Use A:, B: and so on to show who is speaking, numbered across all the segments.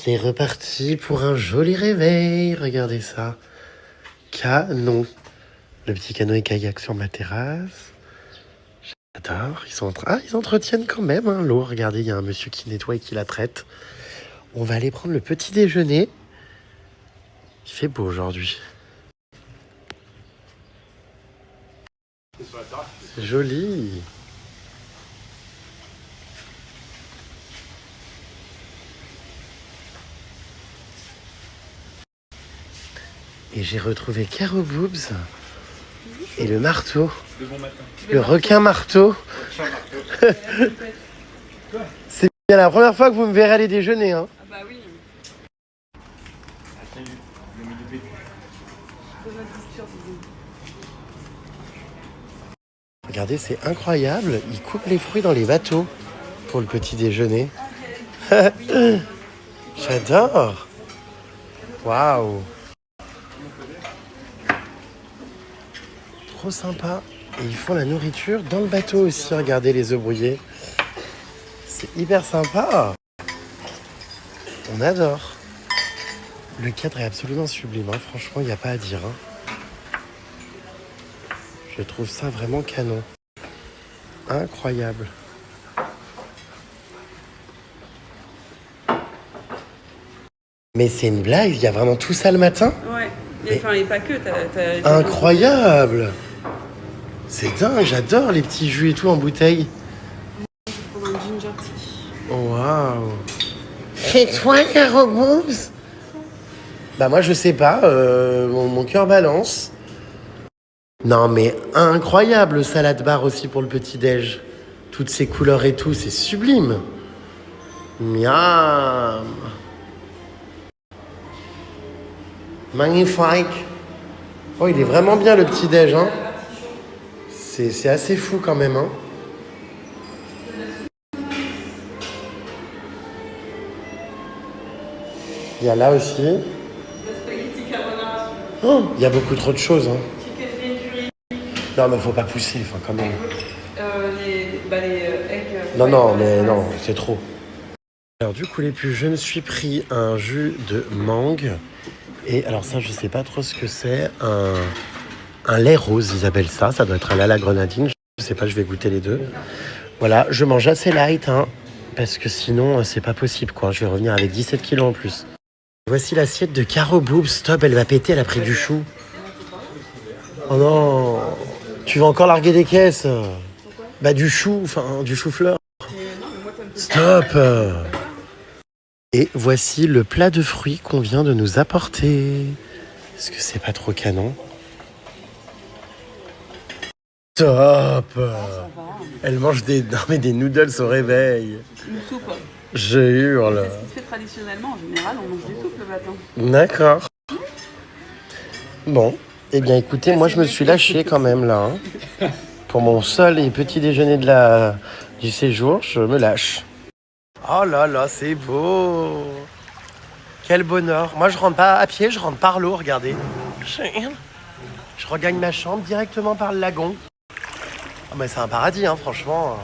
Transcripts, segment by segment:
A: C'est reparti pour un joli réveil. Regardez ça. Canon. Le petit canoë-kayak sur ma terrasse. J'adore. Ils entretiennent quand même l'eau. Regardez, il y a un monsieur qui nettoie et qui la traite. On va aller prendre le petit déjeuner. Il fait beau aujourd'hui. C'est joli. Et j'ai retrouvé Caro Boobs et le marteau. Le requin marteau. C'est bien la première fois que vous me verrez aller déjeuner. Hein.
B: Ah bah oui.
A: Regardez, c'est incroyable. Ils coupent les fruits dans les bateaux pour le petit déjeuner. J'adore. Waouh. Trop sympa. Et ils font la nourriture dans le bateau aussi. Regardez les œufs brouillés. C'est hyper sympa. On adore. Le cadre est absolument sublime. Hein. Franchement, il n'y a pas à dire. Hein. Je trouve ça vraiment canon. Incroyable. Mais c'est une blague, il y a vraiment tout ça le matin?
B: Ouais. Et pas que.
A: Incroyable. C'est dingue, j'adore les petits jus et tout en bouteille.
B: Pour un ginger tea.
A: Waouh. Et toi, Caro Boobs? Bah moi je sais pas, mon cœur balance. Non mais incroyable, le salade bar aussi pour le petit-déj. Toutes ces couleurs et tout, c'est sublime. Miam. Magnifique. Oh, il est vraiment bien le petit-déj, hein. C'est assez fou quand même, hein. Il y a là aussi. Oh, il y a beaucoup trop de choses, hein. Non, mais faut pas pousser, enfin, quand même.
B: Les eggs.
A: Non, mais non, c'est trop. Alors, du coup, les plus jeunes, je me suis pris un jus de mangue. Et alors, ça, je sais pas trop ce que c'est. Un lait rose, ils appellent ça. Ça doit être un lait à la grenadine. Je sais pas, je vais goûter les deux. Voilà, je mange assez light, hein. Parce que sinon, c'est pas possible, quoi. Je vais revenir avec 17 kilos en plus. Voici l'assiette de Caro Boobs. Stop, elle va péter, elle a pris du chou. Oh non. Tu vas encore larguer des caisses. Bah du chou, enfin du chou-fleur. Stop. Et voici le plat de fruits qu'on vient de nous apporter. Est-ce que c'est pas trop canon? Top. Elle mange des noodles au réveil.
B: Une soupe.
A: Je hurle.
B: C'est ce qui se fait traditionnellement. En général, on mange des soupes le matin.
A: D'accord. Bon. Eh bien, écoutez, moi, je me suis lâché quand même, là. Hein. Pour mon seul et petit déjeuner du séjour, je me lâche. Oh là là, c'est beau. Quel bonheur. Moi, je rentre pas à pied, je rentre par l'eau, regardez. Je regagne ma chambre directement par le lagon. Oh, mais c'est un paradis, hein, franchement.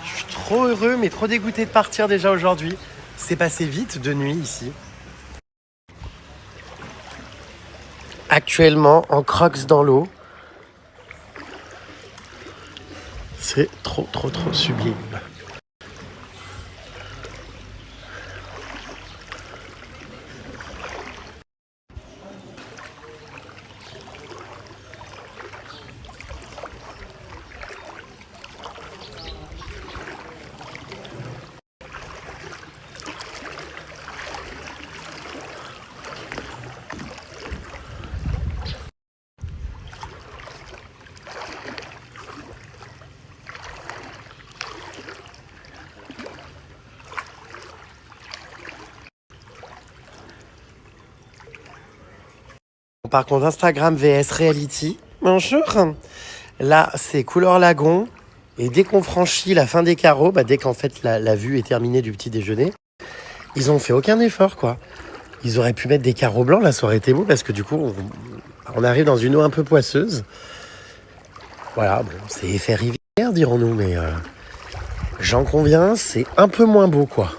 A: Je suis trop heureux, mais trop dégoûté de partir déjà aujourd'hui. C'est passé vite de nuit, ici. Actuellement en crocs dans l'eau. C'est trop sublime. Par contre, Instagram vs Reality. Bonjour. Là, c'est couleur lagon. Et dès qu'on franchit la fin des carreaux, dès qu'en fait la vue est terminée du petit déjeuner, ils ont fait aucun effort, quoi. Ils auraient pu mettre des carreaux blancs, là, ça aurait été beau, parce que du coup, on arrive dans une eau un peu poisseuse. Voilà, bon, c'est effet rivière, dirons-nous, mais j'en conviens, c'est un peu moins beau, quoi.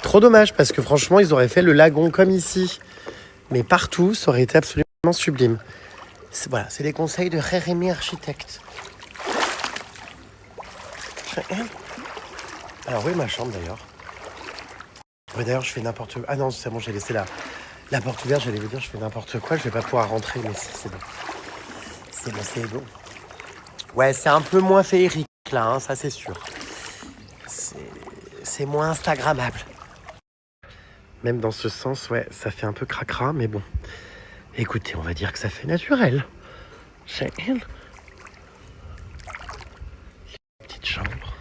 A: Trop dommage parce que franchement, ils auraient fait le lagon comme ici. Mais partout, ça aurait été absolument sublime. Voilà, c'est les conseils de Rémi Architecte. Alors, oui, ma chambre d'ailleurs. Ouais, d'ailleurs, je fais n'importe quoi. Ah non, c'est bon, j'ai laissé la porte ouverte. J'allais vous dire, je fais n'importe quoi. Je vais pas pouvoir rentrer, mais c'est bon. C'est bon. Ouais, c'est un peu moins féerique là, hein, ça c'est sûr. C'est moins instagrammable. Même dans ce sens, ouais, ça fait un peu cracra, mais bon. Écoutez, on va dire que ça fait naturel. C'est elle. Petite chambre.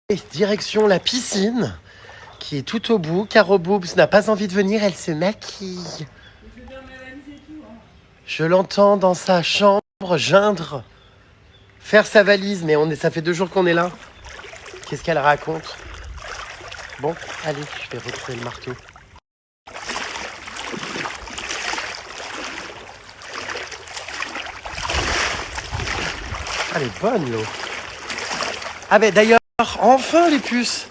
A: Et direction la piscine, qui est tout au bout. Caro Boobs n'a pas envie de venir, elle se maquille. Je l'entends dans sa chambre geindre, faire sa valise, mais ça fait 2 jours qu'on est là. Qu'est-ce qu'elle raconte? Bon, allez, je vais retrouver le marteau. Elle est bonne, l'eau. Ah ben d'ailleurs, enfin les puces.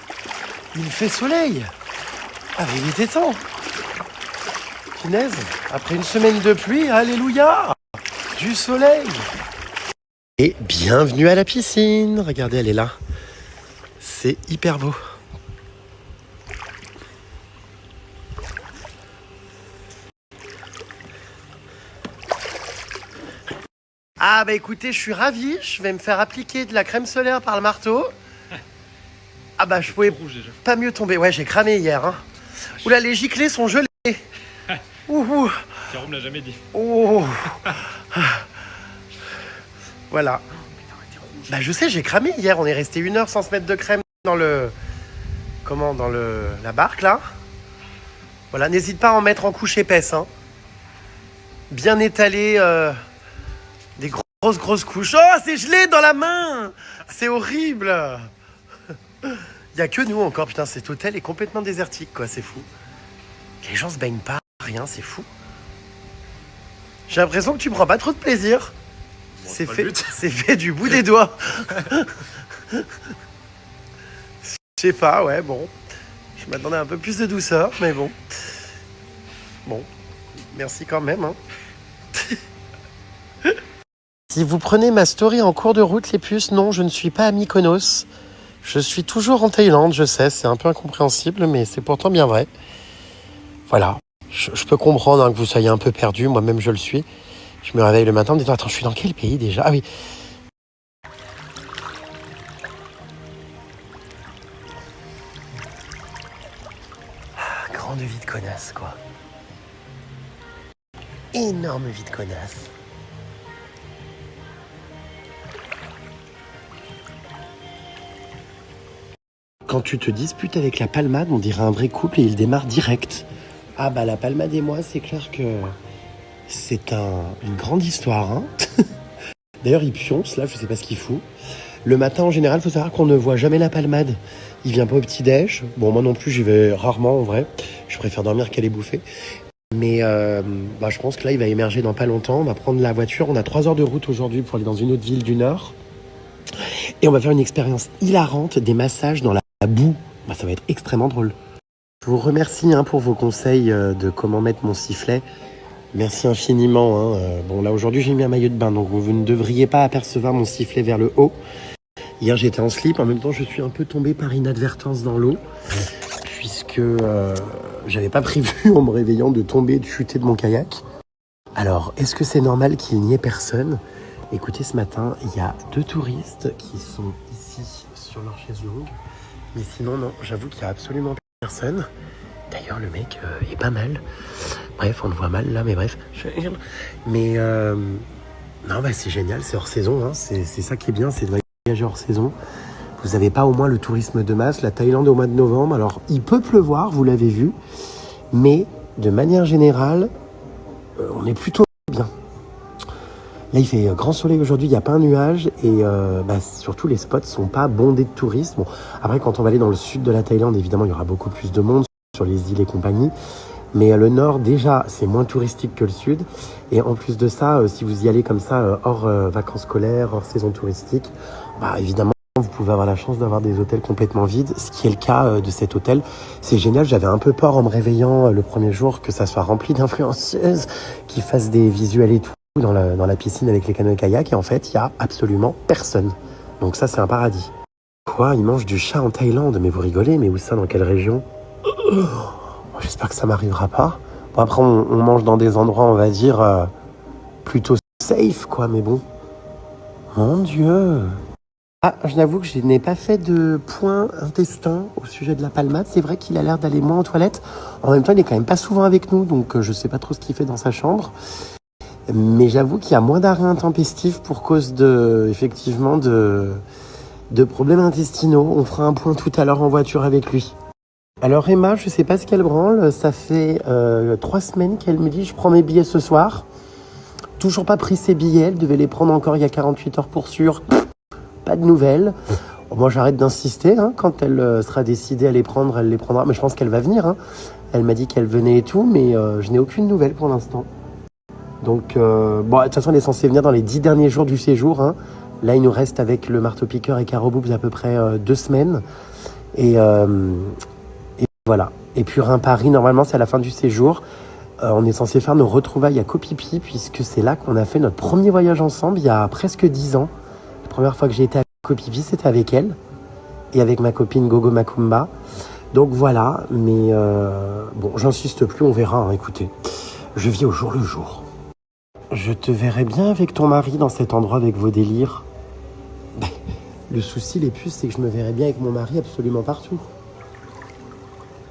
A: Il fait soleil. Ah mais il était temps. Punaise, après une semaine de pluie, alléluia, du soleil. Et bienvenue à la piscine. Regardez, elle est là. C'est hyper beau. Ah bah écoutez, je suis ravi. Je vais me faire appliquer de la crème solaire par le marteau. Ah bah je pouvais pas mieux tomber. Ouais, j'ai cramé hier. Hein. Oula, les giclées sont gelées. Ouh.
C: Jérôme l'a jamais dit.
A: Oh. Voilà. Bah je sais, j'ai cramé hier. On est resté 1 heure sans se mettre de crème dans la barque là. Voilà, n'hésite pas à en mettre en couche épaisse. Hein. Bien étalé. Des grosses couches. Oh, c'est gelé dans la main. C'est horrible. Il n'y a que nous encore. Putain, cet hôtel est complètement désertique, quoi. C'est fou. Les gens se baignent pas. Rien, c'est fou. J'ai l'impression que tu prends pas trop de plaisir.
C: Bon,
A: c'est fait du bout des doigts. Je sais pas, ouais, bon. Je m'attendais à un peu plus de douceur, mais bon. Bon, merci quand même. Hein. Si vous prenez ma story en cours de route, les puces, non, je ne suis pas à Mykonos. Je suis toujours en Thaïlande, je sais, c'est un peu incompréhensible, mais c'est pourtant bien vrai. Voilà, je peux comprendre hein, que vous soyez un peu perdu, moi-même je le suis. Je me réveille le matin en me disant, attends, je suis dans quel pays déjà? Ah oui. Ah, grande vie de connasse, quoi. Énorme vie de connasse. Quand tu te disputes avec la palmade, on dirait un vrai couple et il démarre direct. Ah bah la palmade et moi, c'est clair que c'est une grande histoire. Hein. D'ailleurs, il pionce, là, je sais pas ce qu'il fout. Le matin, en général, il faut savoir qu'on ne voit jamais la palmade. Il vient pas au petit-déj. Bon, moi non plus, j'y vais rarement, en vrai. Je préfère dormir qu'aller bouffer. Mais je pense que là, il va émerger dans pas longtemps. On va prendre la voiture. On a 3 heures de route aujourd'hui pour aller dans une autre ville du Nord. Et on va faire une expérience hilarante des massages dans la boue. Bah, ça va être extrêmement drôle. Je vous remercie pour vos conseils de comment mettre mon sifflet. Merci infiniment. Bon, là, aujourd'hui, j'ai mis un maillot de bain, donc vous ne devriez pas apercevoir mon sifflet vers le haut. Hier, j'étais en slip. En même temps, je suis un peu tombé par inadvertance dans l'eau, puisque j'avais pas prévu, en me réveillant, de tomber, de chuter de mon kayak. Alors, est-ce que c'est normal qu'il n'y ait personne ? Écoutez, ce matin, il y a 2 touristes qui sont ici sur leur chaise longue. Mais sinon, non, j'avoue qu'il n'y a absolument personne. D'ailleurs, le mec est pas mal. Bref, on le voit mal là, mais bref. Mais non, bah c'est génial, c'est hors saison. Hein. C'est ça qui est bien, c'est de voyager hors saison. Vous n'avez pas au moins le tourisme de masse. La Thaïlande au mois de novembre, alors il peut pleuvoir, vous l'avez vu. Mais de manière générale, on est plutôt bien. Là, il fait grand soleil aujourd'hui, il n'y a pas un nuage et surtout les spots ne sont pas bondés de touristes. Bon, après, quand on va aller dans le sud de la Thaïlande, évidemment, il y aura beaucoup plus de monde sur les îles et compagnie. Mais le nord, déjà, c'est moins touristique que le sud. Et en plus de ça, si vous y allez comme ça, hors vacances scolaires, hors saison touristique, évidemment, vous pouvez avoir la chance d'avoir des hôtels complètement vides, ce qui est le cas de cet hôtel. C'est génial, j'avais un peu peur en me réveillant le premier jour que ça soit rempli d'influenceuses qui fassent des visuels et tout dans la piscine avec les canoës kayak, et en fait, il y a absolument personne. Donc ça, c'est un paradis. Quoi, ils mangent du chat en Thaïlande? Mais vous rigolez, mais où ça, dans quelle région? J'espère que ça m'arrivera pas. Bon, après, on mange dans des endroits, on va dire, plutôt safe, quoi, mais bon. Mon Dieu! Ah, je n'avoue que je n'ai pas fait de point intestin au sujet de la palmade. C'est vrai qu'il a l'air d'aller moins aux toilettes. En même temps, il est quand même pas souvent avec nous, donc je sais pas trop ce qu'il fait dans sa chambre. Mais j'avoue qu'il y a moins d'arrêts intempestifs pour cause effectivement, de problèmes intestinaux. On fera un point tout à l'heure en voiture avec lui. Alors Emma, je sais pas ce qu'elle branle. Ça fait 3 semaines qu'elle me dit « je prends mes billets ce soir ». Toujours pas pris ses billets. Elle devait les prendre encore il y a 48 heures pour sûr. Pas de nouvelles. Moi, j'arrête d'insister. Hein. Quand elle sera décidée à les prendre, elle les prendra. Mais je pense qu'elle va venir. Hein. Elle m'a dit qu'elle venait et tout, mais je n'ai aucune nouvelle pour l'instant. Donc, bon, de toute façon, elle est censée venir dans les 10 derniers jours du séjour. Hein. Là, il nous reste avec le marteau-piqueur et Caro Boobs à peu près 2 semaines. Et voilà. Et puis, Paris, normalement, c'est à la fin du séjour. On est censé faire nos retrouvailles à Koh Phi Phi, puisque c'est là qu'on a fait notre premier voyage ensemble il y a presque 10 ans. La première fois que j'ai été à Koh Phi Phi, c'était avec elle et avec ma copine Gogo Makumba. Donc voilà, mais bon, j'insiste plus, on verra. Hein, écoutez, je vis au jour le jour. Je te verrais bien avec ton mari dans cet endroit avec vos délires. Ben, le souci, les puces, c'est que je me verrais bien avec mon mari absolument partout.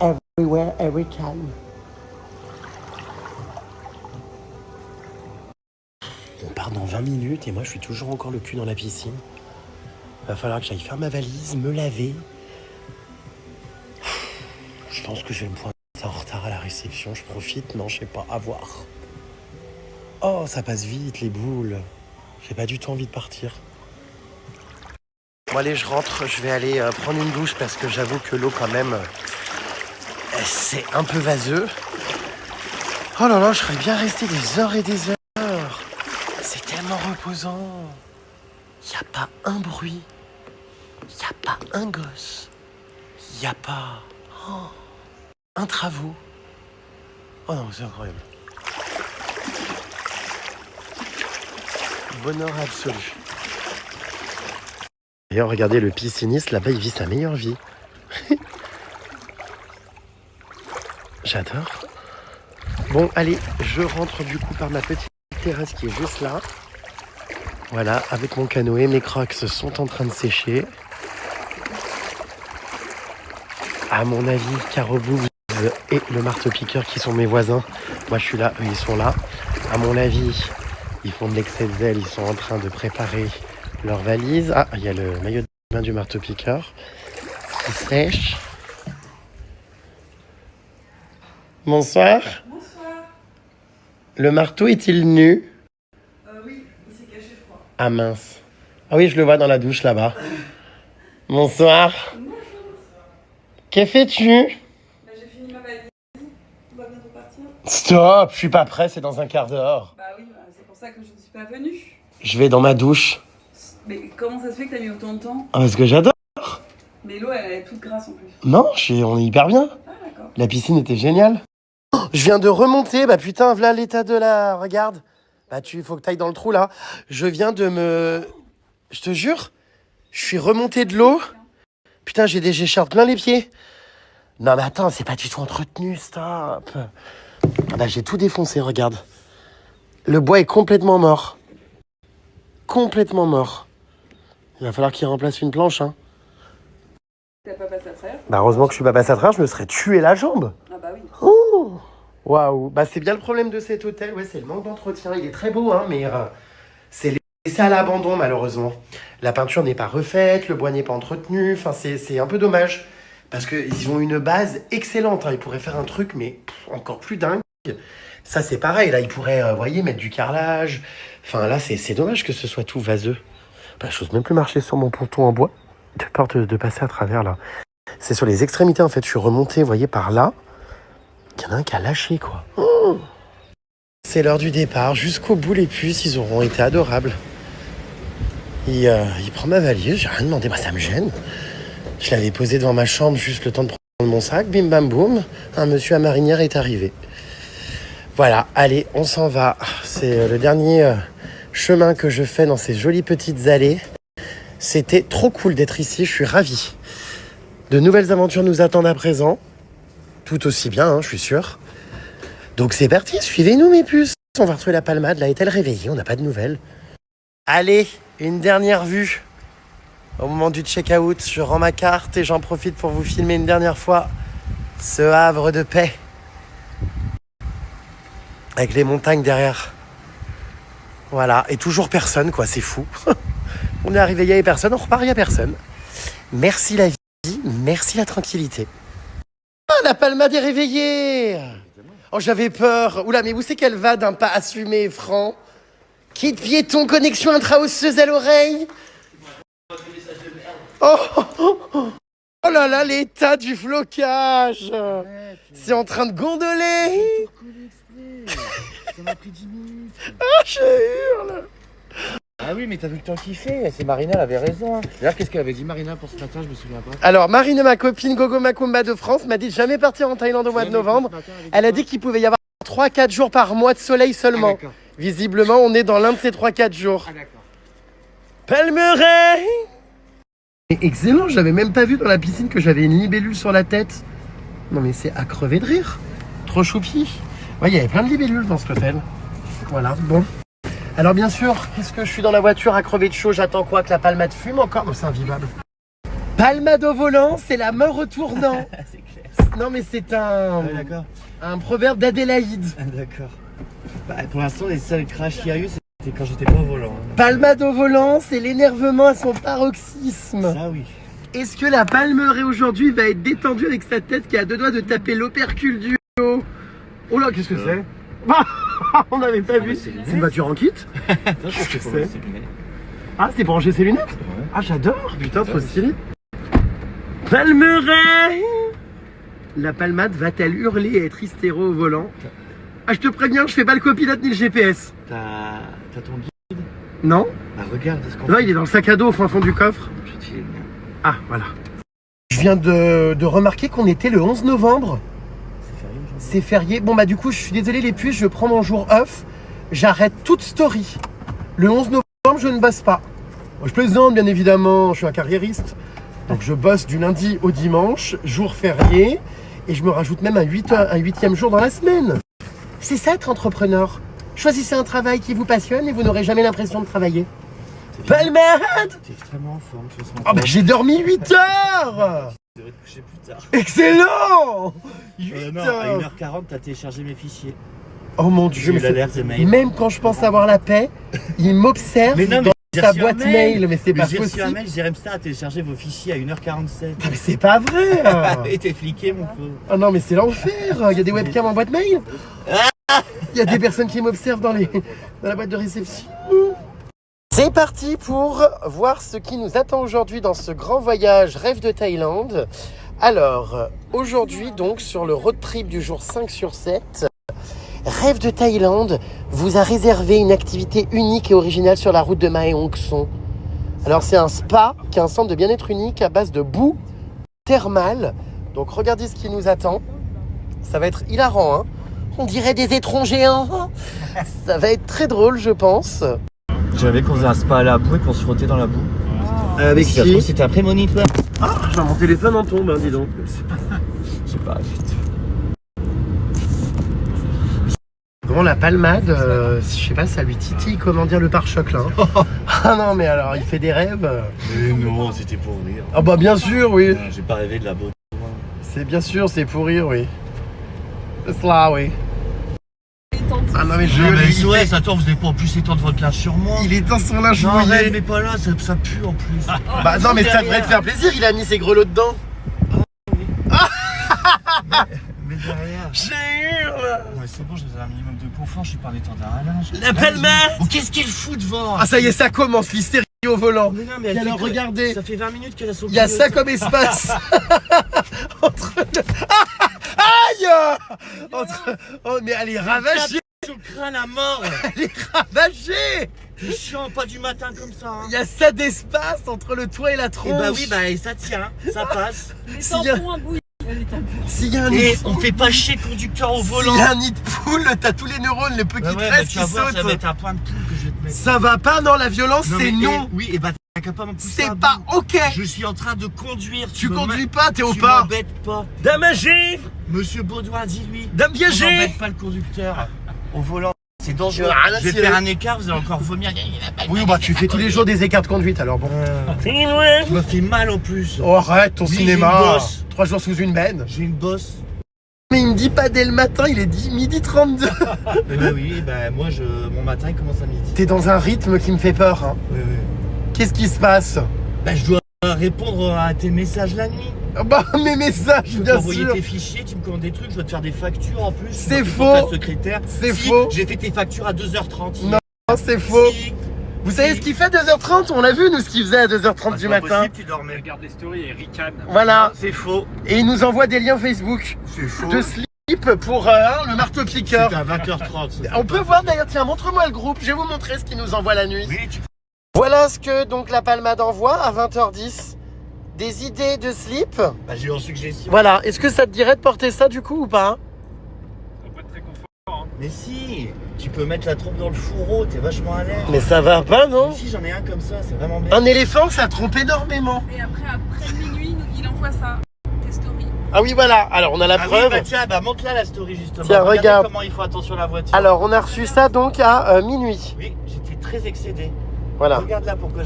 A: Everywhere, every time. On part dans 20 minutes et moi je suis toujours encore le cul dans la piscine. Va falloir que j'aille faire ma valise, me laver. Je pense que je vais me pointer en retard à la réception. Je profite, non, je sais pas, à voir. Oh, ça passe vite les boules. J'ai pas du tout envie de partir. Bon allez, je rentre, je vais aller prendre une douche parce que j'avoue que l'eau quand même, c'est un peu vaseux. Oh là là, je serais bien resté des heures et des heures. C'est tellement reposant. Y a pas un bruit. Y a pas un gosse. Y a pas un travaux. Oh non, c'est incroyable. Bonheur absolu. D'ailleurs, regardez, le pisciniste, là-bas, il vit sa meilleure vie. J'adore. Bon, allez, je rentre du coup par ma petite terrasse qui est juste là. Voilà, avec mon canoë, mes crocs sont en train de sécher. À mon avis, Caro Boobs et le marteau-piqueur qui sont mes voisins. Moi, je suis là, eux, ils sont là. À mon avis, ils font de l'excès de zèle. Ils sont en train de préparer leur valise. Ah, il y a le maillot de bain du marteau-piqueur qui sèche. Bonsoir.
B: Bonsoir.
A: Le marteau est-il nu?
B: Oui, il s'est caché, je crois.
A: Ah mince. Ah oui, je le vois dans la douche là-bas. Bonsoir.
B: Bonjour.
A: Que fais-tu?
B: J'ai fini ma valise. On va bientôt partir.
A: Stop, je suis pas prêt, c'est dans un quart d'heure.
B: Bah oui, c'est pour ça que je ne suis pas venue.
A: Je vais dans ma douche.
B: Mais comment ça se fait que t'as mis autant de temps?
A: Ah, parce que j'adore.
B: Mais l'eau, elle est toute grasse en plus.
A: Non, on est hyper bien.
B: Ah d'accord.
A: La piscine était géniale. Oh, je viens de remonter, bah putain, voilà l'état de la... Regarde. Bah faut que t'ailles dans le trou là. Je viens de me... Je te jure, je suis remonté de l'eau. Putain, j'ai des écharpes plein les pieds. Non mais attends, c'est pas du tout entretenu, stop. Ah bah j'ai tout défoncé, regarde. Le bois est complètement mort. Complètement mort. Il va falloir qu'il remplace une planche, hein.
B: T'as pas passé à travers?
A: Bah heureusement que je suis pas passé à travers, je me serais tué la jambe.
B: Ah bah oui.
A: Oh, waouh. Bah c'est bien le problème de cet hôtel, ouais, c'est le manque d'entretien. Il est très beau, hein, mais c'est laissé à l'abandon malheureusement. La peinture n'est pas refaite, le bois n'est pas entretenu. Enfin, c'est un peu dommage parce que ils ont une base excellente. Hein. Ils pourraient faire un truc, mais encore plus dingue. Ça c'est pareil. Là, ils pourraient, vous voyez, mettre du carrelage. Enfin là, c'est dommage que ce soit tout vaseux. Bah, j'ose même plus marcher sur mon ponton en bois. De peur de passer à travers là. C'est sur les extrémités en fait. Je suis remonté, vous voyez, par là. Il y en a un qui a lâché quoi. Oh, c'est l'heure du départ. Jusqu'au bout les puces, ils auront été adorables. il prend ma valise, j'ai rien demandé, ça me gêne. Je l'avais posée devant ma chambre, juste le temps de prendre mon sac, bim bam boum, un monsieur à marinière est arrivé. Voilà, allez, on s'en va. C'est le dernier chemin que je fais dans ces jolies petites allées. C'était trop cool d'être ici, je suis ravi. De nouvelles aventures nous attendent à présent. Tout aussi bien, hein, je suis sûr. Donc c'est parti, suivez-nous mes puces. On va retrouver la palmade, là est-elle réveillée? On n'a pas de nouvelles. Allez, une dernière vue. Au moment du check-out, je rends ma carte et j'en profite pour vous filmer une dernière fois ce havre de paix. Avec les montagnes derrière. Voilà, et toujours personne, quoi, c'est fou. On est arrivé, il n'y avait personne, on repart, il n'y a personne. Merci la vie, merci la tranquillité. Ah, la palmade est réveillée! Oh, j'avais peur. Oula, mais où c'est qu'elle va d'un pas assumé et franc? Kit piéton, connexion intra-osseuse à l'oreille. Oh, oh là là, l'état du flocage. C'est en train de gondoler.
D: Ça m'a pris 10 minutes.
A: Ah, je hurle.
D: Ah oui, mais t'as vu le temps qu'il fait. C'est Marina, elle avait raison. Hein. D'ailleurs, qu'est-ce qu'elle avait dit Marina pour ce matin? Je me souviens pas.
A: Alors, Marine, ma copine Gogo Macumba de France, m'a dit de jamais partir en Thaïlande au mois de novembre. Elle a dit qu'il pouvait y avoir 3-4 jours par mois de soleil seulement.
D: Ah,
A: visiblement, on est dans l'un de ces 3-4 jours.
D: ah d'accord.
A: Palmeraie! Excellent, je l'avais même pas vu dans la piscine que j'avais une libellule sur la tête. Non mais c'est à crever de rire. Trop choupi. Ouais, il y avait plein de libellules dans cet hôtel. Voilà, bon. Alors bien sûr, est-ce que je suis dans la voiture à crever de chaud? J'attends quoi? Que la palmade fume encore? Oh, c'est invivable. Palmade au volant, c'est la mort au tournant.
D: C'est clair.
A: Non mais c'est un proverbe d'Adélaïde.
D: D'accord. Bah, pour l'instant, les seuls crashs qu'il y a eu, c'était quand j'étais pas au volant.
A: Palmade au volant, c'est l'énervement à son paroxysme.
D: Ça, oui.
A: Est-ce que la palmeraie aujourd'hui va être détendue avec sa tête qui a deux doigts de taper l'opercule du haut? Oh là, qu'est-ce que c'est? On n'avait pas vu. C'est une voiture en kit?
D: Qu'est-ce que c'est?
A: Ah, c'est pour ranger ses lunettes?
D: Ouais.
A: Ah, j'adore. Putain, trop stylé. Palmeraie! La palmade va-t-elle hurler et être hystéro au volant? Ah, je te préviens, je fais pas le copilote ni le GPS.
D: T'as ton guide?
A: Non?
D: Bah regarde ce qu'on
A: Là,
D: fait.
A: il est dans le sac à dos au fond du coffre.
D: Je vais te filer le mien.
A: Ah, voilà. Je viens de remarquer qu'on était le 11 novembre.
D: C'est férié aujourd'hui.
A: C'est férié. Bon, bah, du coup, je suis désolé, les puces, je prends mon jour off. J'arrête toute story. Le 11 novembre, je ne bosse pas. Bon, je plaisante, bien évidemment. Je suis un carriériste. Donc, je bosse du lundi au dimanche, jour férié. Et je me rajoute même un huitième jour dans la semaine. C'est ça, être entrepreneur. Choisissez un travail qui vous passionne et vous n'aurez jamais l'impression de travailler. Palmade!
D: T'es extrêmement en forme, tu vois, ce matin.
A: Oh, bah, j'ai dormi 8 heures!
D: Je devrais te coucher plus tard.
A: Excellent! 8
D: Non,
A: heures!
D: à 1h40, t'as téléchargé mes fichiers.
A: Oh mon
D: J'ai
A: dieu,
D: eu
A: mais
D: l'alerte des mails.
A: même quand je pense avoir la paix, il m'observe
D: Mais non, mais
A: dans
D: j'ai
A: sa
D: reçu un
A: boîte mail, mais c'est pas
D: j'ai reçu un
A: possible.
D: mail, Jeremstar a téléchargé vos fichiers à 1h47.
A: Mais c'est pas vrai!
D: Et t'es fliqué, mon pauvre.
A: Oh non, mais c'est l'enfer! Il y a des webcams en boîte mail? Il y a des personnes qui m'observent dans la boîte de réception. C'est parti pour voir ce qui nous attend aujourd'hui dans ce grand voyage Rêve de Thaïlande. Alors, aujourd'hui donc sur le road trip du jour 5 sur 7, Rêve de Thaïlande vous a réservé une activité unique et originale sur la route de Mae Hong Son. Alors c'est un spa qui est un centre de bien-être unique à base de boue thermale. Donc regardez ce qui nous attend. Ça va être hilarant, hein. On dirait des étrons géants. Ça va être très drôle, je pense.
D: J'avais qu'on faisait un spa à la boue et qu'on se frottait dans la boue.
A: Avec
D: Si ça se trouve, c'était un prémonitoire.
A: Ah, mon téléphone en tombe, hein, dis donc.
D: Je sais pas, vite.
A: Bon, la palmade, je sais pas, ça lui titille, comment dire, le pare-choc là. Hein. Ah non, mais alors, il fait des rêves.
D: Mais non, c'était pour rire.
A: Ah bah bien sûr, oui.
D: J'ai pas rêvé de la beauté.
A: C'est bien sûr, c'est pour rire, oui. C'est cela, oui. Ah non, mais
D: ouais, ça tombe, vous n'avez pas en plus étendre votre linge sur moi.
A: il est dans son linge
D: Non, arrête,
A: mouillé.
D: mais pas là, ça pue en plus.
A: Bah non, mais ça devrait te faire plaisir, il a mis ses grelots dedans.
D: Mais derrière.
A: J'ai hurle.
D: Ouais, c'est bon, je faisais un minimum de confort, je suis pas d'étendre un linge.
A: La palmade.
D: Oh, qu'est-ce qu'il fout devant?
A: Ah ça y est, ça commence, l'hystérie au volant.
D: Mais non, mais
A: Et
D: elle
A: alors,
D: fait-
A: regardez.
D: Ça fait 20 minutes qu'elle a son
A: Il y a ça comme espace entre... Aïe entre... Oh, mais elle est ravagée.
D: Sur le crâne à mort.
A: Elle est ravagée.
D: C'est chiant, pas du matin comme ça. Hein.
A: Il y a ça d'espace entre le toit et la tronche.
D: Et bah oui, bah et ça tient, ça passe.
B: Les
A: S'il y a-
B: tampons à bouillir.
A: S'il y a un nid
D: Et
A: de
D: on fait pas chier le conducteur au volant.
A: S'il y a un nid de poule, t'as tous les neurones, les petits
D: Bah ouais,
A: tresses
D: bah
A: qui
D: tu vas voir, ça va
A: sautent.
D: être un point de poule que je vais te mettre.
A: Ça va pas, non, la violence, c'est
D: mais,
A: non.
D: oui, et bah t'as qu'à pas me pousser
A: C'est
D: à
A: pas
D: bout.
A: ok.
D: Je suis en train de conduire.
A: Tu
D: me
A: conduis
D: mets-
A: pas, t'es au
D: Tu
A: pas.
D: m'embêtes pas.
C: Dame âgée.
D: Monsieur Baudouin, dis-lui.
A: Dame
D: On
A: piégée.
D: n'embête pas le conducteur au volant. C'est dangereux.
A: Rien à
D: Je vais
A: cirer.
D: faire un écart, vous allez encore vomir.
A: Oui, bah tu fais tous les jours des écarts de conduite, alors bon.
D: Je me fais mal en plus.
A: Oh, arrête ton
D: Oui,
A: cinéma.
D: j'ai une bosse.
A: 3 jours sous une benne.
D: J'ai une bosse.
A: Mais il me dit pas dès le matin, il est dit midi 32.
D: Eh bah oui, bah moi mon matin il commence à midi.
A: T'es dans un rythme qui me fait peur. Hein.
D: Oui, oui.
A: Qu'est-ce qui se passe?
D: Bah je dois répondre à tes messages la nuit.
A: Bah mes messages,
D: Je peux
A: bien
D: t'envoyer
A: sûr.
D: tes fichiers, tu me commandes des trucs, je dois te faire des factures en plus.
A: C'est
D: Je m'occupe
A: faux.
D: de ta secrétaire.
A: C'est
D: Si,
A: faux.
D: J'ai fait tes factures à 2h30.
A: Non, c'est faux.
D: Si.
A: Vous savez ce qu'il fait à 2h30? On l'a vu nous ce qu'il faisait à 2h30
D: Ah,
A: du
D: c'est pas
A: matin.
D: possible, tu dormais.
C: Regarde les stories et ricane.
A: Voilà.
D: C'est faux.
A: Et il nous envoie des liens Facebook
D: C'est faux.
A: de slip pour le marteau piqueur.
D: C'était à 20h30. ça,
A: On
D: c'est
A: peut
D: pas
A: voir
D: faux.
A: d'ailleurs, tiens, montre-moi le groupe, je vais vous montrer ce qu'il nous envoie la nuit.
D: Oui, tu
A: Voilà ce que donc la Palmade envoie à 20h10. Des idées de slip.
D: Bah j'ai eu en suggestion.
A: Voilà, est-ce que ça te dirait de porter ça du coup ou pas?
C: Ça doit pas être très confort.
D: Mais si, tu peux mettre la trompe dans le fourreau, t'es vachement à l'aise.
A: Mais ça va pas, non?
D: Si j'en ai un comme ça, c'est vraiment bien.
A: Un éléphant, ça trompe énormément.
B: Et après minuit, il envoie ça. Tes stories.
A: Ah oui, voilà, alors on a la
D: Ah
A: preuve.
D: oui, bah tiens, bah montre-la la story justement.
A: Tiens,
D: Regardez
A: regarde.
D: comment il faut attention à la voiture.
A: Alors, on a reçu ça donc à minuit.
D: Oui, j'étais très excédé.
A: Voilà.
D: Regarde là pourquoi.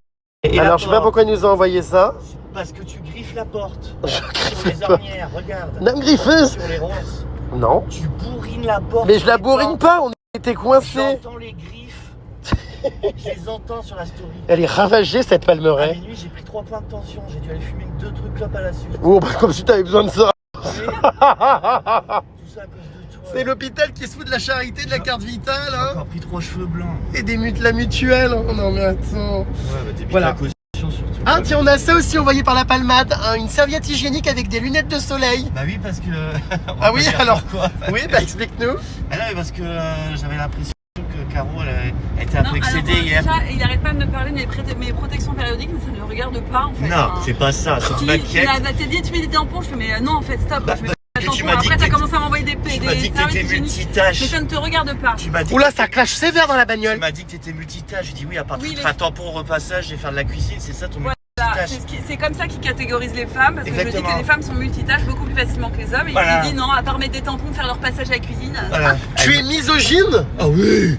A: Alors, je sais pas pourquoi il nous a envoyé ça.
D: Parce que tu griffes la porte.
A: Je
D: Sur
A: griffe
D: les
A: pas.
D: ornières, regarde.
A: Dame griffeuse.
D: Sur les ronces.
A: Non.
D: Tu bourrines la porte.
A: Mais je
D: sur
A: la
D: les
A: bourrine
D: portes.
A: pas, on était coincés.
D: J'entends les griffes. Je les entends sur la story.
A: Elle est ravagée cette
D: À
A: palmeraie.
D: minuit, j'ai pris 3 points de tension. J'ai dû aller fumer 2 trucs clopes à la suite.
A: Oh, bah comme si t'avais besoin de ça.
D: Oui, tout ça à cause de toi.
A: C'est l'hôpital qui se fout de la charité, de la carte vitale,
D: J'ai
A: hein.
D: encore pris 3 cheveux blancs.
A: Et la mutuelle. Oh non, mais attends.
D: Ouais, bah t'es
A: Voilà.
D: la caution surtout.
A: Ah, tiens, on a ça aussi envoyé par la Palmade. Hein, une serviette hygiénique avec des lunettes de soleil.
D: Bah oui, parce que. on
A: Ah
D: va
A: oui,
D: pas dire
A: alors.
D: pourquoi.
A: Oui, bah explique-nous.
D: Ah non, mais parce que j'avais l'impression que Caro, elle était un
B: Non,
D: peu excédée
B: alors,
D: hier.
B: déjà, il arrête pas de me parler de mes protections périodiques, mais ça ne le regarde pas en fait.
D: Non,
B: Enfin,
D: c'est pas ça, c'est une maquette.
B: t'es dit, tu mets des tampons, je fais, mais non, en fait, stop.
D: Bah,
B: je mets
D: parce
B: pas
D: que
B: de
D: tu
B: tampons.
D: m'as dit
B: Après,
D: que
B: t'as
D: t'étais-
B: commencé à m'envoyer des
D: Tu m'as dit que
B: serviettes
D: t'étais
B: hygiéniques.
D: multitâche.
B: Mais ça ne te regarde pas.
D: Tu m'as dit
A: Oula,
D: que
A: ça clash sévère dans la
D: tu
A: bagnole.
D: m'as dit que t'étais multitâche. J'ai dit oui, à part
B: Oui,
D: foutre
B: mais-
D: un tampon au repassage et faire de la cuisine, c'est ça ton
B: Voilà,
D: multitâche.
B: c'est comme ça qu'il catégorise les femmes, parce que je
D: Exactement.
B: dis que les femmes sont multitâches beaucoup plus facilement que les hommes. Et
D: Voilà.
B: il dit non, à part mettre des tampons, faire leur passage à la cuisine.
D: Voilà.
A: Tu es misogyne?
D: Ah oui.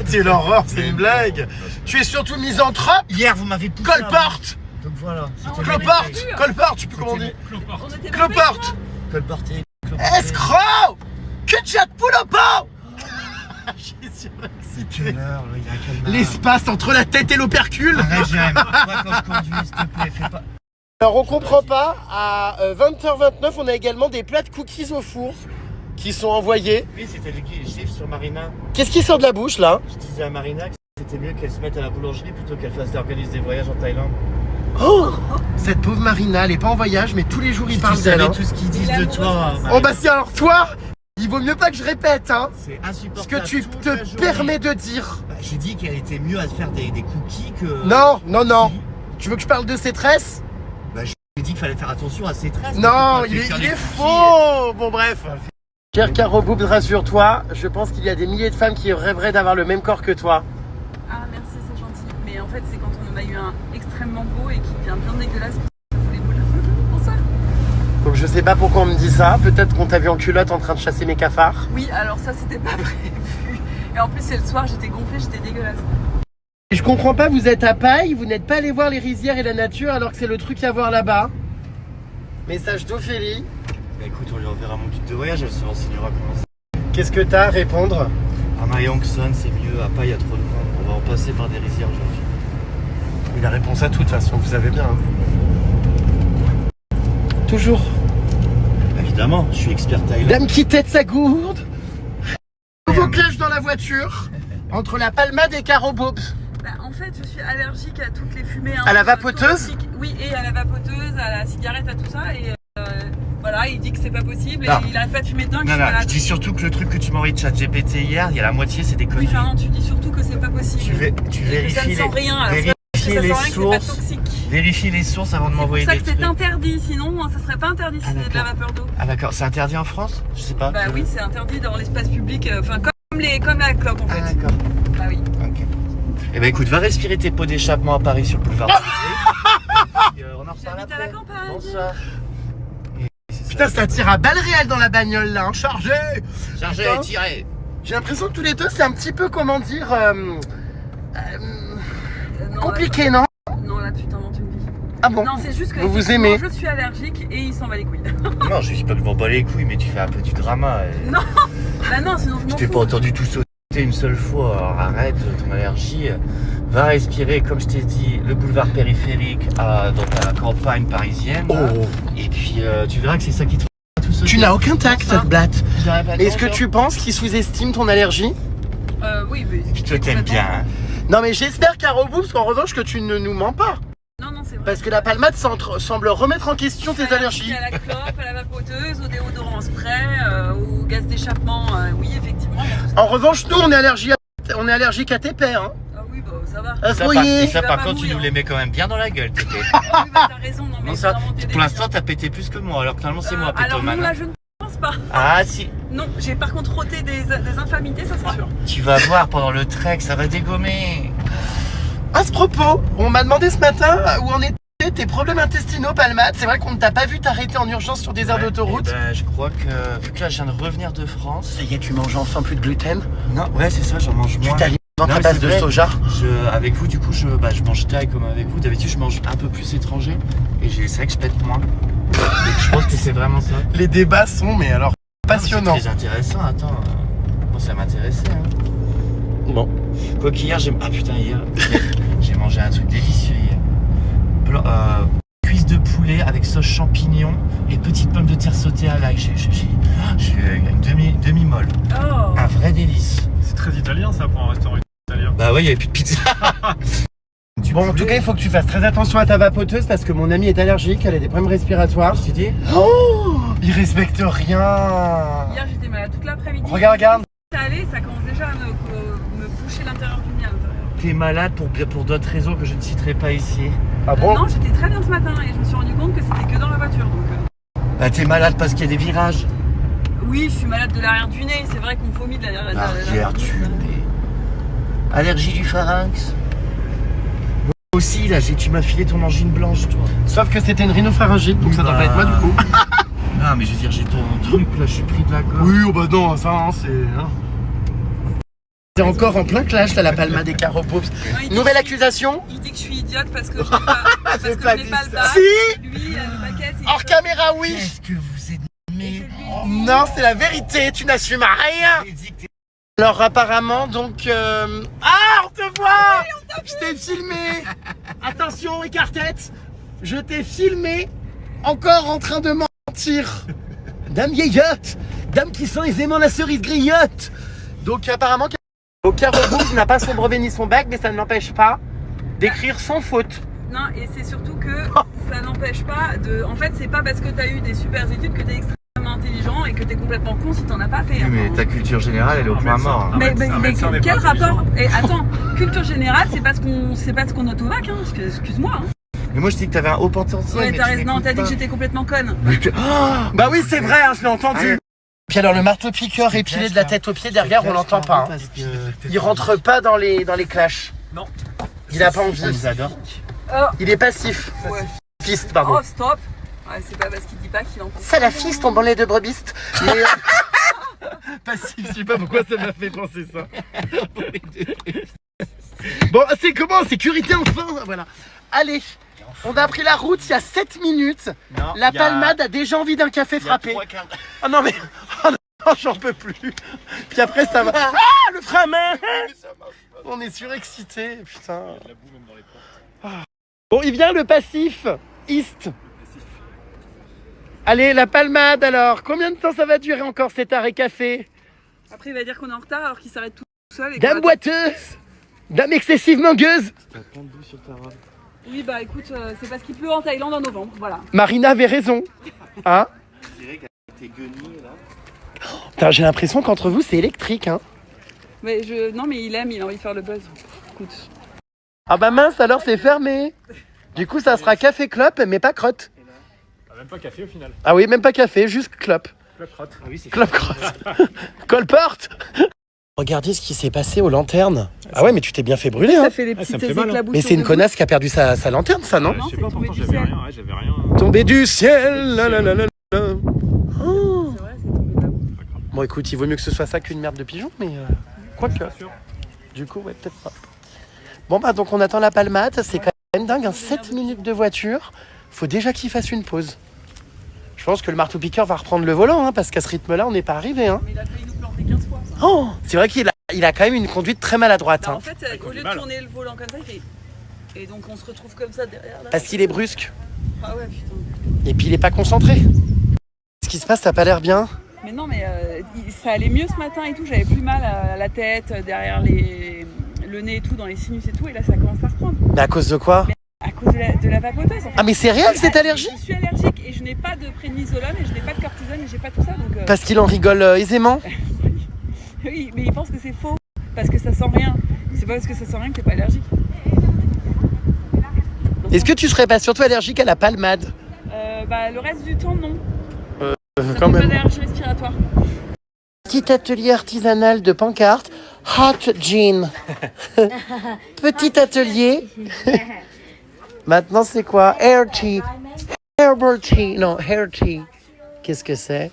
A: C'est l'horreur, c'est une blague. Tu es surtout misanthrope.
D: Hier, vous m'avez poussé.
A: Colporte.
D: Donc voilà.
B: on
A: Cloporte.
B: C'était-
A: Colporte, tu peux comment on dit?
B: On était pas
A: Cloporte.
D: Colporté.
A: Escroc. Cul de chat poule au pot. J'ai surexcité.
D: Quelle heure, là, il a quelle heure
A: L'espace entre la tête et l'opercule.
D: Arrête, j'aime. Moi, quand je conduis, s'il te plaît, fais pas.
A: Alors on comprend pas, à 20h29 on a également des plats de cookies au four qui sont envoyés.
D: Oui, c'était le chiffre sur Marina.
A: Qu'est-ce qui sort de la bouche là?
D: Je disais à Marina que c'était mieux qu'elle se mette à la boulangerie plutôt qu'elle fasse organiser des voyages en Thaïlande.
A: Oh, cette pauvre Marina, elle est pas en voyage mais tous les jours ils
D: Si
A: parlent
D: tu
A: d'elle.
D: savais
A: Hein.
D: tout ce qu'ils disent
B: Il est
D: de
B: amoureux,
D: toi.
B: je pense.
D: Marina.
A: Oh bah si alors toi, il vaut mieux pas que je répète hein,
D: C'est
A: ce
D: insupportable.
A: que tu
D: toute
A: te
D: la journée.
A: permets de dire.
D: Bah, j'ai dit qu'elle était mieux à se faire des cookies que.
A: Non, non, non.
D: Si.
A: Tu veux que je parle de ses tresses?
D: Bah, j'ai dit qu'il fallait faire attention à ses tresses.
A: Non,
D: mais tu
A: il
D: peux pas faire
A: est
D: des cookies.
A: faux. Bon bref. Cher Caro Boobs, rassure-toi, je pense qu'il y a des milliers de femmes qui rêveraient d'avoir le même corps que toi.
B: Ah merci, c'est gentil. Mais en fait, c'est quand on en a eu un extrêmement beau et qui devient bien dégueulasse. Les boules. Pour ça.
A: Donc je sais pas pourquoi on me dit ça, peut-être qu'on t'a vu en culotte en train de chasser mes cafards.
B: Oui, alors ça, c'était pas prévu. Et en plus, c'est le soir, j'étais gonflée, j'étais dégueulasse.
A: Je comprends pas, vous êtes à Paille, vous n'êtes pas allé voir les rizières et la nature alors que c'est le truc à voir là-bas. Message d'Ophélie.
D: Bah, écoute, on lui enverra mon guide de voyage, elle se renseignera comment c'est.
A: Qu'est-ce que t'as à répondre?
D: À Myongson, c'est mieux. À Paille, il y a trop de monde. On va en passer par des rizières aujourd'hui.
A: La réponse à tout, de toute façon, vous savez bien. Hein. Toujours.
D: Évidemment, je suis expert thaïlandais.
A: Dame qui tête sa gourde. Nouveau clash dans la voiture entre la Palmade et Caro Boobs.
B: Bah, en fait, je suis allergique à toutes les fumées.
A: À la vapoteuse?
B: toxiques. Oui, et à la vapoteuse, à la cigarette, à tout ça. Et voilà, Voilà, il dit que c'est pas possible et
D: Non.
B: il arrête pas de fumer dedans.
D: Non, non, je dis surtout que le truc que tu m'as envoyé de ChatGPT hier, il y a la moitié, c'est des
B: Oui,
D: conneries.
B: Fernand, tu dis surtout que c'est pas possible.
D: Tu
B: Et que ça
D: vérifies
B: ne sent rien. Alors, c'est parce que ça
D: les
B: sent rien que c'est pas
D: sources.
B: toxique.
D: Vérifie les sources avant de
B: C'est pour
D: m'envoyer
B: ça
D: des
B: que c'est
D: trucs.
B: interdit, sinon ça serait pas interdit si
D: Ah,
B: c'était de la
D: d'accord.
B: vapeur d'eau.
D: Ah d'accord, c'est interdit en France? Je sais pas.
B: Bah oui, c'est interdit dans l'espace public, enfin comme la clope en
D: Ah
B: fait.
D: d'accord.
B: Bah oui.
D: Ok. Eh ben écoute, va respirer tes pots d'échappement à Paris sur le boulevard. On en reparle
B: J'habite à la
D: après.
B: campagne.
D: Bonsoir.
A: Putain, ça tire à balles réelles dans la bagnole là, hein, chargé.
D: Chargé
A: Putain.
D: et tiré.
A: J'ai l'impression que tous les deux, c'est un petit peu, comment dire,
B: Non,
A: compliqué, non?
B: Non, là tu t'inventes une vie.
A: Ah bon?
B: Non, c'est juste que
A: Vous vous
B: effectivement,
A: aimez?
B: je suis allergique et il s'en va les couilles.
D: Non, je dis pas que je m'en bats les couilles, mais tu fais un peu du drama.
B: Non, bah non, sinon je
D: Je
B: m'en
D: t'ai pas
B: fous.
D: entendu tout sauter une seule fois, alors arrête ton allergie. Va respirer, comme je t'ai dit, le boulevard périphérique dans ta campagne parisienne. là.
A: Oh.
D: Et puis tu verras que c'est ça qui te fait tout sauter.
A: Tu n'as aucun tact,
D: Ça.
A: cette blatte.
D: J'arrive à
A: Est-ce que
D: t'entendre.
A: tu penses qu'il sous-estime ton allergie?
B: Oui, mais.
D: Puis toi t'aimes bien. Hein.
A: Non, mais j'espère, Caro Boobs, qu'en revanche, que tu ne nous mens pas.
B: Non, non, c'est vrai.
A: Parce que la palmade semble remettre en question tes allergies.
B: À la clope, à la vapoteuse, au déodorant en spray, au gaz d'échappement, oui, effectivement. il y a tout ça.
A: En revanche, nous, on est allergique à tes pères. Hein.
B: Ah oui, bah ça va.
A: Ah,
D: Ça,
A: voyez.
D: et ça
B: Tu vas
D: par
B: pas
D: contre, tu
B: mourir.
D: nous les mets quand même bien dans la gueule, Tété.
B: Ah oui, bah t'as raison, non mais
D: Non,
B: c'est
D: ça,
B: vraiment
D: pour l'instant, t'as pété plus que moi, alors que normalement, c'est moi,
B: alors non,
D: pétomane.
B: là je ne pense pas.
D: Ah si,
B: Non, j'ai par contre roté des infamités, ça c'est sûr.
D: tu vas voir pendant le trek, ça va dégommer.
A: À ce propos, on m'a demandé ce matin où en étaient tes problèmes intestinaux, palmade. C'est vrai qu'on ne t'a pas vu t'arrêter en urgence sur des aires d'autoroute.
D: Eh ben, je crois que, vu que là, je viens de revenir de France.
A: Ça y est, tu manges enfin plus de gluten.
D: Non, ouais, c'est ça, j'en mange
A: Tu
D: moins.
A: t'alimentes à
D: mais
A: base
D: c'est
A: de
D: vrai.
A: soja.
D: Avec vous, du coup, je mange taille comme avec vous. D'habitude, je mange un peu plus étranger. Et c'est vrai que je pète moins. Donc, je pense que c'est vraiment ça.
A: Les débats sont, mais alors, passionnants.
D: C'est très intéressant, attends. Moi, ça m'intéressait. Hein.
A: Bon.
D: Quoi qu'hier, hier, j'ai mangé un truc délicieux hier. Cuisse de poulet avec sauce champignon et petites pommes de terre sautées à l'ail. J'ai une demi-molle.
B: Oh.
D: Un vrai délice.
C: C'est très italien ça pour un restaurant italien.
D: Bah ouais, il n'y avait plus de pizza.
A: Bon, en tout cas, il faut que tu fasses très attention à ta vapoteuse parce que mon amie est allergique, elle a des problèmes respiratoires.
D: Tu dis
A: Oh, il respecte rien.
B: Hier j'étais malade toute l'après-midi.
A: Regarde.
B: Ça allait, ça commence déjà à me boucher l'intérieur du mien.
D: T'es malade pour d'autres raisons que je ne citerai pas ici.
A: Ah bon?
B: Non, j'étais très bien ce matin et je me suis rendu compte que c'était que dans la voiture. Donc,
D: Bah t'es malade parce qu'il y a des virages.
B: oui, je suis malade de l'arrière du nez. C'est vrai qu'on vomit de l'arrière
D: Arrière du nez. Allergie du pharynx. Moi aussi là, tu m'as filé ton angine blanche toi.
A: Sauf que c'était une rhinopharyngite, donc ça doit pas être moi du coup.
D: Non mais je veux dire, j'ai ton truc là, je suis pris de la gorge.
A: Oui, oh bah non, ça, hein, c'est. Hein. T'es encore en plein clash là, la palma des Caro Boobs.
B: Non, il dit
A: Nouvelle
B: que-
A: accusation?
B: Il dit que je suis idiote parce que je n'ai pas, parce
A: J'ai
B: que
A: pas
B: je n'ai
A: dit
B: pas le
A: ça.
B: bac.
A: Si.
B: Lui, le baquet, c'est.
A: Hors caméra, oui.
D: Qu'est-ce que vous êtes mais
A: Non, c'est la vérité, tu n'assumes rien.
D: j'ai dit que t'es-
A: Alors apparemment, donc... Ah, on te voit. Je t'ai filmé. Attention, écarte-tête. Je t'ai filmé encore en train de mentir. Dame vieillotte. Dame qui sent aisément la cerise griotte. Donc apparemment, Caro Boobs n'a pas son brevet ni son bac, mais ça ne l'empêche pas d'écrire sans faute.
B: Non, et c'est surtout que ça n'empêche pas de. En fait, c'est pas parce que t'as eu des super études que t'es extrêmement intelligent et que t'es complètement con si t'en as pas fait.
D: Oui, mais
B: Enfin,
D: ta culture générale, elle est au point mort.
C: Un
B: Mais
C: médecin n'est
B: quel
C: pas intelligent.
B: rapport? Et attends, culture générale, c'est pas ce qu'on note au bac, hein. Excuse-moi. Hein.
D: Mais moi je dis que t'avais un haut potentiel.
B: Ouais,
D: mais
B: t'as
D: tu
B: raison. Non,
D: m'écoutes
B: t'as dit
D: pas.
B: que j'étais complètement conne.
A: Bah oui, c'est vrai, hein, je l'ai entendu.
D: Ah,
A: Puis alors le marteau-piqueur épilé de la tête aux pieds derrière, on l'entend pas. Hein. Il rentre pas dans les clashs.
C: Non.
A: Il a pas envie.
D: On nous adore.
A: Il est passif.
B: Ouais.
A: Piste, pardon.
B: Oh, stop. Ouais, c'est pas parce qu'il dit pas qu'il en pense.
A: Salafiste en banlieue de brebiste. Mais, passif, je sais pas pourquoi ça m'a fait penser ça. Bon, c'est comment? Sécurité enfin. Voilà. Allez, on a pris la route il y a 7 minutes.
D: Non,
A: La
D: il y a-
A: palmade a déjà envie d'un café
D: il y a
A: frappé.
D: 3 quarts-
A: Oh non mais... Oh non, j'en peux plus. Puis après ça va... Ah, le frein à main. On est surexcité, putain. Bon, il vient le passif. East. Allez, la palmade alors. Combien de temps ça va durer encore cet arrêt café?
B: Après, il va dire qu'on est en retard alors qu'il s'arrête tout seul. Et
A: Dame
B: qu'on
A: boiteuse. Dame excessivement gueuse.
B: Oui, bah écoute, c'est parce qu'il pleut en Thaïlande en novembre. Voilà.
A: Marina avait raison. Hein?
D: Direct avec tes guenilles là.
A: Putain, j'ai l'impression qu'entre vous, c'est électrique, hein.
B: Mais non, mais il a envie de faire le buzz. Écoute.
A: Ah bah mince, alors c'est fermé. Du coup, ça sera café clope, mais pas crotte.
C: Ah, même pas café au final.
A: Ah oui, même pas café, juste clope.
C: Club crotte.
D: Ah oui, c'est
A: Clope crotte. Colporte. Regardez ce qui s'est passé aux lanternes. Ah ouais, mais tu t'es bien fait brûler, hein.
B: Ça fait des
C: Ah, ça
B: petites
C: me fait mal, hein.
B: éclaboussements.
A: Mais c'est une
B: de
A: connasse qui a perdu sa lanterne, ça, non?
C: Je sais
B: c'est
C: pas,
B: tombé
C: pourtant
B: du
C: j'avais
B: ciel.
C: rien. Ouais, j'avais rien.
A: Tombé du ciel, la la la la la. Oh.
B: gouttes. C'est vrai, c'est tombé de là.
A: Bon, écoute, il vaut mieux que ce soit ça qu'une merde de pigeon, mais quoique.
C: Pas sûr.
A: Du coup, ouais, peut-être pas. Bon, bah, donc on attend la palmade. C'est quand même dingue, hein. 7 minutes de voiture. Faut déjà qu'il fasse une pause. Je pense que le marteau-piqueur va reprendre le volant, hein, parce qu'à ce rythme-là, on n'est pas arrivé, hein.
B: Mais il a failli nous planter 15 fois.
A: Oh, c'est vrai qu'il a quand même une conduite très maladroite,
B: Bah,
A: hein.
B: en fait, au lieu de
C: mal.
B: tourner le volant comme ça, il fait. Et donc on se retrouve comme ça derrière là.
A: Parce qu'il est brusque.
B: Ah ouais, putain.
A: Et puis il est pas concentré. Ce qui se passe, t'as pas l'air bien.
B: Mais non, mais ça allait mieux ce matin et tout. J'avais plus mal à la tête, derrière le nez et tout, dans les sinus et tout. Et là, ça commence à reprendre.
A: Mais à cause de quoi?
B: À cause de la vapoteuse. En fait.
A: Ah, mais c'est réel cette allergie?
B: Je suis allergique et je n'ai pas de prédnisolone et je n'ai pas de cortisone et j'ai pas tout ça. Donc,
A: Parce qu'il en rigole aisément.
B: oui, mais il pense que c'est faux. Parce que ça sent rien. C'est pas parce que ça sent rien que t'es pas allergique.
A: Est-ce que tu serais pas surtout allergique à la palmade?
B: Bah, le reste du temps, non. Ça
A: Quand
B: fait pas
A: même.
B: d'allergie respiratoire.
A: Petit atelier artisanal de pancarte. Hot gin. Petit atelier. Maintenant, c'est quoi? Air tea. Herbal tea. Non, hair tea. Qu'est-ce que c'est?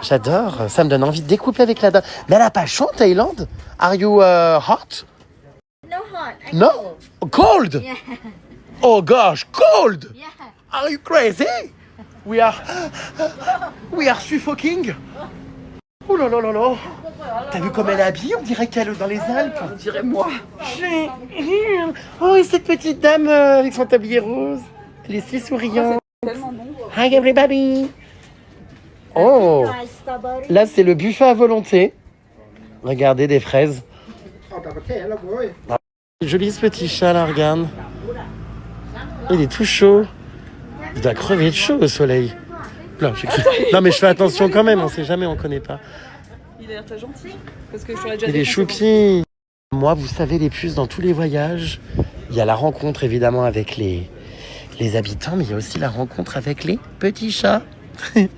A: J'adore. Ça me donne envie de découpler avec la dame. Mais elle a pas chaud en Thaïlande? Are you hot?
E: No hot. I
A: No?
E: cold.
A: Cold?
E: Yeah.
A: Oh gosh, cold!
E: Yeah.
A: Are you crazy? We are suffoking. Oh là là là là. T'as vu comme elle est habillée? On dirait qu'elle est dans les Alpes.
B: On dirait moi.
A: Oh, et cette petite dame avec son tablier rose. Elle est si souriante.
B: Tellement bon.
A: Hi everybody. Oh,
E: Dry strawberry.
A: là c'est le buffet à volonté. Regardez des fraises. Joli ce petit chat là, regarde. Il est tout chaud. Il doit crever de chaud au soleil. Là, non mais je fais attention quand même, on sait jamais, on connaît pas.
B: Il a l'air très gentil. Parce que je t'aurais déjà
A: Il
B: dit
A: est
B: que
A: choupi. Moi, vous savez, les puces dans tous les voyages, il y a la rencontre évidemment avec les habitants, mais il y a aussi la rencontre avec les petits chats et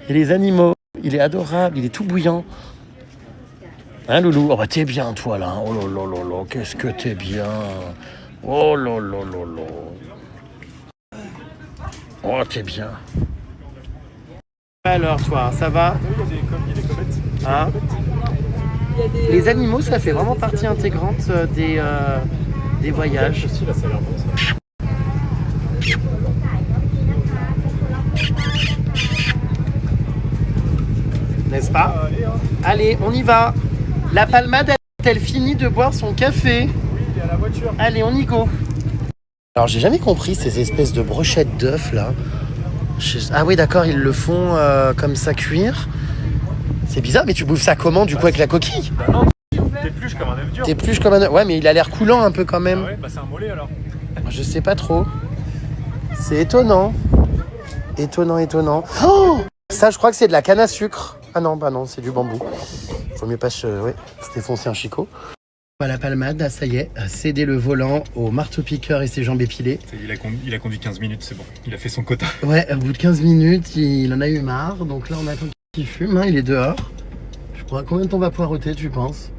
A: les animaux. Il est adorable, il est tout bouillant. Hein, Loulou? Oh bah t'es bien toi là. Oh là là là là, qu'est-ce que t'es bien. Oh là là là là. Oh t'es bien. Alors toi, ça va?
C: Il y a des comètes.
A: Hein?
B: il y a des,
A: Les animaux, ça fait vraiment partie intégrante des voyages.
C: Aussi, là, ça a l'air bon ça.
A: N'est-ce pas? Allez, on y va. La palmade a-t-elle fini de boire son café?
C: Oui, il est à la voiture.
A: Allez, on y go. Alors, j'ai jamais compris ces espèces de brochettes d'œufs là. Ah oui, d'accord, ils le font comme ça cuire. C'est bizarre, mais tu bouffes ça comment du coup avec la coquille?
C: Bah non, t'épluches comme un œuf dur.
A: T'épluches comme un œuf. Ouais, mais il a l'air coulant un peu quand
C: Ah
A: même.
C: ouais, bah c'est un mollet alors.
A: Je sais pas trop. C'est étonnant. Étonnant, étonnant. Oh, ça, je crois que c'est de la canne à sucre. Ah non, bah non, c'est du bambou. Faut mieux pas se défoncer un chicot. La palmade, là, ça y est, a cédé le volant au marteau-piqueur et ses jambes épilées.
C: Il a conduit 15 minutes, c'est bon. Il a fait son quota.
A: Ouais, au bout de 15 minutes, il en a eu marre. Donc là, on attend qu'il fume. Hein, il est dehors. Je crois combien de temps va poireauter, tu penses?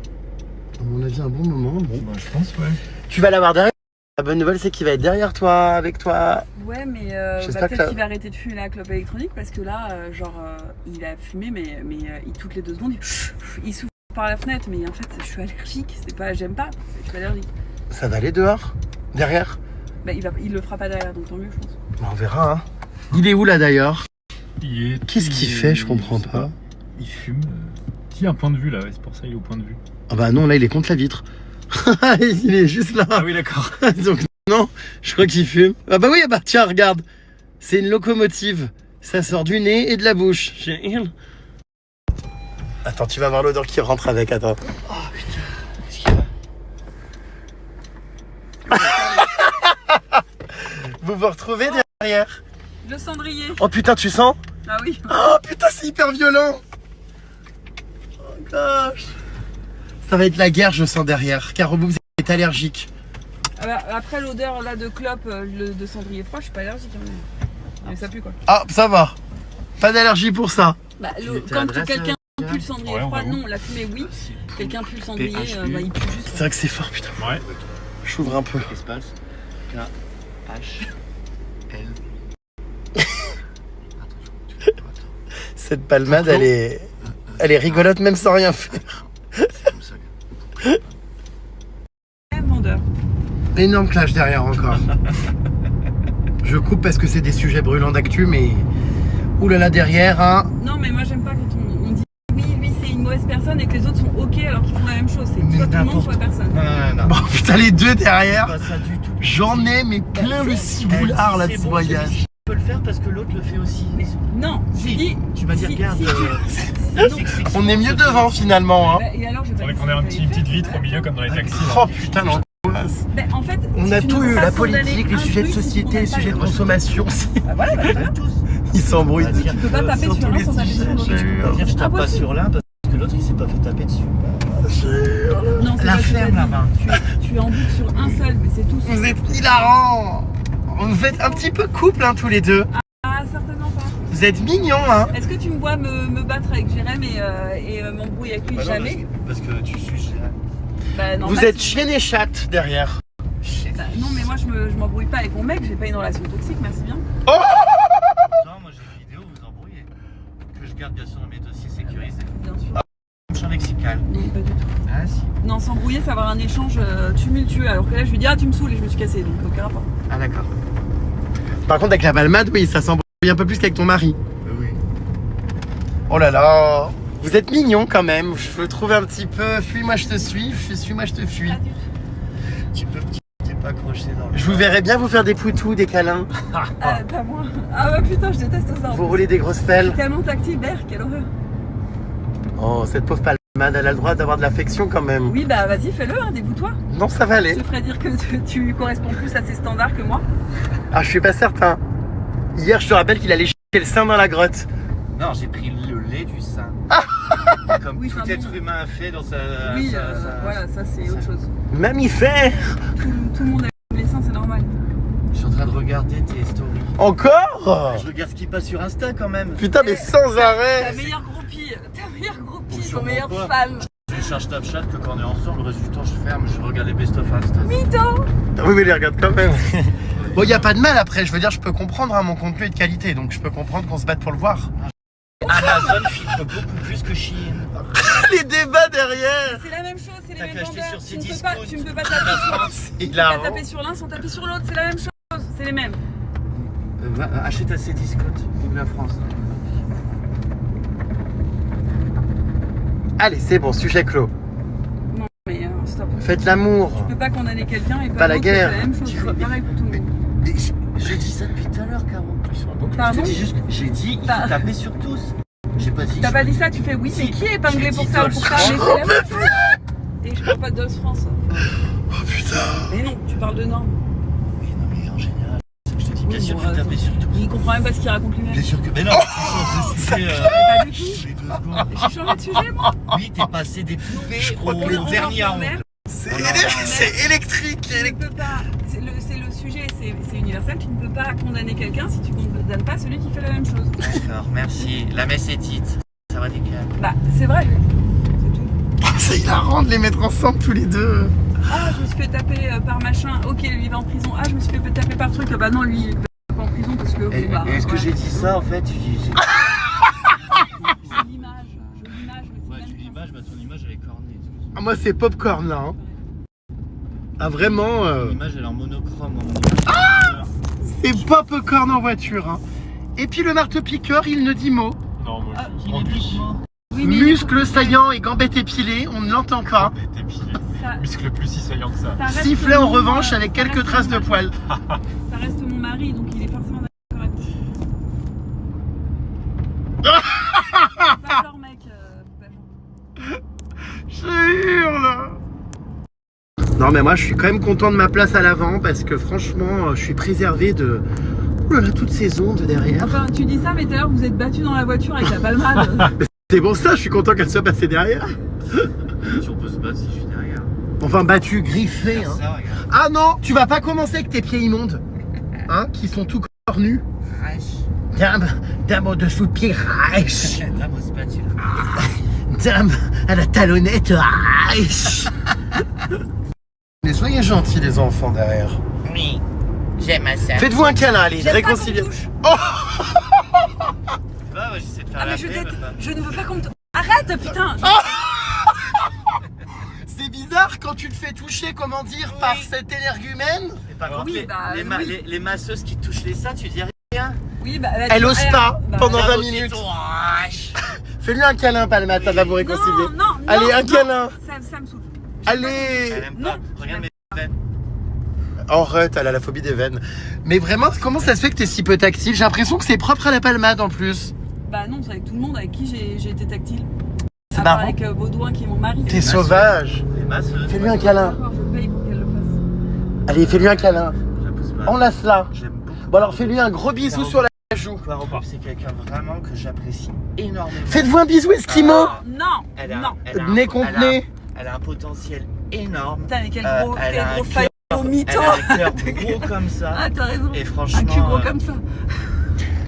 A: À mon avis, un bon moment. Bon.
C: Bah, je pense, ouais.
A: Tu vas l'avoir derrière. La bonne nouvelle, c'est qu'il va être derrière toi, avec toi.
B: Ouais, mais
A: J'espère
B: bah,
A: que
B: peut-être
A: ça-
B: qu'il va arrêter de fumer la clope électronique parce que là, il a fumé, mais toutes les 2 secondes, il souffle par la fenêtre. Mais en fait, je suis allergique. C'est pas, j'aime pas. Je suis allergique.
A: Ça va aller dehors? Derrière?
B: Bah, il le fera pas derrière, donc tant mieux, je pense.
A: Bah, on verra, hein. Il est où là d'ailleurs? Qu'est-ce qu'il
C: Il
A: fait? Je
C: est-
A: comprends
C: sais
A: pas.
C: Il fume. Il y a un point de vue là, ouais, c'est pour ça il est au point de vue.
A: Ah bah non, là il est contre la vitre. Il est juste là.
C: Ah oui, d'accord.
A: Donc non, je crois qu'il fume. Ah bah oui, ah bah tiens, regarde. C'est une locomotive. Ça sort du nez et de la bouche. Attends, tu vas voir l'odeur qui rentre avec, attends. Oh putain, qu'est-ce qu'il y a? Vous vous retrouvez derrière?
B: Le cendrier.
A: Oh putain, tu sens?
B: Ah oui.
A: Oh putain, c'est hyper violent. Oh gosh. Ça va être la guerre, je sens derrière. Car Boubs est allergique.
B: Ah bah, après l'odeur là de clope, de cendrier froid, je suis pas allergique. Hein. Mais ça pue quoi.
A: Ah, ça va. Pas d'allergie pour ça.
B: Bah,
D: Tu
B: quand
D: t'adresses,
B: quelqu'un pue le cendrier
C: Ouais, on
B: froid,
C: va où
B: non, la fumée oui. Quelqu'un pue le cendrier,
D: PHU.
B: bah, il pue juste.
A: C'est vrai que c'est fort, putain.
C: Ouais.
A: J'ouvre un peu.
D: Espace. K. H. L.
A: Cette palmade, elle est rigolote même sans rien faire.
D: C'est comme ça.
B: Vendeur.
A: Énorme clash derrière encore. Je coupe parce que c'est des sujets brûlants d'actu, mais oulala derrière, hein.
B: Non, mais moi j'aime pas quand on dit oui, lui c'est une mauvaise personne et que les autres sont ok alors qu'ils font la même chose. C'est
A: Mais
B: soit tout le monde,
A: n'importe
B: soit personne.
D: Non.
A: Bon, putain, les deux derrière.
D: Pas ça du tout.
A: J'en ai, mais plein le ciboulard là de ce voyage.
D: Je peux le faire parce que l'autre le fait aussi.
B: Mais non,
D: Si,
B: j'ai dit.
D: tu m'as dit
B: si-
D: regarde.
B: si tu-
A: On est mieux devant finalement, hein.
B: Bah, et alors, je vais pas
C: Faudrait
B: dire
C: qu'on ait
B: ce
C: une
B: que t'allais
C: petite
B: faire.
C: vitre au milieu comme dans les taxis.
A: Oh putain, l'angoisse.
B: Bah, en fait,
A: On
B: si
A: a
B: tu ne
A: tout
B: peux
A: eu,
B: pas
A: la
B: condamner
A: politique, les
B: un
A: sujets de
B: truc,
A: société,
B: on
A: les
B: n'a pas
A: sujets de
B: le droit.
A: consommation.
B: Bah voilà, bah, voilà.
D: tous.
A: Ils s'embrouillent.
D: On va dire
B: Tu peux pas
D: que
B: taper
A: sur
B: sur
A: tous
B: l'un
A: les
B: sans taper sur
A: sujets,
B: l'autre.
A: j'ai eu.
D: On va dire je tape pas
B: Impossible.
D: sur l'un parce que l'autre il s'est pas fait taper dessus.
B: Non, c'est
A: La
B: pas ce que
A: ferme,
B: t'as
A: là-bas.
B: dit. Tu es en boucle sur un seul, mais c'est tout.
A: Vous êtes hilarants. Vous êtes un petit peu couple, hein, tous les deux.
B: Ah, certainement pas.
A: Vous êtes mignons, hein.
B: Est-ce que tu me vois me battre avec Jérém et m'embrouiller avec lui?
D: Bah non,
B: Jamais.
D: parce que tu suis Gérard.
B: Bah, non,
A: Vous
B: bah,
A: êtes
B: si.
A: chienne et chatte derrière.
B: Bah, non, mais moi je m'embrouille pas avec mon mec, j'ai pas une relation toxique, merci bien.
D: Non, moi j'ai une vidéo, vous embrouillez. Que je garde bien sûr dans mes dossiers sécurisés.
B: Bien sûr.
D: Champ lexical.
B: Non, pas du tout.
D: Ah si.
B: Non, s'embrouiller, c'est avoir un échange tumultueux, alors que là je lui dis ah tu me saoules et je me suis cassée, donc aucun rapport.
D: Ah d'accord.
A: Par contre, avec la palmade, oui, ça s'embrouille un peu plus qu'avec ton mari.
D: Oui.
A: Oh là là. Vous êtes mignons quand même. Je veux trouver un petit peu. Fuis-moi, je te suis. Suis-moi, je te fuis.
B: Pas du tout.
D: Tu peux t'es pas accroché dans le.
A: Je vous verrais bien vous faire des poutous, des câlins.
B: Ah, pas moi. Ah bah putain, je déteste ça. en
A: Vous
B: plus.
A: roulez des grosses pelles.
B: Tellement tactile, Berk, quelle horreur.
A: Oh, cette pauvre palmade, elle a le droit d'avoir de l'affection quand même.
B: Oui, bah vas-y, fais-le, hein, dévoue-toi.
A: Non, ça va
B: Je
A: aller.
B: te ferai dire que tu corresponds plus à ses standards que moi.
A: Ah, je suis pas certain. Hier, je te rappelle qu'il allait chier le sein dans la grotte.
D: Non, j'ai pris le lait du sein. Comme
B: Oui,
D: tout
B: enfin,
D: être
B: bon.
D: humain a fait dans sa.
B: Oui,
D: sa-
B: voilà, ça c'est autre chose.
A: Mammifère.
B: Tout le monde a les seins, c'est normal.
D: Je suis en train de regarder tes stories.
A: Encore.
D: Je regarde ce qui passe sur Insta quand même.
A: Putain, mais sans
B: Ta
A: arrêt.
B: meilleure groupie, ton
D: Sûrement
B: meilleur
D: pas.
B: fan.
D: Je charge Snapchat que quand on est ensemble, le reste du temps je ferme, je regarde les best-of Insta.
B: Mytho.
A: Oui, mais les regarde quand même. Bon, y a pas de mal après. Je veux dire, je peux comprendre, hein, mon contenu est de qualité, donc je peux comprendre qu'on se batte pour le voir.
D: Amazon filtre beaucoup plus que Shein.
A: Les débats derrière.
B: C'est la même chose, c'est les
D: T'as
B: mêmes
D: qu'à acheter
B: vendeurs.
D: sur
B: Tu ne
D: ces
B: peux pas,
D: discounts.
B: tu ne peux pas taper
D: La
B: sur
D: France.
A: C'est
B: tu peux pas
A: hilarant.
B: taper sur l'un sans taper sur l'autre, c'est la même chose, c'est les mêmes.
D: Achète à Cdiscount ou de la France.
A: Allez, c'est bon, sujet clos.
B: Non, mais stop.
A: Faites l'amour.
B: Tu peux pas condamner quelqu'un et
A: Pas la
B: l'autre, c'est
A: guerre.
B: la même chose, c'est pareil pour tout le monde.
D: J'ai dit ça depuis tout à l'heure, Caro.
B: Pardon?
D: J'ai dit, il
B: Bah.
D: faut taper sur tous. J'ai pas dit.
B: T'as pas dit ça, tu fais oui,
D: Si.
B: mais qui est épinglé
D: J'ai
B: pour
D: dit
B: ça ou
D: Dolce
B: pour ça? Mais c'est la même chose. Et je parle pas de Dolce France.
A: Oh putain.
B: Mais non, tu parles de normes.
D: Mais non, mais en général, c'est ce que je te dis. Bien
B: Oui,
D: sûr,
B: bon,
D: il faut taper sur tous.
B: Il comprend même pas ce qu'il raconte lui-même.
D: Bien sûr que. Mais non, tu changes de sujet.
B: Pas du tout.
D: tous les 2 secondes.
B: J'ai changé de sujet, moi.
D: Oui, t'es passé des poupées
A: crois que
D: au dernier round.
A: C'est
D: Oh non.
A: c'est électrique.
B: Tu ne peux pas. C'est le sujet, c'est universel. Tu ne peux pas condamner quelqu'un si tu condamnes pas celui qui fait la même chose.
D: D'accord, merci. La messe est dite. Ça va nickel.
B: Bah, c'est vrai. C'est tout.
A: C'est hilarant de les mettre ensemble tous les deux.
B: Ah, je me suis fait taper par machin. Ok, lui il va en prison. Ah, je me suis fait taper par truc. Bah non, lui il va pas en prison parce que.
D: Et,
B: bon, bah,
D: est-ce que
B: ouais.
D: j'ai dit ça en fait
B: C'est l'image. Je l'image, mais
D: Ouais,
B: c'est
D: tu
B: même
D: l'image, bah ton image elle est cornée. et tout.
A: Ah, moi, c'est popcorn là. Hein. Ah, vraiment,
D: Ton image elle est en monochrome. En
A: c'est popcorn en voiture. Hein. Et puis le marteau-piqueur, il ne dit mot.
C: Non, moi
B: Ah,
C: je m'ennuie.
B: Oui, mais
A: Muscles saillants et gambettes épilées, on ne l'entend pas.
C: T'es pilé.
B: ça-
C: Muscle plus si saillant que ça.
B: ça reste
A: Sifflet en
B: mon-
A: revanche avec
B: ça
A: quelques
B: reste
A: traces
B: mon
A: de
B: mari.
A: poils.
B: Ça reste mon mari, donc il est forcément d'accord avec moi. Pas genre mec, Benjamin.
A: Je hurle. Non mais moi je suis quand même content de ma place à l'avant parce que franchement je suis préservé de Ouh là là, toutes ces ondes derrière.
B: Enfin, tu dis ça, mais tout à l'heure, vous êtes battu dans la voiture avec la palmade.
A: C'est bon ça, je suis content qu'elle soit passée derrière.
D: Si on peut se battre si je suis derrière.
A: Enfin, battu, griffé. Hein.
D: Ça, regarde.
A: Ah non, tu vas pas commencer avec tes pieds immondes. Hein, qui sont tout corps nus. Dame en dessous de pied.
D: Dame au spatule.
A: Dame à la talonnette. Mais soyez gentils les enfants derrière.
D: Oui, j'aime ça.
A: Faites-vous un câlin, allez,
B: J'aime pas qu'on me
A: réconciliez.
B: touche.
A: Oh
D: Bah, ouais, j'essaie de faire
B: Ah,
D: la
B: mais
D: paix, maintenant.
B: je ne veux pas qu'on me touche. Arrête, putain.
A: C'est bizarre quand tu te fais toucher, comment dire, par cet énergumène.
D: Et par contre,
B: Oui, bah, oui.
D: les masseuses qui touchent les seins, tu dis rien.
B: Oui, bah,
A: Elle ose pas pendant 20
D: Bravo,
A: minutes.
D: Tito.
A: Fais-lui un câlin, Palmade, ça va vous réconcilier.
B: Non, non,
A: Allez, un
B: non.
A: câlin.
B: Ça me saoule.
A: Allez.
D: Elle aime
B: Non.
D: pas. Regarde mes veines.
A: Arrête, elle a la phobie des veines. Mais vraiment, comment ça se fait que t'es si peu tactile? J'ai l'impression que c'est propre à la Palmade en plus.
B: Bah non, c'est avec tout le monde avec qui j'ai été tactile.
A: C'est
B: À part
A: marrant.
B: avec Baudouin qui est mon mari.
A: T'es sauvage.
D: Les masseuses.
A: Fais-lui un câlin.
B: D'accord, je paye pour qu'elle le fasse.
A: Allez, fais-lui un câlin.
D: J'appose pas.
A: Enlace-la.
D: J'aime beaucoup.
A: Bon alors, fais-lui un gros bisou sur la joue.
D: Par contre, c'est quelqu'un vraiment que j'apprécie énormément.
A: Faites-vous un bisou, Esquimau.
B: Non,
D: Elle a-
B: non.
D: elle a un-
A: Nez contre nez.
D: Elle a un potentiel énorme.
B: Putain, mais quel
D: Euh,
B: gros,
D: elle
B: quel
D: a un
B: gros
D: cœur-
B: faillot au mytho.
D: Elle a un cœur gros comme ça.
B: Ah, t'as raison.
D: Et franchement.
B: Un cul gros
D: euh,
B: comme ça.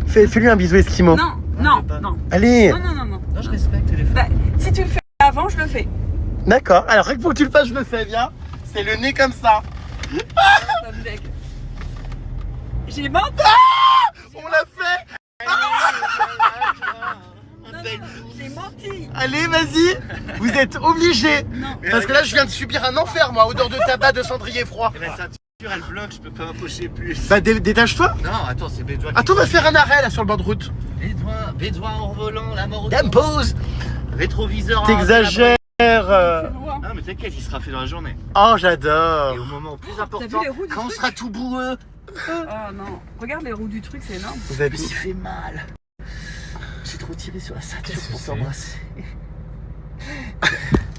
A: Fais-lui un bisou, Esquimau.
B: Non,
D: je
B: non,
D: vais pas.
B: non.
A: Allez.
B: Non, non, non, non.
D: Non, je respecte les femmes.
B: Bah, si tu le fais avant, je le fais.
A: D'accord. Alors, rien que pour que tu le fasses, je le fais, viens. C'est le nez comme ça.
B: Ça me dégue. J'ai menti.
A: On l'a fait.
B: J'ai menti.
A: Allez, vas-y. Vous êtes obligés.
B: Non.
A: Parce que là, je viens de subir un enfer, moi. Odeur de tabac, de cendrier froid.
D: La ceinture, elle bloque, je peux pas m'approcher plus.
A: Bah, détache-toi.
D: Non, attends, c'est Bédouin.
A: Attends, on va faire un arrêt, là, sur le bord de route.
D: Bédouin en volant, la mort au
A: Dame, pause.
D: rétroviseur.
A: T'exagères.
D: Ah, mais t'inquiète, il sera fait dans la journée.
A: Oh,
D: Et
A: j'adore.
D: au moment le plus
B: T'as
D: important,
B: vu les roues du
D: quand on
B: truc
D: sera tout boueux,
B: Oh non. Regarde les roues du truc, c'est énorme.
A: Vous êtes
D: mais s'il fait mal. J'ai trop tiré sur la ceinture
C: Qu'est-ce que
D: pour
C: c'est
D: t'embrasser.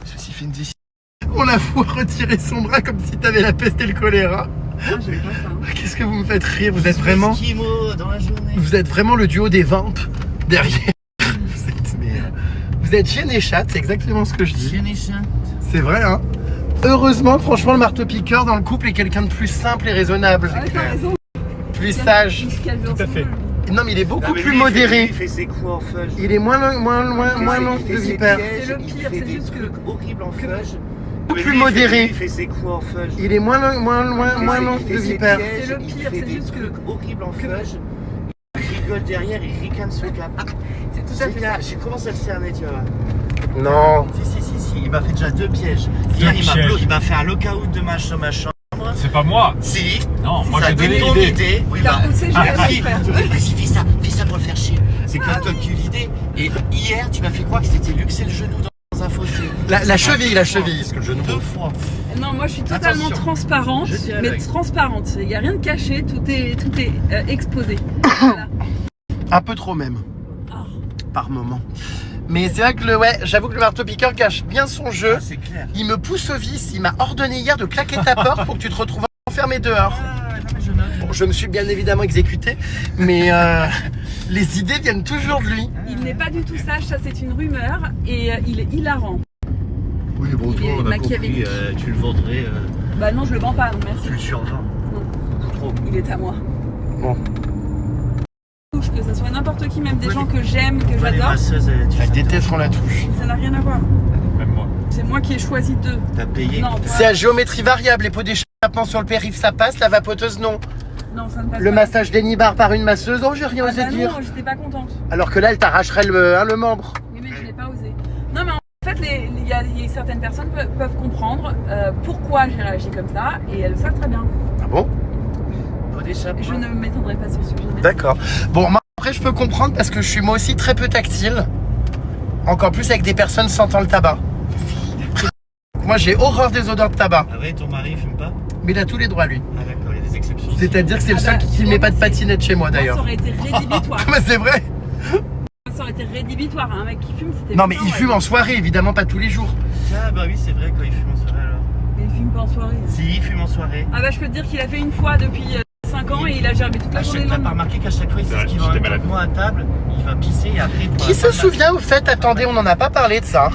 A: Je me suis fait une décision. On a fou retirer son bras comme si t'avais la peste et le choléra.
B: Ah, j'aime pas ça. hein.
A: Qu'est-ce que vous me faites rire? Vous êtes vraiment,
D: Esquimau dans la journée.
A: vous êtes vraiment le duo des vampes derrière. Vous êtes chien et chatte, c'est exactement ce que je dis.
D: Chien et chien.
A: C'est vrai, hein. Heureusement, franchement, le marteau-piqueur dans le couple est quelqu'un de plus simple et raisonnable.
B: Ah, t'as raison.
A: Plus sage.
C: Tout à fait.
A: Non, mais il est beaucoup
D: Non, mais
A: plus
D: lui,
A: modéré.
D: Il fait ses coups en fudge.
A: Il est moins long
D: Il
A: que
D: fait ses
A: vipère.
D: pièges,
B: C'est le
D: il
B: pire,
D: fait
B: c'est
D: des
B: juste que-
D: trucs horribles en fudge.
A: Beaucoup
D: Mais
A: plus
D: lui,
A: modéré.
D: Il fait ses coups en fudge.
A: Il est moins long
D: Il
A: que
D: fait ses
A: vipère.
D: pièges,
B: C'est le
D: il
B: pire,
D: fait
B: c'est
D: des
B: juste que-
D: trucs horribles en fudge. Il rigole derrière, il ricane sous le cap.
B: C'est tout à fait ça.
D: J'ai commencé à le cerner, tu vois.
A: Non.
D: Si, il m'a fait déjà 2 pièges. Hier,
C: pièges.
D: il m'a fait un lockout de ma chambre.
C: C'est pas moi.
D: Si,
C: Non, moi
D: ça
C: j'ai donné
D: ton
C: l'idée.
D: idée. Oui,
B: T'as poussé, j'ai pas
D: vas-y,
B: le faire.
D: vas-y, fais ça pour le faire chier. C'est comme toi qui as eu l'idée. Et hier, tu m'as fait croire que c'était luxer le genou dans un fossé.
A: La cheville, parce que le genou.
D: 2 fois.
B: Non, moi je suis totalement
D: Attention.
B: transparente,
D: Je tiens
B: mais
D: l'œil.
B: transparente. Il n'y a rien de caché, tout est exposé. Voilà.
A: Un peu trop même,
B: Ah.
A: par moment. Mais c'est vrai que j'avoue que le marteau-piqueur cache bien son jeu.
D: Ah, c'est clair.
A: Il me pousse au vice. Il m'a ordonné hier de claquer ta porte pour que tu te retrouves enfermé dehors.
D: Ah, non, mais je note.
A: Bon, je me suis bien évidemment exécuté, mais les idées viennent toujours de lui.
B: Il n'est pas du tout sage, ça c'est une rumeur, et il est hilarant.
D: Oui, bon,
B: Il
D: toi,
B: est
D: on a
B: machiavélique.
D: compris. Tu le vendrais.
B: Bah non, je le vends pas, non merci.
D: Tu le survends.
B: Non.
D: Beaucoup trop.
B: Il est à moi.
A: Bon.
B: Que ce soit n'importe qui, même des gens que j'aime, que
D: Moi, les
B: j'adore,
D: masseuses, tu
A: Elle
D: sais,
A: déteste qu'on la touche.
B: ça n'a rien à voir.
C: Même moi.
B: C'est moi qui ai choisi d'eux.
D: T'as payé.
B: Non, toi,
A: C'est à géométrie variable. Les pots d'échappement sur le périph' ça passe, la vapoteuse non.
B: non, ça ne passe
A: Le
B: pas.
A: massage des nibards par une masseuse, oh j'ai rien
B: Ah
A: osé
B: bah
A: dire.
B: non, j'étais pas contente.
A: Alors que là elle t'arracherait le membre.
B: Oui, mais je n'ai pas osé. Non, mais en fait, il y a certaines personnes peuvent comprendre pourquoi j'ai réagi comme ça, et elles le savent très bien.
A: Ah bon?
D: Pot d'échappement.
B: Je ne m'étendrai pas sur ce sujet. merci.
A: D'accord. Bon, moi, après, je peux comprendre parce que je suis moi aussi très peu tactile. Encore plus avec des personnes sentant le tabac. Moi, j'ai horreur des odeurs de tabac.
D: Ah ouais, ton mari fume pas?
A: Mais il a tous les droits, lui.
D: Ah d'accord, il y a des exceptions.
A: C'est-à-dire que c'est le
B: Ah
A: seul
B: bah,
A: qui ne met pas de patinette chez moi,
B: Moi, ça
A: d'ailleurs.
B: aurait été rédhibitoire.
A: Mais c'est vrai.
B: Ça aurait été rédhibitoire. Un mec qui fume, c'était.
A: Non, mais
B: putain,
A: il
B: ouais.
A: fume en soirée, évidemment, pas tous les jours.
D: Ah bah oui, c'est vrai, quand il fume en soirée alors.
B: Mais il fume pas en soirée.
D: Si, il fume en soirée.
B: Ah bah, je peux te dire qu'il a fait une fois depuis 5 5 ans et il a gerbé toute la journée le
D: T'as pas
B: lendemain.
D: remarqué qu'à chaque fois il
C: C'est vrai,
D: sait qu'il va
C: j'étais
D: un
C: malade.
D: moi à table, il va pisser et après.
A: Qui se souvient au fait, attendez, on n'en a pas parlé de ça.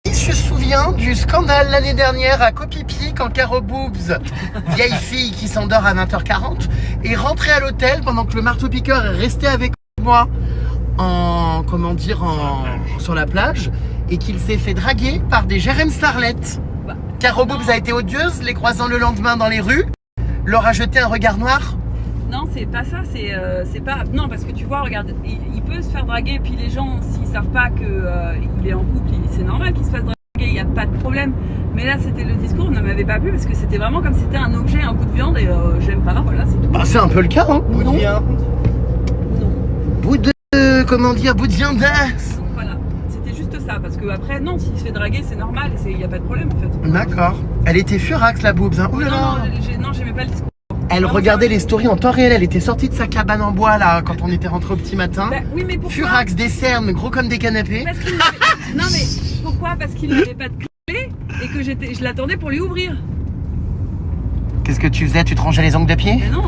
A: Qui se souvient du scandale l'année dernière à Copipi quand Caro Boobs, vieille fille qui s'endort à 20h40, est rentrée à l'hôtel pendant que le marteau-piqueur est resté avec moi en, comment dire, sur la plage et qu'il s'est fait draguer par des Jérém Starlettes.
B: Bah,
A: Caro Boobs a été odieuse, les croisant le lendemain dans les rues, leur a jeté un regard noir.
B: Non, c'est pas ça, c'est pas. Non, parce que tu vois, regarde, il peut se faire draguer, puis les gens, s'ils savent pas qu'il est en couple, c'est normal qu'il se fasse draguer, il n'y a pas de problème. Mais là, c'était le discours, ne m'avait pas plu, parce que c'était vraiment comme si c'était un objet, un bout de viande, et j'aime pas, voilà, c'est tout.
A: Bah, c'est un peu le cas, hein.
D: Bout de
B: Non.
D: viande.
B: Non.
A: Bout de, comment dire, bout de viandasse.
B: Donc voilà, c'était juste ça, parce que après, non, s'il se fait draguer, c'est normal, il n'y a pas de problème en fait.
A: D'accord. Elle était furax, la Boobs, hein. Ouh là là.
B: Non, j'aimais pas le discours.
A: Elle regardait les stories en temps réel, elle était sortie de sa cabane en bois là quand on était rentré au petit matin.
B: Bah, oui, mais pourquoi?
A: Furax, des cernes, gros comme des canapés.
B: Parce qu'il n'avait- Non mais pourquoi? Parce qu'il n'avait pas de clé et que je l'attendais pour lui ouvrir.
A: Qu'est-ce que tu faisais? Tu te rangeais les ongles de pied?
B: Mais non,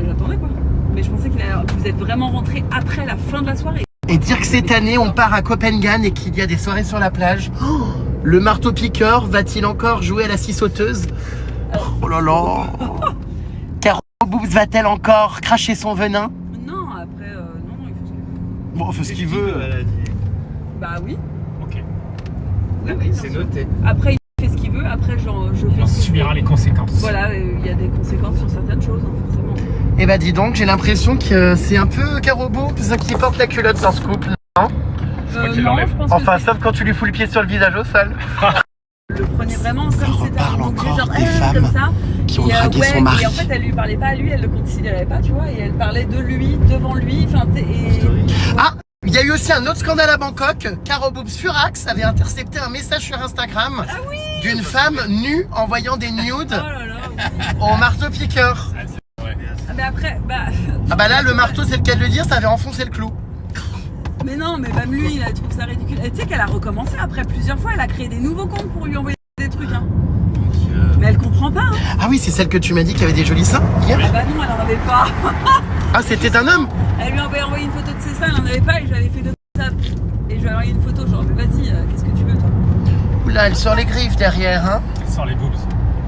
B: j'attendais quoi. Mais je pensais que vous êtes vraiment rentré après la fin de la soirée.
A: Et dire que cette année on part à Copenhague et qu'il y a des soirées sur la plage. Oh, le marteau-piqueur va-t-il encore jouer à la scie sauteuse? Oh là là. Caro Boobs va-t-elle encore cracher son venin?
B: Non, après, non, il faut ce qu'il veut.
A: Bon, on fait ce qu'il veut.
D: Elle a dit.
B: Bah oui.
C: Ok.
B: Oui, bien
D: C'est
B: sûr.
D: noté.
B: Après, il fait ce qu'il veut. Après, je fais
C: On
B: ce que je
C: subira
B: veux.
C: les conséquences.
B: Voilà, il y a des conséquences sur certaines choses, hein, forcément.
A: Eh bah dis donc, j'ai l'impression que c'est un peu Caro Boobs qui porte la culotte dans ce couple.
C: Moi qui
B: Non,
C: l'enlève.
B: je pense que
A: Enfin, sauf quand tu lui fous le pied sur le visage au sol.
B: le prenait vraiment comme c'était
A: reparle
B: un objet,
A: encore
B: genre
A: des femmes
B: comme ça.
A: qui ont
B: Et,
A: dragué
B: ouais,
A: son mari.
B: Et en fait, elle lui parlait pas à lui, elle le considérait pas, tu vois, et elle parlait de lui, devant lui, enfin, et...
A: Ah, il y a eu aussi un autre scandale à Bangkok. Caro Boobs Furax avait intercepté un message sur Instagram d'une femme nue envoyant des nudes
B: Oh là là, oui.
A: au marteau-piqueur.
C: Ah, c'est vrai.
B: Ah, mais après, bah...
A: Ah bah là, le marteau, c'est le cas de le dire, ça avait enfoncé le clou.
B: Mais non, mais même lui, il trouve ça ridicule. Et tu sais qu'elle a recommencé après plusieurs fois, elle a créé des nouveaux comptes pour lui envoyer des trucs, hein. Mais elle comprend pas, hein.
A: Ah oui, c'est celle que tu m'as dit qui avait des jolis seins hier.
B: Ah bah non, elle en avait pas.
A: Ah, c'était un homme.
B: Elle lui avait envoyé une photo de ses seins, elle en avait pas, et je lui avais fait deux WhatsApp. Et je lui ai envoyé une photo, genre, mais vas-y, qu'est-ce que tu veux, toi?
A: Oula, elle sort les griffes derrière, hein.
C: Elle sort les boobs.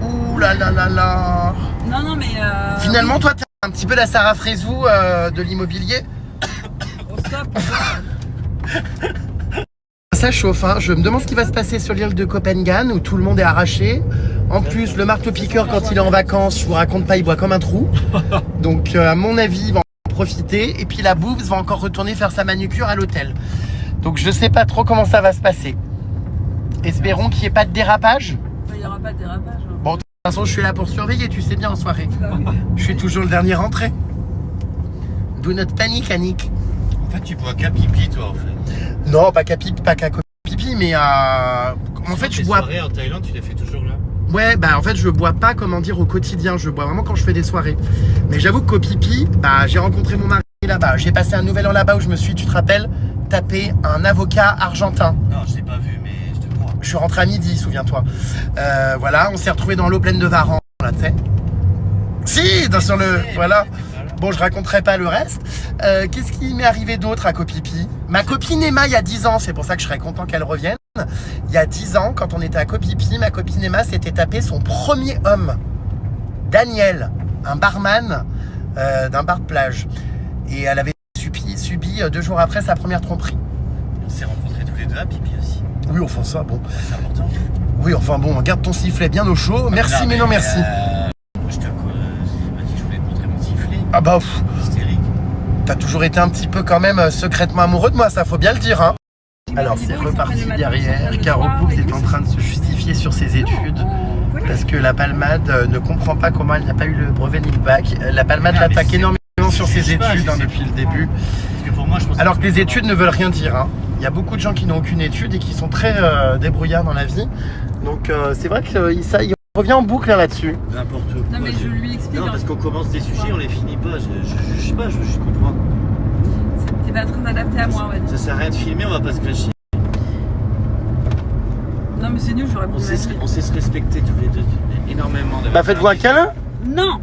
A: Ouh là là là là.
B: Non, non, mais...
A: Finalement, toi, t'es un petit peu la Sarah Frézou de l'immobilier.
B: Oh, stop.
A: Ça chauffe, hein. Je me demande ce qui va se passer sur l'île de Copenhague où tout le monde est arraché. En plus, le marteau-piqueur, quand il est en vacances, je vous raconte pas, il boit comme un trou. Donc, à mon avis, il va en profiter. Et puis, la Boobs va encore retourner faire sa manucure à l'hôtel. Donc, je sais pas trop comment ça va se passer. Espérons qu'il n'y ait pas de dérapage.
B: Il n'y aura pas de dérapage. Hein.
A: Bon, de toute façon, je suis là pour surveiller, tu sais bien, en soirée.
B: Bah oui.
A: Je suis toujours le dernier rentré. Do not panic, Annick.
D: En fait, tu bois qu'à pipi, toi, en fait.
A: Non, pas qu'à pipi, mais en fait, je
D: Tes
A: bois.
D: soirées en Thaïlande, tu les fais toujours là.
A: Ouais, bah en fait, je bois pas, comment dire, au quotidien. Je bois vraiment quand je fais des soirées. Mais j'avoue qu'au pipi, bah j'ai rencontré mon mari là-bas. J'ai passé un nouvel an là-bas où je me suis, tu te rappelles, tapé un avocat argentin.
D: Non, je l'ai pas vu, mais je te crois.
A: Je suis rentré à midi, souviens-toi. Voilà, on s'est retrouvé dans l'eau pleine de Varan, là, tu sais. Si, sur le. Voilà. Bon, je raconterai pas le reste. Qu'est-ce qui m'est arrivé d'autre à Kopipi? Ma copine Emma, il y a 10 ans, c'est pour ça que je serais content qu'elle revienne. Il y a 10 ans, quand on était à Kopipi, ma copine Emma s'était tapé son premier homme, Daniel, un barman d'un bar de plage. Et elle avait subi 2 jours après sa première tromperie.
D: On s'est rencontrés tous les deux à pipi aussi.
A: Oui, enfin ça, bon.
D: C'est important.
A: Oui, enfin bon, garde ton sifflet bien au chaud. Merci, mais non merci.
D: Je t'ai dit que je voulais te montrer mon sifflet.
A: Ah bah, pff,
D: Hystérique.
A: t'as toujours été un petit peu quand même secrètement amoureux de moi, ça faut bien le dire, hein. Alors c'est reparti derrière, Caro Boobs est en train de se justifier sur ses études parce que la Palmade ne comprend pas comment elle n'a pas eu le brevet ni le bac. La Palmade l'attaque énormément sur ses études depuis le début.
D: Parce que pour moi, je pense
A: Alors que les études ne veulent rien dire, hein. Il y a beaucoup de gens qui n'ont aucune étude et qui sont très débrouillards dans la vie. Donc c'est vrai qu'il revient en boucle hein, là-dessus.
D: N'importe quoi.
B: Non, mais je lui explique.
D: Non, parce qu'on commence des sujets, on les finit pas. Je juge pas, je veux juste comprendre.
B: C'est pas très adapté à moi, on va dire.
D: Ça sert à rien de filmer, on va pas se clasher.
B: Non, mais c'est nul, j'aurais
D: On
B: pu
D: sait, on sait se respecter tous les deux énormément.
A: Bah faites-vous un câlin.
B: Non.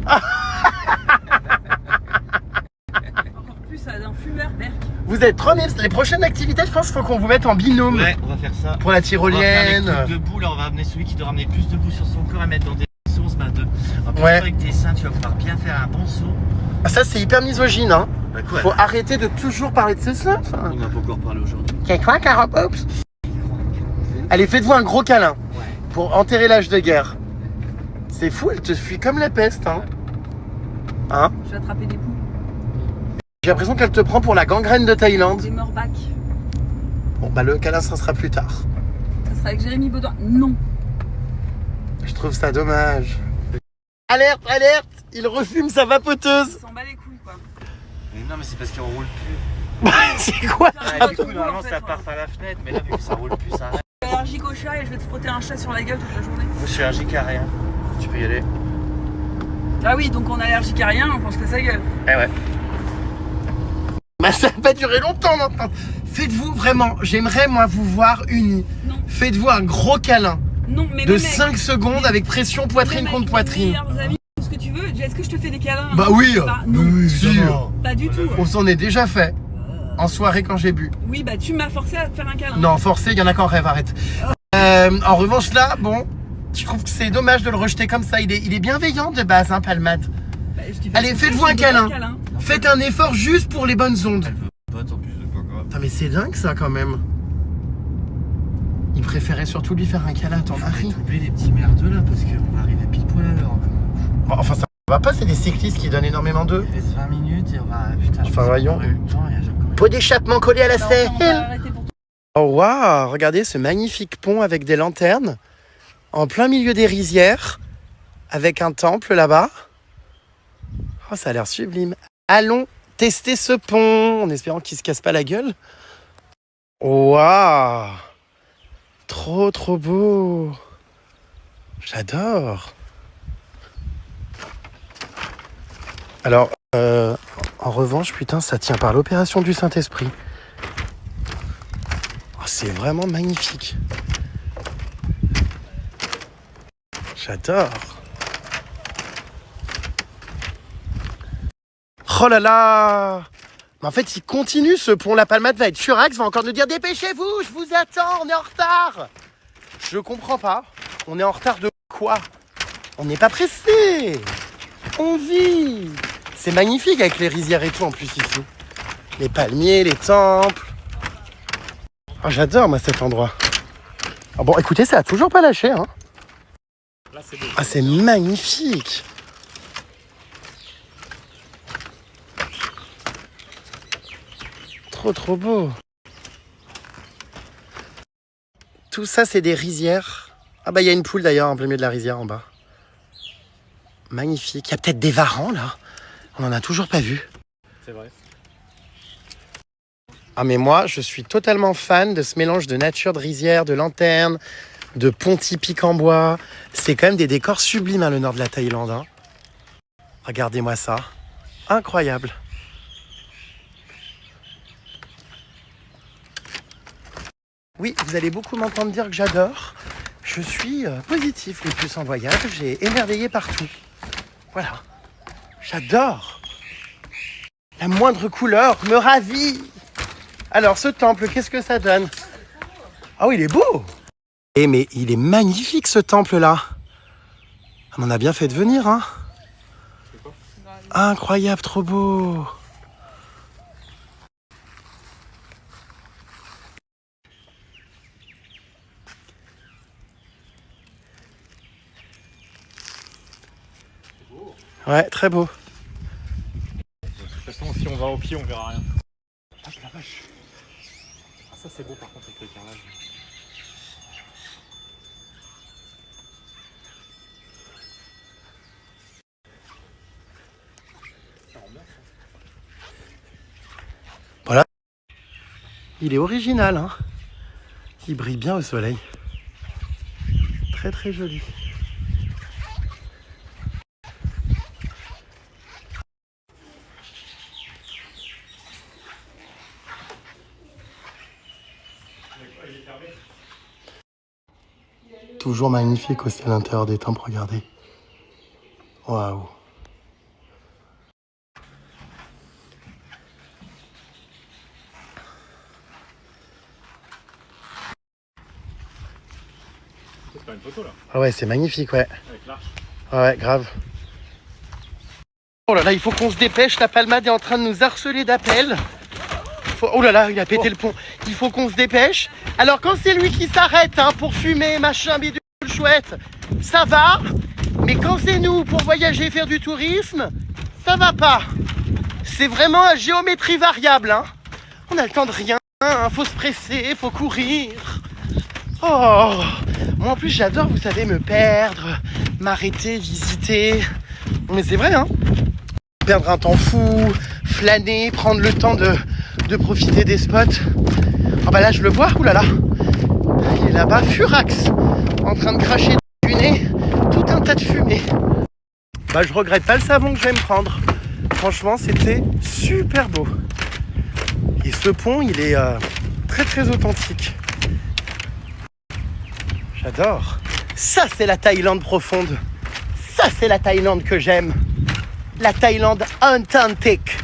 A: vous êtes trop mimes. Les prochaines activités, je pense qu'il faut qu'on vous mette en binôme.
D: Ouais, on va faire ça.
A: Pour la
D: On va faire
A: tyrolienne.
D: les trucs debout, là on va amener celui qui doit ramener plus debout sur son corps et mettre dans des sauces. En plus,
A: Ouais.
D: avec tes seins, tu vas pouvoir bien faire un bon saut.
A: Ah, ça, c'est hyper misogyne, hein.
D: Bah quoi?
A: Faut arrêter de toujours parler de ses seins.
D: On n'a pas encore parlé aujourd'hui.
A: C'est quoi, Caro? Oups. Allez, faites-vous un gros câlin.
D: Ouais.
A: Pour enterrer l'âge de guerre. C'est fou, elle te fuit comme la peste, hein. Hein?
B: Je vais attraper des poux.
A: J'ai l'impression qu'elle te prend pour la gangrène de Thaïlande.
B: Des morbacs.
A: Bon, bah le câlin, ça sera plus tard.
B: Ça sera avec Jérémy Baudouin. Non.
A: Je trouve ça dommage. Alerte, alerte! Il refume sa vapoteuse.
B: Il s'en bat les couilles, quoi.
D: Mais non, mais c'est parce qu'on roule plus.
A: C'est quoi?
D: Ah, du coup, normalement, ça part par la fenêtre, mais là, vu que ça roule plus, ça arrête.
B: Je suis allergique au chat et je vais te frotter un chat sur la gueule toute la journée.
D: Moi, je suis allergique à rien. Tu peux y aller.
B: Ah oui, donc on est allergique à rien, on pense que sa gueule.
D: Eh ouais.
A: Bah ça va pas durer longtemps maintenant. Faites-vous vraiment, j'aimerais moi vous voir unis.
B: Non.
A: Faites-vous un gros câlin
B: Non, mais
A: de
B: mes mecs,
A: 5 secondes avec pression poitrine
B: mes
A: contre
B: mecs,
A: poitrine.
B: mes meilleurs amis, tout ce que tu veux. Est-ce que je te fais des câlins?
A: Bah oui,
B: non,
A: oui, sûr.
B: pas du tout.
A: On s'en est déjà fait en soirée quand j'ai bu.
B: Oui, bah tu m'as forcé à te faire un câlin.
A: Non, forcé, il y en a qu'en rêve, arrête. En revanche là, bon, je trouve que c'est dommage de le rejeter comme ça. Il est bienveillant de base, hein, Palmade.
B: Bah, je t'ai fait
A: Allez,
B: confiance,
A: faites-vous un
B: je te fais
A: câlin. Faites un effort juste pour les bonnes ondes.
D: Elle veut pas, tant pis, c'est pas grave.
A: Putain, mais c'est dingue ça quand même. Il préférait surtout lui faire un câlin à ton mari.
D: Oublier les petits merdeux là, parce qu'on va arriver pile poil à l'heure.
A: Bon, enfin, ça va pas, c'est des cyclistes qui donnent énormément d'eux.
D: Il reste 20 minutes et on va. Putain,
A: Enfin, voyons.
D: eu le temps, il y a encore...
A: Pot d'échappement collé à la
B: Bah, enfin, on va
A: selle.
B: arrêter pour toi.
A: Oh waouh, regardez ce magnifique pont avec des lanternes en plein milieu des rizières avec un temple là-bas. Oh, ça a l'air sublime. Allons tester ce pont en espérant qu'il se casse pas la gueule. Waouh, trop trop beau. J'adore. Alors, en revanche, putain, ça tient par l'opération du Saint-Esprit. Oh, c'est vraiment magnifique. J'adore. Oh là là! Mais en fait, il continue ce pont. La Palmade va être furax, va encore nous dire dépêchez-vous, je vous attends, on est en retard. Je comprends pas. On est en retard de quoi? On n'est pas pressé. On vit. C'est magnifique avec les rizières et tout en plus ici. Les palmiers, les temples. Oh, j'adore moi cet endroit. Ah bon, écoutez, ça a toujours pas lâché, hein.
C: Là, c'est beau.
A: Ah, c'est magnifique. Trop trop beau. Tout ça, c'est des rizières. Ah bah, il y a une poule d'ailleurs en plein milieu de la rizière en bas. Magnifique. Il y a peut-être des varans là. On en a toujours pas vu.
C: C'est vrai.
A: Ah mais moi, je suis totalement fan de ce mélange de nature, de rizière, de lanterne, de pont typique en bois. C'est quand même des décors sublimes, hein, le nord de la Thaïlande. Hein. Regardez-moi ça. Incroyable. Oui, vous allez beaucoup m'entendre dire que j'adore. Je suis positif le plus en voyage. J'ai émerveillé partout. Voilà. J'adore. La moindre couleur me ravit. Alors, ce temple, qu'est-ce que ça donne? Ah oui, il est beau. Eh, mais il est magnifique, ce temple-là. On en a bien fait de venir, hein. Incroyable, trop beau. Ouais, très beau.
C: De toute façon, si on va au pied, on verra rien. Ah, la vache. Ah, ça, c'est beau par contre avec le carrelage. Ça rend bien, ça.
A: Voilà. Il est original, hein. Il brille bien au soleil. Très très joli. Toujours magnifique aussi à l'intérieur des temples, regardez. Waouh.
C: faire une photo là.
A: Ah ouais, c'est magnifique, ouais.
C: Avec l'arche.
A: Ouais, grave. Oh là là, il faut qu'on se dépêche. La Palmade est en train de nous harceler d'appels. Oh là là, il a pété le pont. Il faut qu'on se dépêche. Alors quand c'est lui qui s'arrête pour fumer, machin, bidule, chouette, ça va. Mais quand c'est nous pour voyager, faire du tourisme, ça va pas. C'est vraiment à géométrie variable. On a le temps de rien. Faut se presser, faut courir. Oh, moi en plus j'adore, vous savez, me perdre, m'arrêter, visiter. Mais c'est vrai, perdre un temps fou, flâner, prendre le temps de profiter des spots. Ah bah là je le vois, oulala. Il est là-bas, furax, en train de cracher du nez, tout un tas de fumée. Bah je regrette pas le savon que je vais me prendre. Franchement c'était super beau. Et ce pont il est très très authentique. J'adore. Ça c'est la Thaïlande profonde. Ça c'est la Thaïlande que j'aime. La Thaïlande authentique.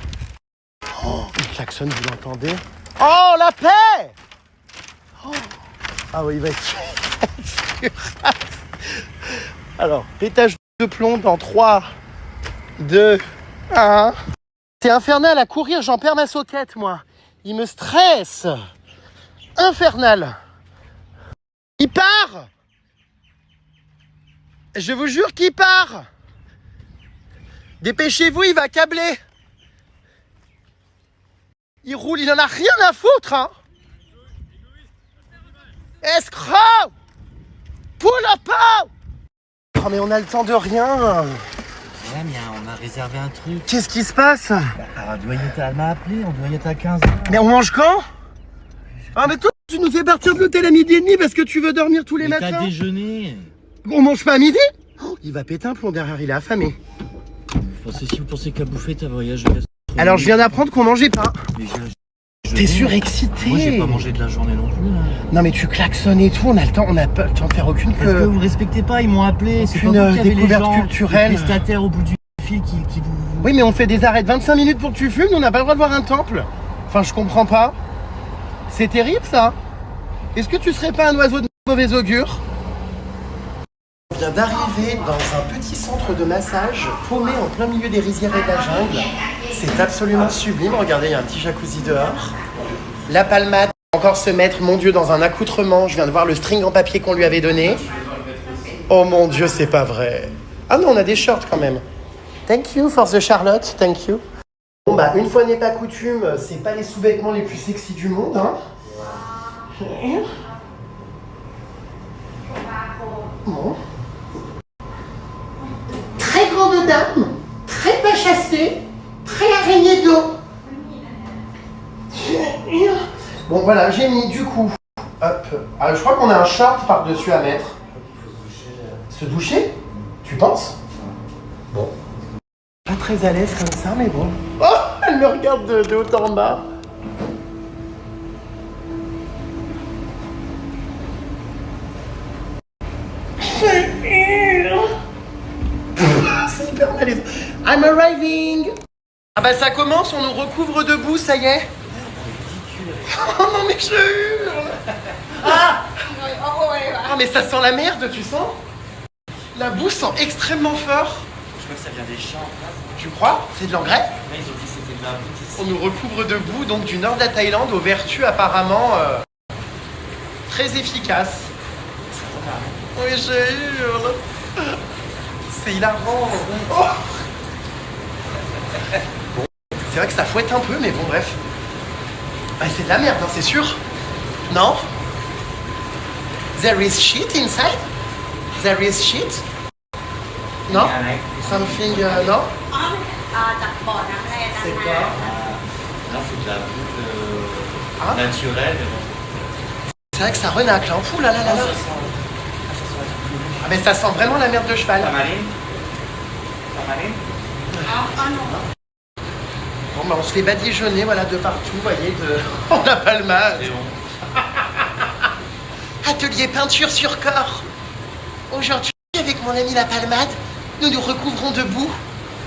A: Oh, le klaxon, vous l'entendez? Oh, la paix! Oh. Ah oui, il va être sûr. Alors, pétage de plomb dans 3, 2, 1. C'est infernal à courir, j'en perds ma soquette, moi. Il me stresse. Infernal. Il part! Je vous jure qu'il part! Dépêchez-vous, il va câbler! Il roule, il en a rien à foutre, Escroc! Pull up! Oh mais on a le temps de rien!
D: Ouais, mais on a réservé un truc.
A: Qu'est-ce qui se passe?
D: Elle m'a appelé, on doit y être à 15h.
A: Mais on mange quand? Ah mais toi, tu nous fais partir de l'hôtel à 12h30 parce que tu veux dormir tous les matins?
D: T'as déjeuné.
A: On mange pas à midi? Oh, il va péter un plomb derrière, il est affamé.
D: Si vous pensez qu'à bouffer, t'as voyage.
A: Alors je viens d'apprendre qu'on mangeait pas.
D: Mais
A: T'es surexcité.
D: Moi j'ai pas mangé de la journée non plus. Là.
A: Non mais tu klaxonnes et tout, on n'a pas le temps de faire aucune
D: Est-ce que vous respectez pas? Ils m'ont appelé. C'est pas
A: aucune
D: vous qui avez les
A: découverte
D: gens,
A: culturelle.
D: les prestataires au bout du fil qui vous...
A: Oui mais on fait des arrêts de 25 minutes pour que tu fumes, on n'a pas le droit de voir un temple. Enfin je comprends pas. C'est terrible ça. Est-ce que tu serais pas un oiseau de mauvais augure? On vient d'arriver dans un petit centre de massage paumé en plein milieu des rizières et de la jungle. C'est absolument sublime. Regardez, il y a un petit jacuzzi dehors. La Palmade va encore se mettre, mon Dieu, dans un accoutrement. Je viens de voir le string en papier qu'on lui avait donné. Oh mon Dieu, c'est pas vrai. Ah non, on a des shorts quand même. Thank you for the Charlotte, thank you. Bon bah, une fois n'est pas coutume, c'est pas les sous-vêtements les plus sexy du monde, Bon. Très grande dame, très pas chassée, très araignée d'eau. Bon voilà, j'ai mis du coup. Hop. Ah, je crois qu'on a un short par-dessus à mettre. Se doucher? Tu penses? Bon. Pas très à l'aise comme ça, mais bon. Oh, elle me regarde de haut en bas. C'est hyper malaisant. I'm arriving. Ah bah ça commence, on nous recouvre debout, ça y est. Oh non mais je hurle. Ah mais ça sent la merde, tu sens? La boue sent extrêmement fort.
D: Je crois que ça vient des champs.
A: Tu crois? C'est de l'engrais?
D: Là ils ont dit que c'était de la boue.
A: On nous recouvre de boue, donc du nord de la Thaïlande, aux vertus apparemment très efficaces. Oui, je hurle. C'est hilarant. Oh. Bon, c'est vrai que ça fouette un peu, mais bon, bref. Ah, c'est de la merde, c'est sûr. Non? There is shit inside? There is shit? Non? Something, non? C'est quoi?
D: Là c'est de la boue naturelle.
A: C'est vrai que ça renacle, hein. Fou là là là là. Ah mais ça sent vraiment la merde de cheval. Bon bah on se fait badigeonner voilà de partout, vous voyez, on n'a pas le mal. Atelier peinture sur corps. Aujourd'hui, avec mon ami la Palmade, nous nous recouvrons de boue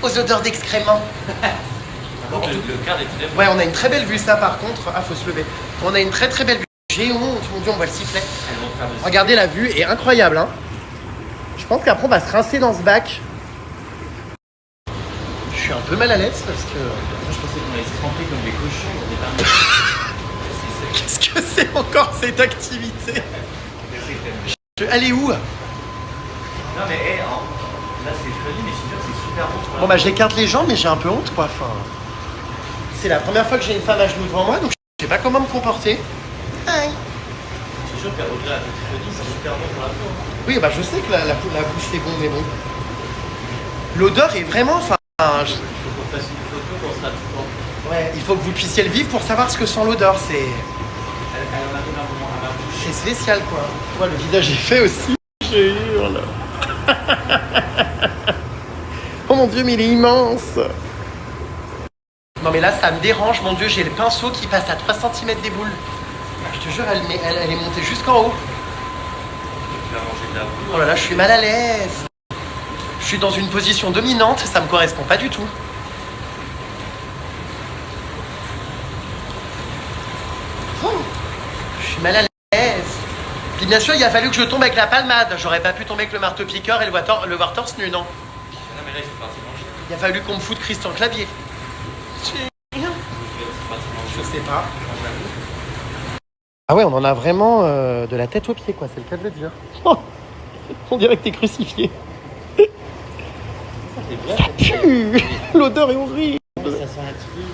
A: aux odeurs d'excréments.
D: Donc le cadre est très beau.
A: Ouais, on a une très belle vue ça par contre. Ah, faut se lever. On a une très très belle vue. J'ai honte, mon Dieu, on voit le sifflet. Regardez, la vue est incroyable, hein. Je pense qu'après on va se rincer dans ce bac. Je suis un peu mal à l'aise parce que...
D: Moi, je pensais qu'on allait se tremper comme des cochons dans des bains.
A: Qu'est-ce que c'est encore cette activité? Elle est où?
D: Non, mais là, c'est joli, mais je suis sûr que c'est super bon.
A: Bon bah j'écarte les jambes mais j'ai un peu honte quoi. Enfin, c'est la première fois que j'ai une femme à genoux devant moi donc je sais pas comment me comporter. Aïe.
D: C'est sûr qu'au-delà de la Tiffany, c'est super bon pour la peau.
A: Oui bah je sais que la bouche c'est bon mais bon. L'odeur est vraiment... Enfin,
D: Il faut qu'on fasse une photo quand on sera tout le temps.
A: ouais, il faut que vous puissiez le vivre pour savoir ce que sent l'odeur. C'est...
D: Elle en a donné un moment à ma bouche.
A: C'est spécial quoi. Toi le visage est fait aussi. Je hurle. Oh mon dieu mais il est immense. Non mais là ça me dérange mon dieu, j'ai le pinceau qui passe à 3 cm des boules. Je te jure elle est montée jusqu'en haut.
D: Tu vas manger de la boue.
A: Oh là là je suis mal à l'aise. Je suis dans une position dominante, ça me correspond pas du tout. Oh, je suis mal à l'aise. Puis bien sûr, il a fallu que je tombe avec la palmade. J'aurais pas pu tomber avec le marteau-piqueur et le voir torse nu, non.
D: Non, mais là, il faut partir manger.
A: Il a fallu qu'on me foute Christian Clavier. Je sais pas. Ah ouais, on en a vraiment de la tête aux pieds, quoi, c'est le cas de le dire. Oh, on dirait que t'es crucifié. Ça pue. L'odeur est horrible.
D: Ça sent un truc.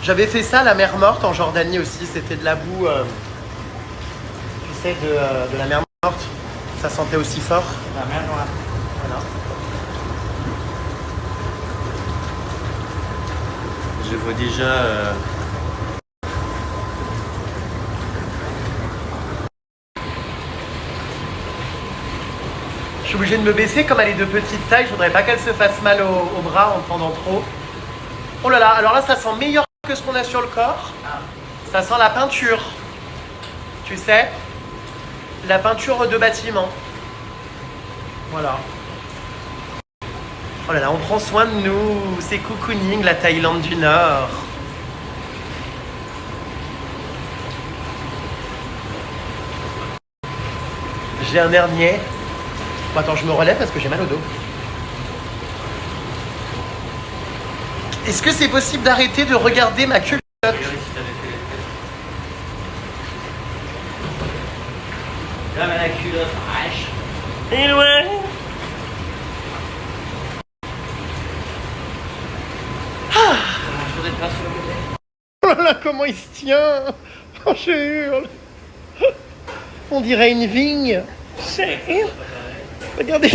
A: J'avais fait ça à la mer Morte en Jordanie aussi, c'était de la boue, tu sais, de la mer Morte. Ça sentait aussi fort.
D: La mer noire.
A: Voilà.
D: Je vois déjà...
A: Je suis obligé de me baisser comme elle est de petite taille, je voudrais pas qu'elle se fasse mal au bras en pendant trop. Oh là là, alors là ça sent meilleur que ce qu'on a sur le corps. Ça sent la peinture. Tu sais, la peinture de bâtiment. Voilà. Oh là là, on prend soin de nous. C'est cocooning, la Thaïlande du Nord. J'ai un hernier. Bon, attends, je me relève parce que j'ai mal au dos. Est-ce que c'est possible d'arrêter de regarder ma culotte?
D: Regarde si t'avais fait les tests. Là, mais la culotte, wesh.
A: Et ouais.
D: Je voudrais pas sur le côté.
A: Oh là là, comment il se tient. Oh, je hurle. On dirait une vigne. Regardez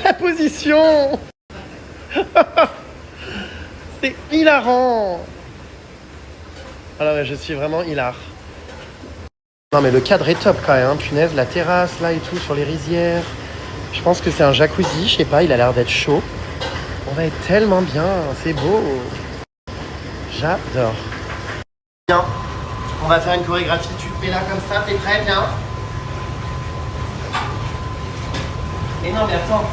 A: la position. C'est hilarant. Alors je suis vraiment hilar. Non mais le cadre est top quand même, hein. Punaise, la terrasse là et tout sur les rizières. Je pense que c'est un jacuzzi, je sais pas, il a l'air d'être chaud. On va être tellement bien, c'est beau. J'adore. Bien, on va faire une chorégraphie, tu te mets là comme ça, t'es prêt, bien? Mais non mais attends,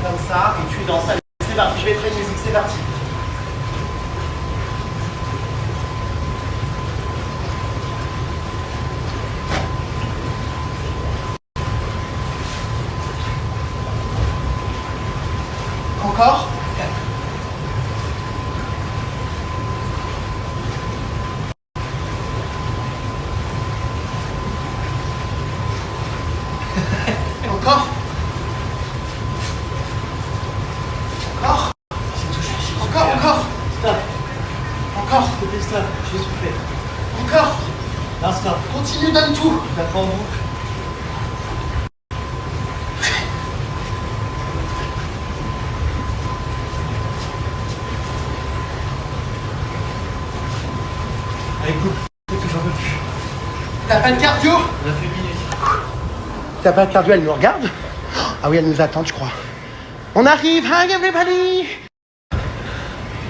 A: comme ça, et tu danses. Allez, c'est parti, je vais faire une musique, c'est parti. Encore? Encore? Encore? Encore? Stop. Encore? Stop. Je vais souffler. Encore? Non, stop. Continue, donne tout. Je la prends en boucle. Écoute, j'en peux plus. T'as pas de cardio?
D: On a fait une minute.
A: T'as pas de cardio, elle nous regarde? Ah oui, elle nous attend, je crois. On arrive, hi everybody!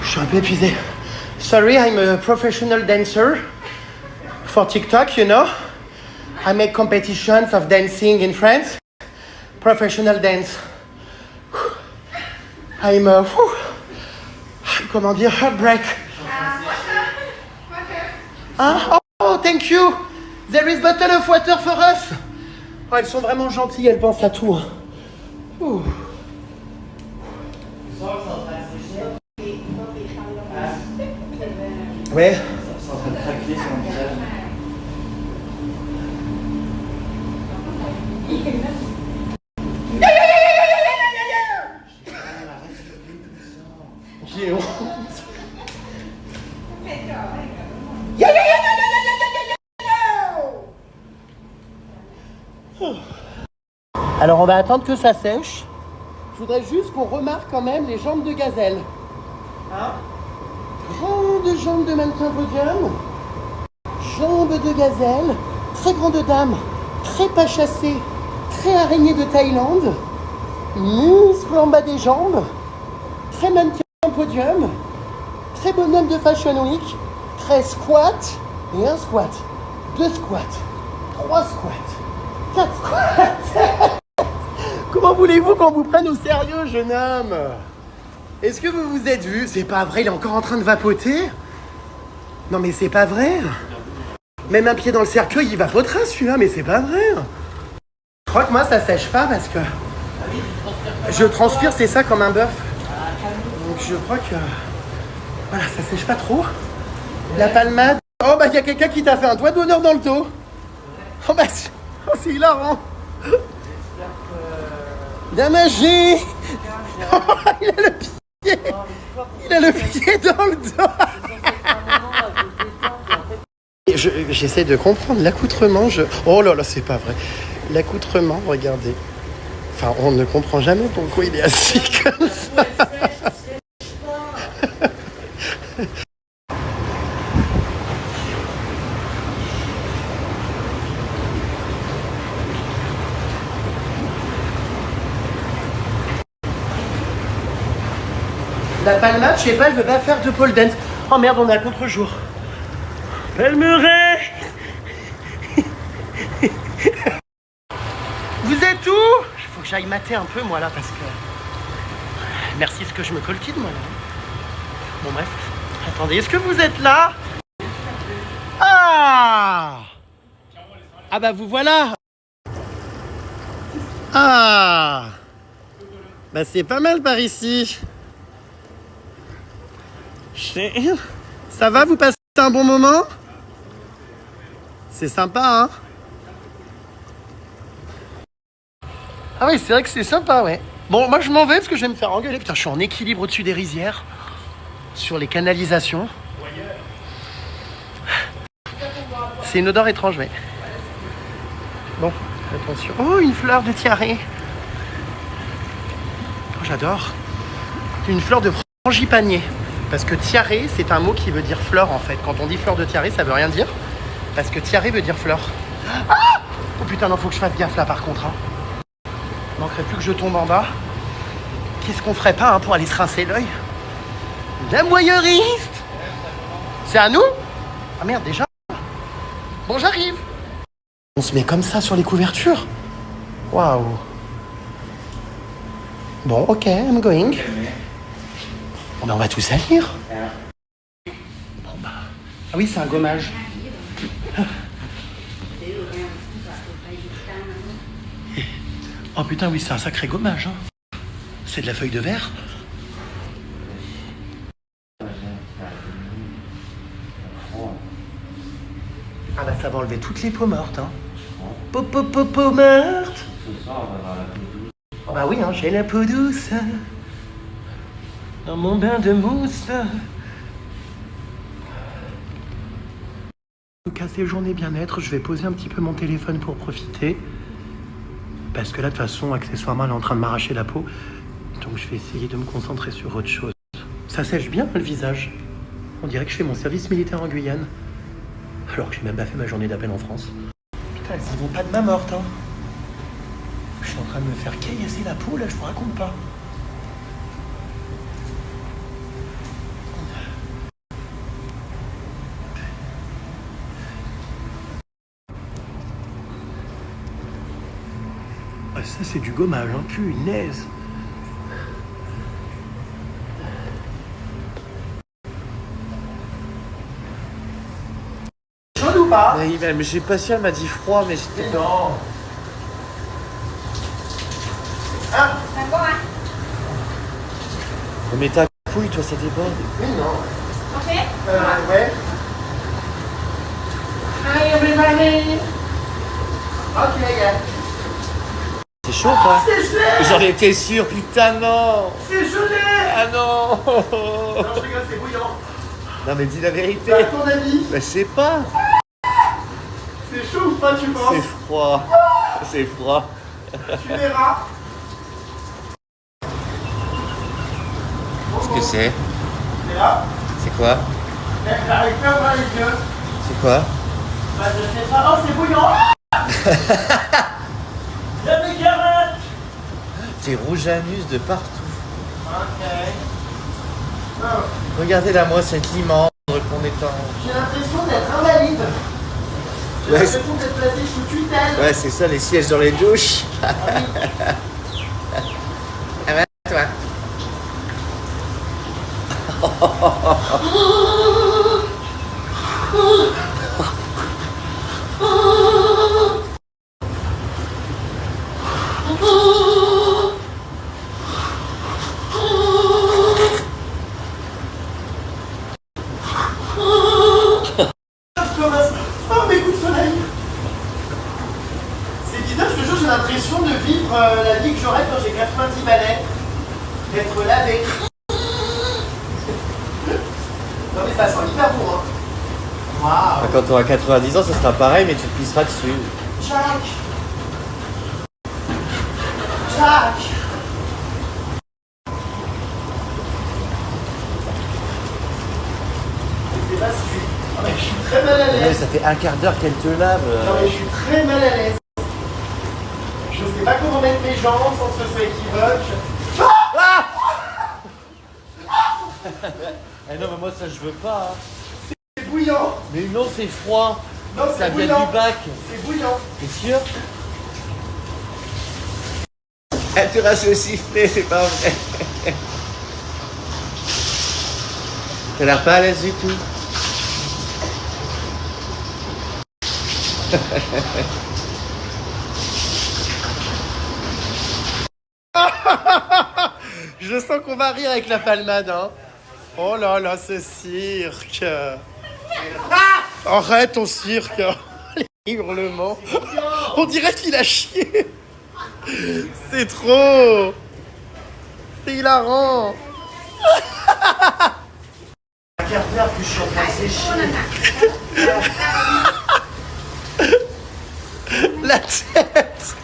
A: Je suis un peu épuisé. Sorry, I'm a professional dancer for TikTok, you know. I make competitions of dancing in France. Professional dance. I'm a... comment dire? Heartbreak. Ah, oh, thank you. There is bottle of water for us. Oh, elles sont vraiment gentilles, elles pensent à tout. Hein. Ouh. Ouais.
D: C'est en train de craquer sur mon visage.
A: J'ai honte. Alors on va attendre que ça sèche. Je voudrais juste qu'on remarque quand même les jambes de gazelle. Hein? Grandes jambes de mannequin podium. Jambes de gazelle. Très grande dame. Très pas chassée. Très araignée de Thaïlande. Muscles en bas des jambes. Très mannequin podium. Très bonhomme de Fashion Week. Très squat. Et un squat. 2 squats. 3 squats. 4 squats. Comment voulez-vous qu'on vous prenne au sérieux, jeune homme? Est-ce que vous vous êtes vu? C'est pas vrai, il est encore en train de vapoter? Non mais c'est pas vrai. Même un pied dans le cercueil, il vapotera celui-là, mais c'est pas vrai. Je crois que moi ça sèche pas parce que je transpire, c'est ça, comme un bœuf. Donc je crois que voilà, ça sèche pas trop. La palmade. Oh bah il y a quelqu'un qui t'a fait un doigt d'honneur dans le dos. Oh bah c'est hilarant. Damagé. Oh, il a le pied. Il a le pied dans le dos. J'essaie de comprendre l'accoutrement. Oh là là, c'est pas vrai. L'accoutrement, regardez. Enfin, on ne comprend jamais pourquoi il est assis comme ça. La palmade, je sais pas, elle veut pas faire de pole dance. Oh merde, on est à contre-jour. Palmeret. Vous êtes où? Il faut que j'aille mater un peu, moi, là, parce que... Merci, ce que je me coltine, moi, là. Bon, bref. Attendez, est-ce que vous êtes là? Ah! Ah bah, vous voilà. Ah! Bah, c'est pas mal par ici. Ça va, vous passez un bon moment? C'est sympa, hein? Ah oui, c'est vrai que c'est sympa, ouais. Bon, moi je m'en vais parce que je vais me faire engueuler. Putain, je suis en équilibre au-dessus des rizières. Sur les canalisations. C'est une odeur étrange, ouais. Bon, attention. Oh, une fleur de tiare. Oh, j'adore. Une fleur de frangipanier. Parce que tiare, c'est un mot qui veut dire fleur en fait. Quand on dit fleur de tiare, ça veut rien dire. Parce que tiare veut dire fleur. Ah! Oh putain, non, faut que je fasse gaffe là par contre. Hein. Il manquerait plus que je tombe en bas. Qu'est-ce qu'on ferait pas pour aller se rincer l'œil? La voyeuriste! C'est à nous? Ah merde, déjà? Bon, j'arrive. On se met comme ça sur les couvertures? Waouh. Bon, ok, I'm going. Bon, ben on va tous salir. Bon, bah. Ah oui, c'est un gommage. Oh putain, oui, c'est un sacré gommage. Hein. C'est de la feuille de verre. Ah bah ça va enlever toutes les peaux mortes. Hein. Peau morte. Oh bah oui, hein, j'ai la peau douce. Dans mon bain de mousse. En tout cas, ces journées bien-être, je vais poser un petit peu mon téléphone pour profiter. Parce que là, de toute façon, accessoirement, elle est en train de m'arracher la peau. Donc je vais essayer de me concentrer sur autre chose. Ça sèche bien le visage. On dirait que je fais mon service militaire en Guyane. Alors que j'ai même pas fait ma journée d'appel en France. Putain, elles y vont pas de ma morte, hein. Je suis en train de me faire caillasser la peau, là, je vous raconte pas. Ah, ça, c'est du gommage, hein, punaise. Chaud ou pas?
D: Mais j'ai pas si elle m'a dit froid, mais j'étais pas.
A: Non.
D: Mais ta couille, toi, ça déborde.
A: Oui, non.
E: Okay.
A: Ouais.
E: Hi everybody.
A: Ok, gars.
D: C'est chaud ou pas?
A: C'est gelé.
D: J'en étais sûr, putain, non.
A: C'est gelé.
D: Ah non.
A: Non, je rigole, c'est bouillant.
D: Non, mais dis la vérité.
A: À ton avis,
D: Bah, je sais pas.
A: c'est chaud ou pas, tu penses?
D: C'est froid. C'est froid.
A: Tu verras.
D: Qu'est-ce que c'est?
A: C'est là.
D: C'est quoi?
A: J'arrive pas à voir les yeux.
D: C'est quoi?
A: Bah, je sais pas. Oh, c'est bouillant. Y'a des carottes.
D: C'est rouge anus de partout.
A: Ok.
D: Regardez-la, moi, cette limandre qu'on est en...
A: J'ai l'impression d'être invalide. J'ai
D: Ouais,
A: l'impression d'être placé sous tutelle.
D: Ouais, c'est ça, les sièges dans les douches.
A: Ah oui.
D: Ah bah, toi.
A: Oh, mes coups de soleil. C'est bizarre, je te jure, j'ai l'impression de vivre la vie que j'aurais quand j'ai 90 balais. D'être lavé. Non mais ça sent hyper bon, hein. Waouh.
D: Quand tu auras 90 ans, ça sera pareil, mais tu te pisseras dessus.
A: Jack. Jack. Je sais pas si je suis... Oh, mais je suis très mal à
D: Ouais,
A: l'aise.
D: ça fait un quart d'heure qu'elle te lave.
A: Non mais je suis très mal à l'aise. Je sais pas comment mettre mes jambes sans que ce soit équivoque.
D: Eh non, mais moi, ça, je veux pas. Hein.
A: C'est bouillant.
D: Mais non, c'est froid.
A: Non,
D: Ça
A: c'est
D: vient
A: bouillant.
D: du bac.
A: C'est bouillant.
D: T'es sûr? Elle te rase au sifflet, c'est pas vrai. T'as l'air pas à l'aise du tout.
A: Je sens qu'on va rire avec la palmade, hein. Oh là là, ce cirque. Arrête ton cirque. Les hurlements. On dirait qu'il a chié. C'est trop. C'est hilarant.
D: Un quart d'heure que je suis en train de sécher.
A: La tête.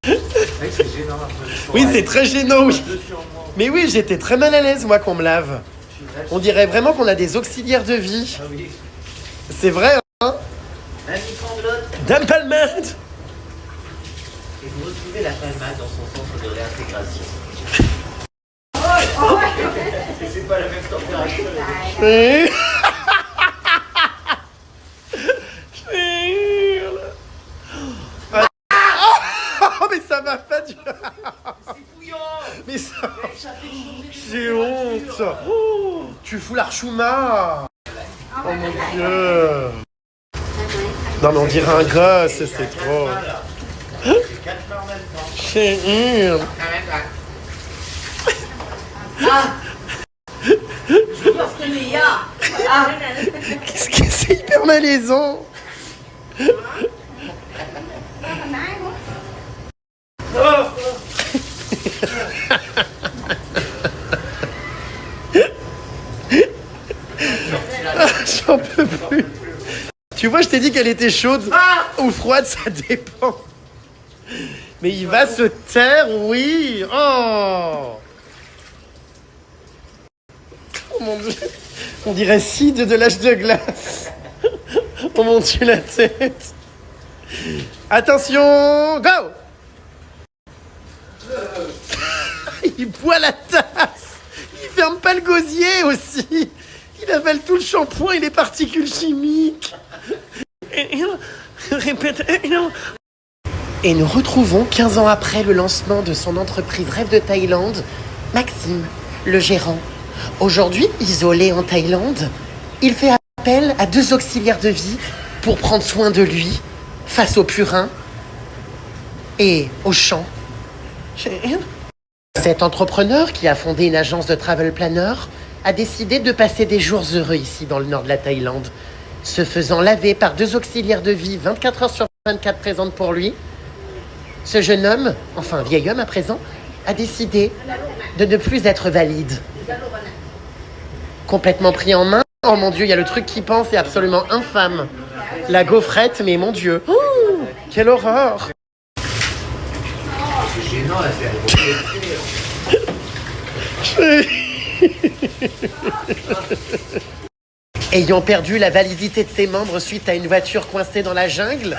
D: C'est gênant un peu.
A: Oui, c'est très gênant, oui. Mais oui, j'étais très mal à l'aise, moi, qu'on me lave. On dirait vraiment qu'on a des auxiliaires de vie.
D: Ah oui.
A: C'est vrai, hein.
D: Mamie Panglotte.
A: Dame Palmade.
D: Et vous retrouvez la palmade dans son centre de réintégration. Et c'est pas la même température.
A: Oui. Je hurle. Oh, mais ça va pas du...
D: C'est bouillant.
A: Mais ça...
D: Ça fait chauffer.
A: J'ai honte. Oh, tu fous l'archouma. Oh mon Dieu. Non mais on dirait un gosse, c'est trop.
D: J'ai 4 mains en même temps.
A: Chérie. Qu'est-ce que c'est hyper malaisant. J'en peux plus. Tu vois, je t'ai dit qu'elle était chaude ou froide, ça dépend. Mais il va se taire, oui. Oh. Oh mon Dieu. On dirait Sid de l'âge de glace. Oh mon Dieu, la tête. Attention, go. Il boit la tasse. Il ferme pas le gosier aussi. Il avale tout le shampoing et les particules chimiques. Répète. Et nous retrouvons 15 ans après le lancement de son entreprise Rêve de Thaïlande, Maxime, le gérant. Aujourd'hui, isolé en Thaïlande, il fait appel à 2 auxiliaires de vie pour prendre soin de lui face au purin et Auchan. Cet entrepreneur qui a fondé une agence de travel planner a décidé de passer des jours heureux ici dans le nord de la Thaïlande, se faisant laver par 2 auxiliaires de vie 24 heures sur 24 présentes pour lui. Ce jeune homme, enfin vieil homme à présent, a décidé de ne plus être valide. Complètement pris en main. Oh mon Dieu, il y a le truc qui pense, c'est absolument infâme. La gaufrette, mais mon Dieu. Ouh, quelle horreur.
D: C'est gênant, là, c'est
A: Ayant perdu la validité de ses membres suite à une voiture coincée dans la jungle,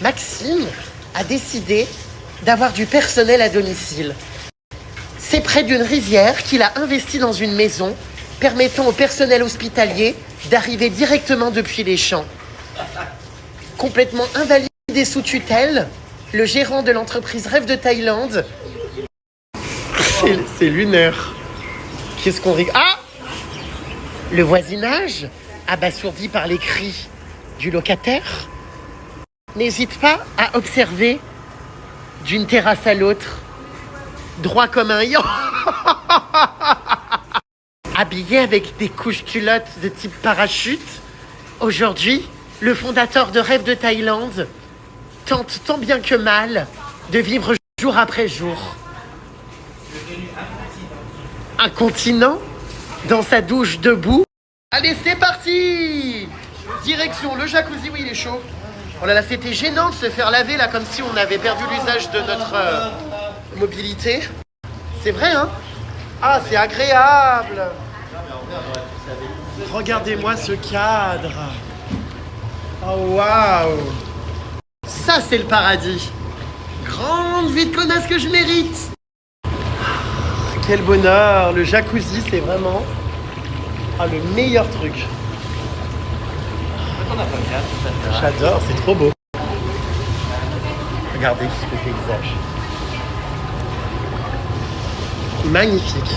A: Maxime a décidé d'avoir du personnel à domicile. C'est près d'une rivière qu'il a investi dans une maison permettant au personnel hospitalier d'arriver directement depuis les champs. Complètement invalide et sous tutelle, le gérant de l'entreprise Rêve de Thaïlande... C'est lunaire. Qu'est-ce qu'on rigole? Ah! Le voisinage, abasourdi par les cris du locataire, n'hésite pas à observer d'une terrasse à l'autre, droit comme un lion. Habillé avec des couches culottes de type parachute, aujourd'hui, le fondateur de Rêve de Thaïlande tente tant bien que mal de vivre jour après jour. Incontinent dans sa douche debout. Allez, c'est parti! Direction le jacuzzi, oui, il est chaud. Oh là là, c'était gênant de se faire laver là, comme si on avait perdu l'usage de notre mobilité. C'est vrai, hein? Ah, c'est agréable! Regardez-moi ce cadre! Oh, waouh! Ça, c'est le paradis! Grande vie de connasse que je mérite! Quel bonheur! Le jacuzzi, c'est vraiment le meilleur truc. J'adore, c'est trop beau. Regardez le paysage. Magnifique.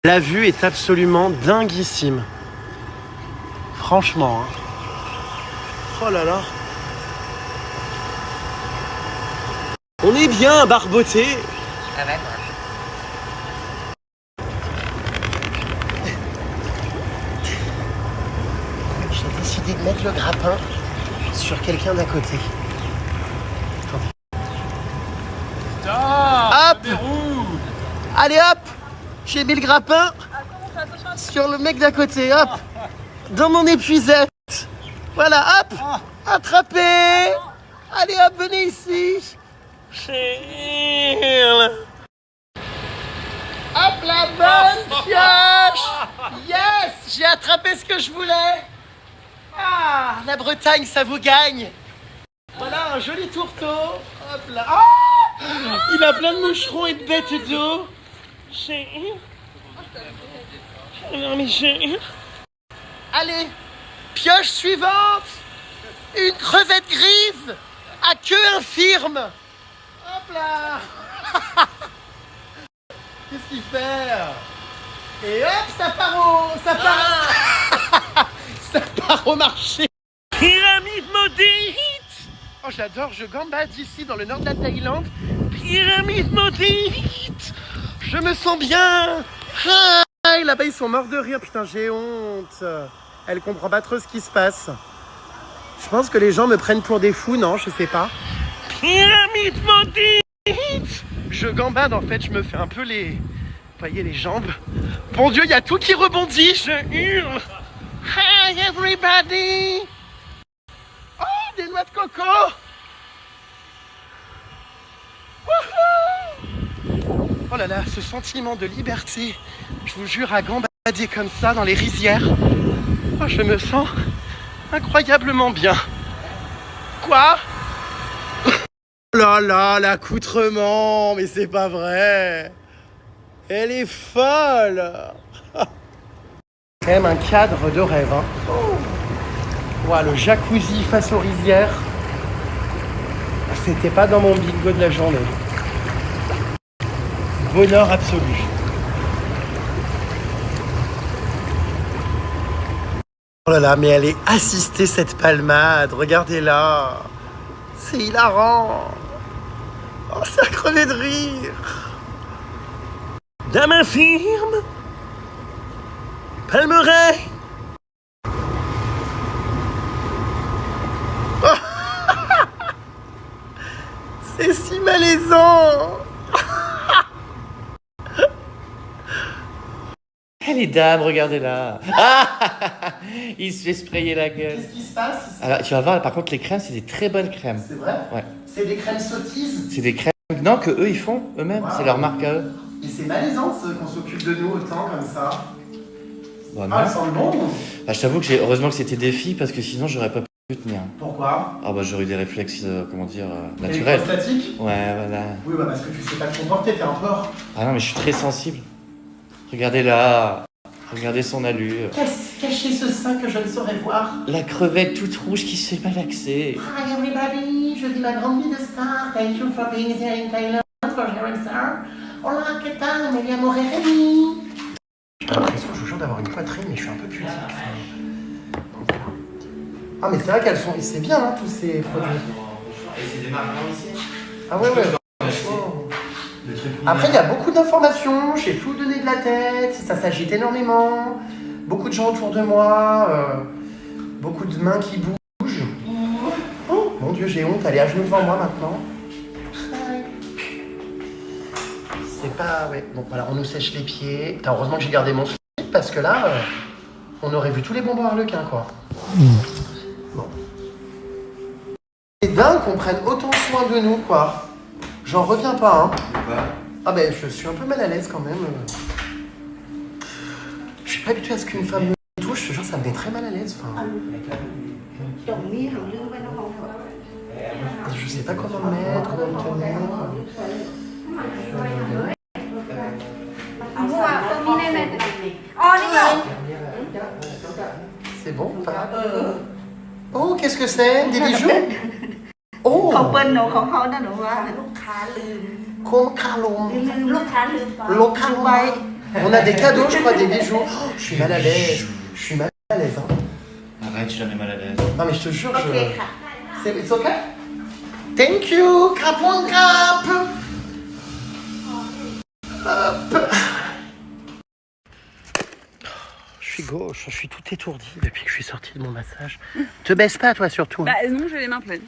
A: La vue est absolument dinguissime. Franchement. Hein. Oh là là. On est bien barboté. J'ai décidé de mettre le grappin sur quelqu'un d'à côté. Hop! Allez hop! J'ai mis le grappin sur le mec d'à côté, hop! Dans mon épuisette. Voilà, hop! Attrapé! Allez hop, venez ici! Hop la bonne pioche! Yes! J'ai attrapé ce que je voulais! Ah! La Bretagne, ça vous gagne! Voilà, un joli tourteau! Hop là! Oh! Il a plein de moucherons et de bêtes d'eau! Allez! Pioche suivante! Une crevette grise! À queue infirme! Hop là! Qu'est-ce qu'il fait? Et hop, ça part ça part au marché! Pyramide maudite! Oh, j'adore, je gambade ici dans le nord de la Thaïlande. Pyramide maudite! Je me sens bien! Ah, là-bas, ils sont morts de rire. Putain, j'ai honte. Elle comprend pas trop ce qui se passe. Je pense que les gens me prennent pour des fous, non, je sais pas. Pyramide maudite! Je gambade, en fait, je me fais un peu les... Vous voyez, les jambes. Bon Dieu, il y a tout qui rebondit, je hurle. Hi everybody! Oh, des noix de coco! Wouhou! Oh là là, ce sentiment de liberté, je vous jure, à gambader comme ça dans les rizières. Oh, je me sens incroyablement bien. Quoi? Oh là là, l'accoutrement, mais c'est pas vrai. Elle est folle. Quand même un cadre de rêve. Hein. Ouah, le jacuzzi face aux rizières. C'était pas dans mon bingo de la journée. Bonheur absolu. Oh là là, mais elle est assistée cette palmade. Regardez-la. C'est hilarant. Oh, c'est à crever de rire. Dame infirme. Palmeraie. C'est si malaisant.
D: Les dames, regardez-là. Ah, il se fait sprayer la gueule.
A: Qu'est-ce qui se passe?
D: Alors, tu vas voir, par contre, les crèmes, c'est des très bonnes crèmes.
A: C'est vrai?
D: Ouais.
A: C'est des crèmes sottises.
D: C'est des crèmes, non, que eux, ils font eux-mêmes.
A: Wow.
D: C'est leur marque à eux.
A: Et c'est malaisant qu'on s'occupe de nous autant comme ça.
D: Bon, non.
A: Ah, elles sentent bon.
D: Bah, je t'avoue que heureusement que c'était des filles, parce que sinon, j'aurais pas pu tenir.
A: Pourquoi?
D: Ah bah, j'aurais eu des réflexes,
A: Et
D: naturels.
A: prostatique?
D: Ouais, voilà.
A: Oui, bah parce que tu sais pas te comporter, t'es un porc.
D: Ah non, mais je suis très sensible. Regardez là. Regardez son allure.
A: Cachez ce sein que je ne saurais voir.
D: La crevette toute rouge qui se fait malaxer.
A: Hi everybody, je vis ma grande vie de star. Thank you for being here in Thailand for sharing star. Hola, ¿qué tal? Me llamo Rémi. J'ai l'impression, je vous jure, d'avoir une poitrine, mais je suis un peu pudique. Ah, mais c'est vrai qu'elles sont. C'est bien, hein, tous ces produits.
D: Et c'est des marques ici.
A: Ah ouais, ouais. Après, il y a beaucoup d'informations, je sais plus où donner de la tête, ça s'agite énormément, beaucoup de gens autour de moi, beaucoup de mains qui bougent. Oh, mon Dieu, j'ai honte, elle est à genoux devant moi maintenant. C'est pas... Ouais. Bon, voilà, on nous sèche les pieds. Putain, heureusement que j'ai gardé mon slip, parce que là, on aurait vu tous les bonbons harlequins, quoi. Bon. C'est dingue qu'on prenne autant soin de nous, quoi. J'en reviens pas, hein. Ah ben, je suis un peu mal à l'aise quand même. Je suis pas habitué à ce qu'une femme me touche, je te jure, ça me met très mal à l'aise. Enfin, je sais pas comment me mettre, comment me tenir. C'est bon, pas... Oh, qu'est-ce que c'est? Des bijoux? Oh!
F: เขาเปิ้ลเอาของเขานั่นหนูว่าลูกค้าลืม
A: Comme Carlon.
F: ลูกค้าลืมไป
A: Local. On a des cadeaux, je crois, des bijoux. Oh, je suis mal à l'aise. Je suis mal à l'aise. Hein.
D: Arrête, tu la mets mal à l'aise.
A: Non, mais je te jure,
F: โอเคค่ะ
A: It's okay? Thank you, Capon Cap. Hop. Je suis gauche, je suis tout étourdi depuis que je suis sorti de mon massage. Te baisse pas, toi, surtout.
B: Bah non, j'ai les mains pleines.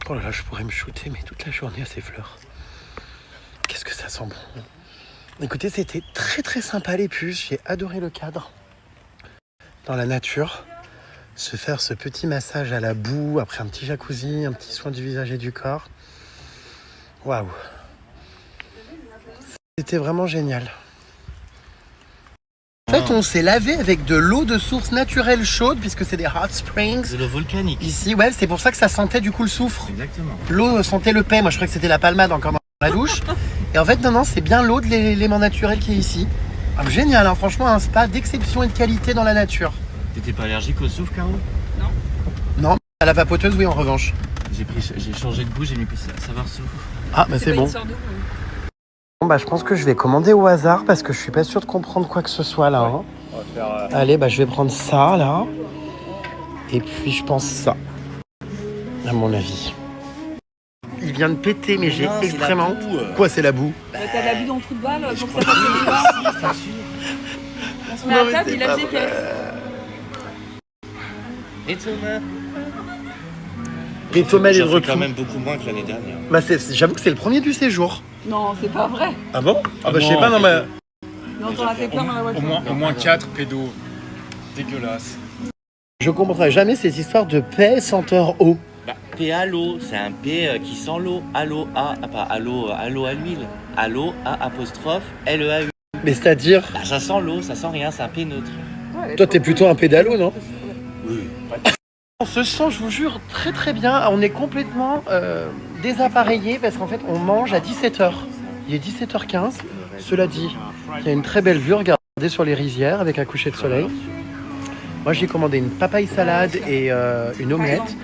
A: Oh là là, je pourrais me shooter, mais toute la journée à ces fleurs. Qu'est-ce que ça sent bon. Écoutez, c'était très très sympa les puces. J'ai adoré le cadre. Dans la nature. Se faire ce petit massage à la boue, après un petit jacuzzi, un petit soin du visage et du corps. Waouh. C'était vraiment génial. En fait, on s'est lavé avec de l'eau de source naturelle chaude, puisque c'est des hot springs.
D: De l'eau volcanique.
A: Ici, ouais, c'est pour ça que ça sentait du coup le soufre.
D: Exactement.
A: L'eau sentait le paix, moi je croyais que c'était la palmade encore dans la douche. Et en fait, non, c'est bien l'eau de l'élément naturel qui est ici. Ah, génial, hein, franchement, un spa d'exception et de qualité dans la nature.
D: T'étais pas allergique au soufre, Caro?
A: Non, à la vapoteuse, oui, en revanche.
D: J'ai changé de goût, j'ai mis saveur soufre.
A: Ah, mais c'est bon. Bon, bah, je pense que je vais commander au hasard parce que je suis pas sûr de comprendre quoi que ce soit là. Hein.
C: On va faire...
A: Allez, bah, je vais prendre ça là. Et puis, je pense ça. À mon avis. Il vient de péter, mais j'ai extrêmement. Quoi, c'est la boue?
B: Bah, t'as de la bu dans le trou de balle pour que ça fasse le débat. On se met à table, il a dit qu'elle.
D: Et Thomas?
A: Et Thomas, il est de
D: J'en fais
A: retour.
D: quand même beaucoup moins que l'année dernière.
A: Bah, j'avoue que c'est le premier du séjour.
B: Non, c'est pas vrai.
A: Ah bon? Ah bah, je
C: Non,
A: sais pas, non, mais.
B: Non, t'en as fait plein dans la voiture.
C: Au moins 4 pédos. Dégueulasse.
A: Je comprendrai jamais ces histoires de paix senteur eau.
D: Bah, P à l'eau, c'est un P qui sent l'eau. Allo A, pas allo à l'huile. Allo A apostrophe LEA.
A: Mais c'est-à-dire,
D: Bah, ça sent l'eau, ça sent rien, c'est un P neutre.
A: toi t'es plutôt un pédalo, non?
D: Oui.
A: On se sent, je vous jure, très très bien. On est complètement désappareillé parce qu'en fait on mange à 17h. Il est 17h15. Cela dit, il y a une très belle vue, regardez sur les rizières avec un coucher de soleil. Moi j'ai commandé une papaye salade et une omelette.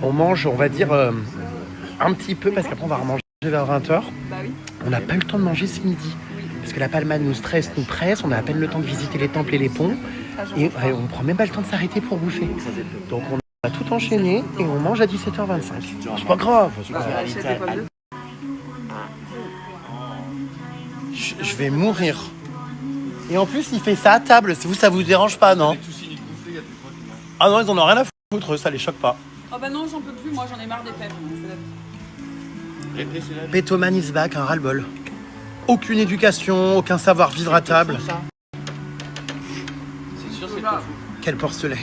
A: On mange, on va dire, un petit peu parce qu'après on va remanger vers 20h.
B: Bah oui.
A: On n'a pas eu le temps de manger ce midi. Parce que la palmade nous stresse, nous presse. On a à peine le temps de visiter les temples et les ponts. Et ouais, on prend même pas le temps de s'arrêter pour bouffer. Donc on a tout enchaîné et on mange à 17h25. C'est pas grave. Je vais mourir. Et en plus, il fait ça à table. Vous, ça vous dérange pas, non? Ah non, ils en ont rien à foutre, eux, ça les choque pas.
B: Oh bah non, j'en peux plus, moi j'en ai marre des pèpes.
A: Pétoman is back, un ras-le-bol. Aucune éducation, aucun savoir-vivre à table.
C: C'est sûr, c'est pas.
A: Quel porcelet.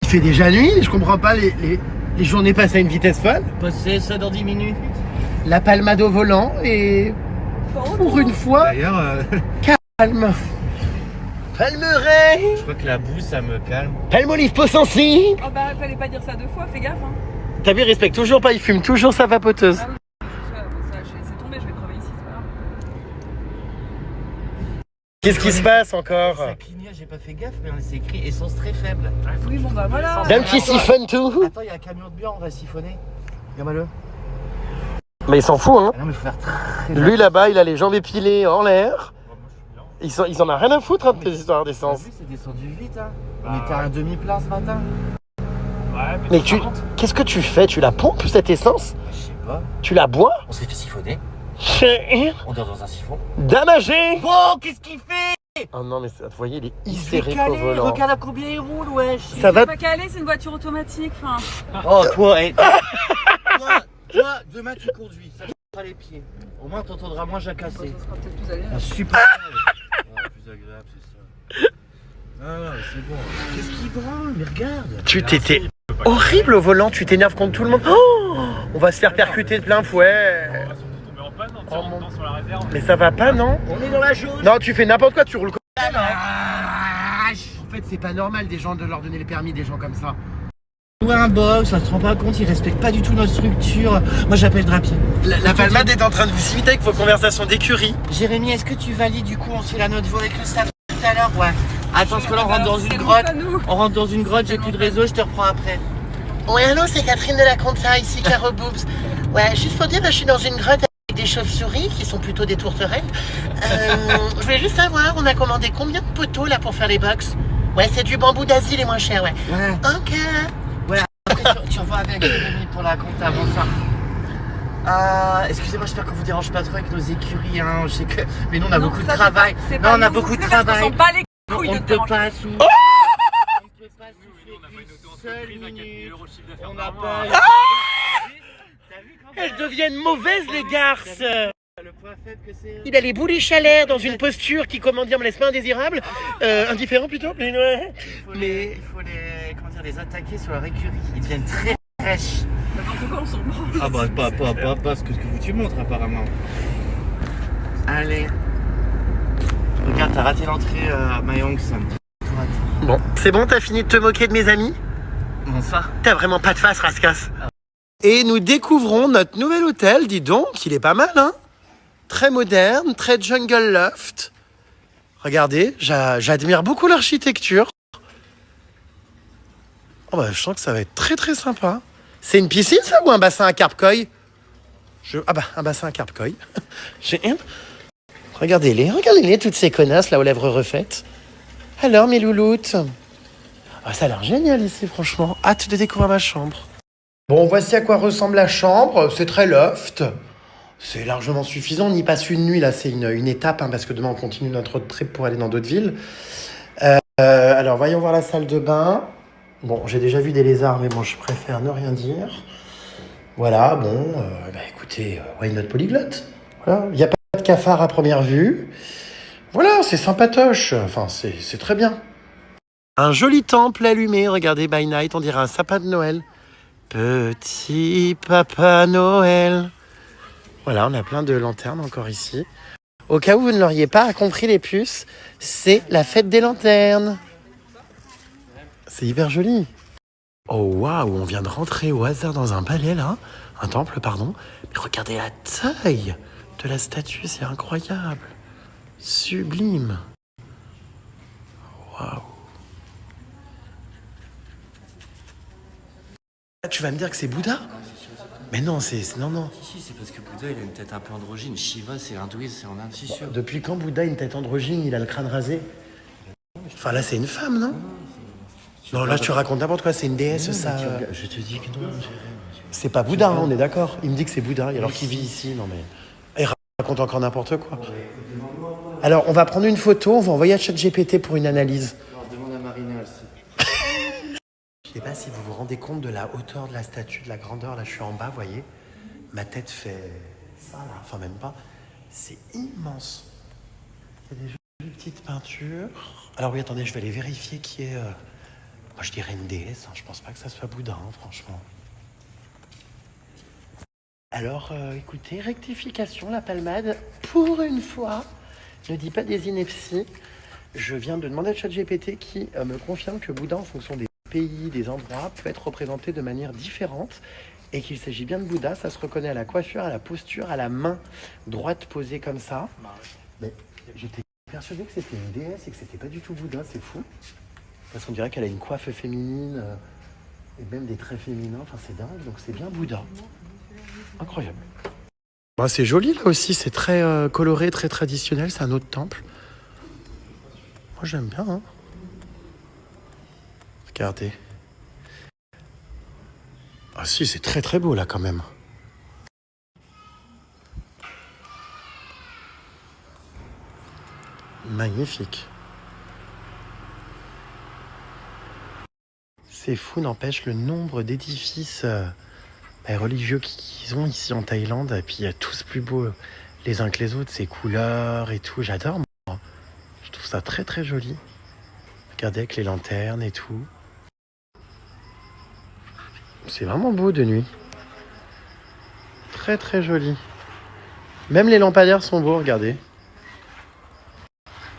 A: Il fait déjà nuit, je comprends pas, les journées passent à une vitesse folle.
D: Passer ça dans 10 minutes.
A: La palmade au volant et pour une fois,
D: D'ailleurs,
A: calme. Palmeraie.
D: je crois que la boue, ça me calme.
A: Palmolive Pocency.
B: Oh bah fallait pas dire ça 2 fois, fais gaffe hein.
A: T'as vu, il respecte toujours pas, il fume toujours sa vapoteuse.
B: Ah oui, c'est tombé, je vais crever ici, c'est pas grave.
A: Qu'est-ce qui se passe encore?
D: Ça clignote, j'ai pas fait gaffe, mais c'est écrit essence très faible.
B: Oui bon bah voilà.
A: D'un petit siphonne tout.
D: Attends, il y a un camion de bière, on va siphonner. Regarde-le.
A: Mais il s'en fout, hein.
D: Ah non, mais faut faire très.
A: Lui là-bas, il a les jambes épilées en l'air. Ils en ont rien à foutre hein, de tes histoires d'essence.
D: T'as vu, c'est descendu vite, hein. On était à un demi-plein ce matin.
C: Ouais,
A: Mais
C: par contre,
A: qu'est-ce que tu fais? Tu la pompes cette essence?
D: Je sais pas.
A: Tu la bois?
D: On s'est fait siphonner. On dort dans un siphon.
A: Damagé.
D: Bon, qu'est-ce qu'il fait?
A: Oh non, mais vous voyez, il est
D: Il
A: hystérique
D: fait
A: au
D: caler,
A: volant.
D: regarde à combien il roule, wesh.
A: Ça va?
B: Pas calé, c'est une voiture automatique, enfin.
D: Oh, toi, toi, demain tu conduis, ça te fera les pieds. Au moins t'entendras moins jacasser.
B: Ça sera peut-être plus agréable.
D: Un super. Plus agréable, c'est ça. Ah, c'est bon. Qu'est-ce qu'il branle? Mais regarde.
A: Tu t'étais horrible au volant, tu t'énerves contre tout le monde. Oh, on va se faire percuter de plein fouet.
C: on va surtout tomber en panne en
A: Oh,
C: tirant
A: mon-
C: dedans sur la réserve.
A: Mais ça va pas, non?
D: On est dans la jauge.
A: Non, tu fais n'importe quoi, tu roules comme ça. En fait, c'est pas normal des gens de leur donner le permis, des gens comme ça.
D: Ou un box, ça se rend pas compte, ils respectent pas du tout notre structure. Moi j'appelle Drapier.
A: La palmade est en train de vous imiter avec vos conversations d'écurie.
D: Jérémy, est-ce que tu valides du coup on se fait la note voix avec le staff tout à l'heure? Ouais. Attends, parce que là on rentre dans une grotte. On rentre dans une grotte, j'ai plus de réseau, je te reprends après.
A: Ouais, allô, c'est Catherine de la Conta, ici Caro Boobs. Ouais, juste pour dire, je suis dans une grotte avec des chauves-souris qui sont plutôt des tourterelles. Je voulais juste savoir, on a commandé combien de poteaux là pour faire les box? Ouais, c'est du bambou d'Asie les moins chers, ouais.
D: Ouais.
A: Ok.
D: Tu revois avec Jérémy pour la compte avant ça. Excusez-moi, j'espère qu'on vous dérange pas trop avec nos écuries, hein. Je sais que. Mais nous on a beaucoup de travail. Non, on a beaucoup de travail.
B: On bat les
D: Non,
B: couilles
D: on
B: de
D: ne
B: te
D: peut
B: déranger.
D: pas sous. On ne peut pas
C: Nous, on n'a pas une
D: souffler
C: auto-entreprise
D: une
C: à 4
D: minute.
C: 000 € de chiffre d'affaires
D: On n'a
C: par mois.
D: pas. T'as vu quand
A: Elles deviennent mauvaises, les garces.
D: le point faible que c'est.
A: Il a les bouliches à l'air dans une posture qui, comment dire, me laisse pas indésirable. Indifférent plutôt. Mais ouais.
D: Il faut les, comment dire, les attaquer sur leur écurie. Ils deviennent très fraîches.
B: N'importe quoi, on s'en branle.
D: Ah bah pas ce que tu montres apparemment. Allez. Regarde, t'as raté l'entrée à Mayongsan.
A: Bon, c'est bon, t'as fini de te moquer de mes amis?
D: Bon ça.
A: T'as vraiment pas de face, rascasse. Et nous découvrons notre nouvel hôtel, dis donc, il est pas mal, hein? Très moderne, très jungle loft. Regardez, j'admire beaucoup l'architecture. Oh bah, je sens que ça va être très très sympa. C'est une piscine ça ou un bassin à carpe-koi? Ah bah, un bassin à carpe-koi. Regardez-les, toutes ces connasses là aux lèvres refaites. Alors mes louloutes. Ah, ça a l'air génial ici, franchement. Hâte de découvrir ma chambre. Bon, voici à quoi ressemble la chambre. C'est très loft. C'est largement suffisant. On y passe une nuit, là. C'est une étape, hein, parce que demain, on continue notre road trip pour aller dans d'autres villes. Alors, voyons voir la salle de bain. Bon, j'ai déjà vu des lézards, mais bon, je préfère ne rien dire. Voilà, bon, bah écoutez, why not polyglotte? Voilà, il n'y a pas de cafard à première vue. Voilà, c'est sympatoche. Enfin, c'est très bien. Un joli temple allumé, regardez, by night, on dirait un sapin de Noël. Petit Papa Noël. Voilà, on a plein de lanternes encore ici. Au cas où vous ne l'auriez pas compris les puces, c'est la fête des lanternes. C'est hyper joli. Oh waouh, on vient de rentrer au hasard dans un palais là. Un temple, pardon. Mais regardez la taille de la statue, c'est incroyable. Sublime. Waouh. Tu vas me dire que c'est Bouddha? Mais non, non.
D: Si, c'est parce que Bouddha il a une tête un peu androgyne. Shiva c'est hindouiste, c'est en Inde, c'est sûr.
A: Depuis quand Bouddha a une tête androgyne? Il a le crâne rasé.
D: Je
A: Enfin là c'est une femme, non? Non, là tu racontes n'importe quoi, c'est une déesse ça.
D: Je te dis que non.
A: C'est pas Bouddha, hein, on est d'accord? Il me dit que c'est Bouddha, alors qu'il vit ici, non mais... Il raconte encore n'importe quoi. Alors on va prendre une photo, on va envoyer à ChatGPT pour une analyse.
D: Demande à Marina aussi.
A: Je sais pas si vous vous rendez compte de la hauteur de la statue, de la grandeur. Là, je suis en bas, vous voyez. Ma tête fait ça, là. Enfin, même pas. C'est immense. Il y a des jolies petites peintures. Alors oui, attendez, je vais aller vérifier qui est... Moi, je dirais une déesse. Hein. Je pense pas que ça soit Bouddha, hein, franchement. Alors, écoutez, rectification, la palmade, pour une fois, ne dit pas des inepties. Je viens de demander à ChatGPT qui me confirme que Bouddha, en fonction des pays, des endroits, peut être représenté de manière différente et qu'il s'agit bien de Bouddha. Ça se reconnaît à la coiffure, à la posture, à la main droite posée comme ça. Mais j'étais persuadé que c'était une déesse et que c'était pas du tout Bouddha, c'est fou. Parce qu'on dirait qu'elle a une coiffe féminine et même des traits féminins. Enfin, c'est dingue, donc c'est bien Bouddha. Incroyable. Bah, c'est joli là aussi, c'est très coloré, très traditionnel. C'est un autre temple. Moi j'aime bien. Hein. Regardez. Ah si, c'est très très beau là quand même. Magnifique. C'est fou, n'empêche, le nombre d'édifices religieux qu'ils ont ici en Thaïlande. Et puis tous plus beaux les uns que les autres, ces couleurs et tout. J'adore moi. Je trouve ça très très joli. Regardez avec les lanternes et tout. C'est vraiment beau de nuit. Très très joli. Même les lampadaires sont beaux, regardez.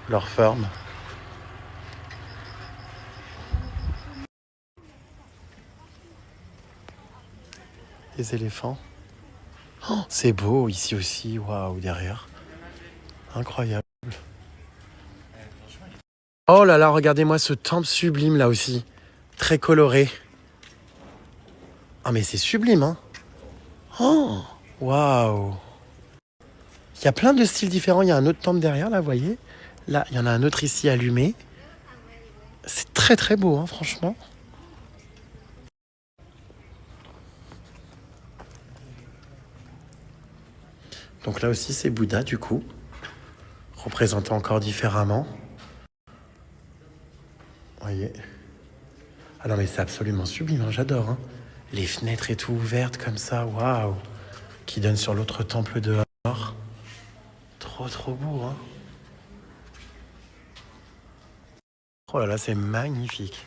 A: Leur forme. Les éléphants. Oh, c'est beau ici aussi, waouh, derrière. Incroyable. Oh là là, regardez-moi ce temple sublime là aussi. Très coloré. Ah mais c'est sublime, hein. Oh, waouh. Il y a plein de styles différents. Il y a un autre temple derrière, là, vous voyez. Là, il y en a un autre ici allumé. C'est très très beau, hein, franchement. Donc là aussi, c'est Bouddha, du coup. Représenté encore différemment. Vous voyez. Ah non, mais c'est absolument sublime, hein, j'adore. Hein. Les fenêtres et tout ouvertes comme ça, waouh. Qui donnent sur l'autre temple dehors. Trop, trop beau, hein. Oh là là, c'est magnifique.